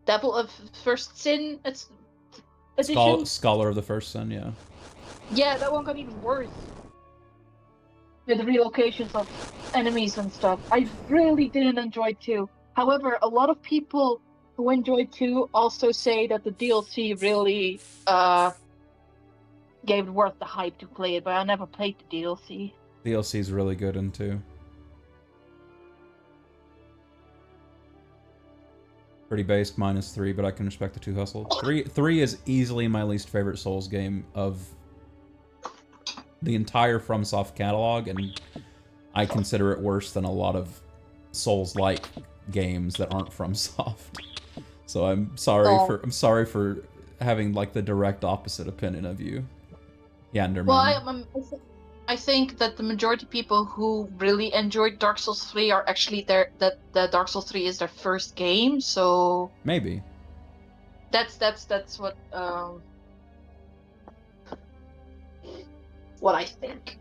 Devil of First Sin edition. Scholar of the First Sin, yeah. Yeah, that one got even worse. With the relocations of enemies and stuff. I really didn't enjoy 2. However, a lot of people who enjoyed 2 also say that the DLC really gave it worth the hype to play it, but I never played the DLC. DLC is really good in 2. Pretty basic, -3, but I can respect the 2 hustle. 3 is easily my least favorite Souls game of the entire FromSoft catalog, and I consider it worse than a lot of Souls-like games that aren't FromSoft. So I'm sorry for having like the direct opposite opinion of you, Yanderman. Well, I think that the majority of people who really enjoyed Dark Souls 3 are actually that Dark Souls 3 is their first game, so maybe that's what I think.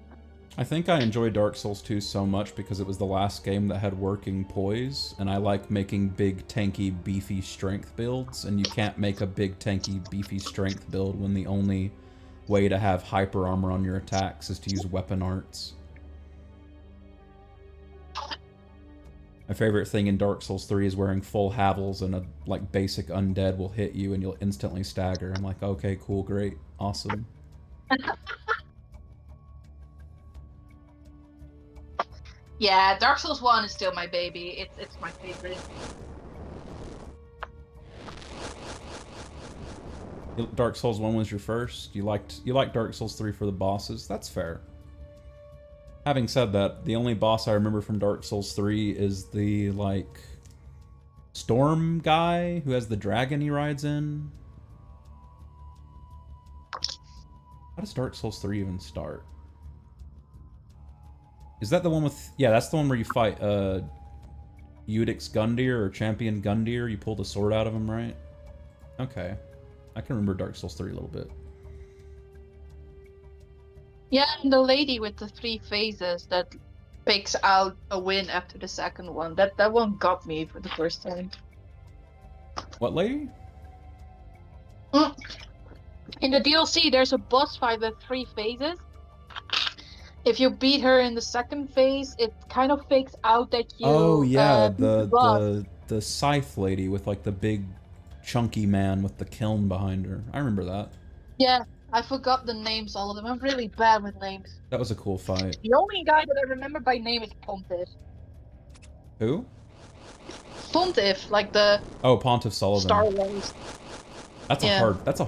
I think I enjoyed Dark Souls 2 so much because it was the last game that had working poise, and I like making big, tanky, beefy strength builds, and you can't make a big, tanky, beefy strength build when the only way to have hyper armor on your attacks is to use weapon arts. My favorite thing in Dark Souls 3 is wearing full Havels and a like basic undead will hit you and you'll instantly stagger. I'm like, okay, cool, great, awesome. Yeah, Dark Souls 1 is still my baby. It's my favorite. Dark Souls 1 was your first. You liked Dark Souls 3 for the bosses. That's fair. Having said that, the only boss I remember from Dark Souls 3 is the like storm guy who has the dragon he rides in. How does Dark Souls 3 even start? Is that the one with... Yeah, that's the one where you fight Eudix Gundyr or Champion Gundyr. You pull the sword out of him, right? Okay. I can remember Dark Souls 3 a little bit. Yeah, and the lady with the 3 phases that picks out a win after the second one. That one got me for the first time. What lady? Mm. In the DLC, there's a boss fight with 3 phases. If you beat her in the second phase, it kind of fakes out that you Oh yeah, beat the boss. the scythe lady with like the big chunky man with the kiln behind her. I remember that. Yeah, I forgot the names, all of them. I'm really bad with names. That was a cool fight. The only guy that I remember by name is Pontiff. Who? Pontiff, like the Oh, Pontiff Sullivan. Star Wars. That's Yeah. that's a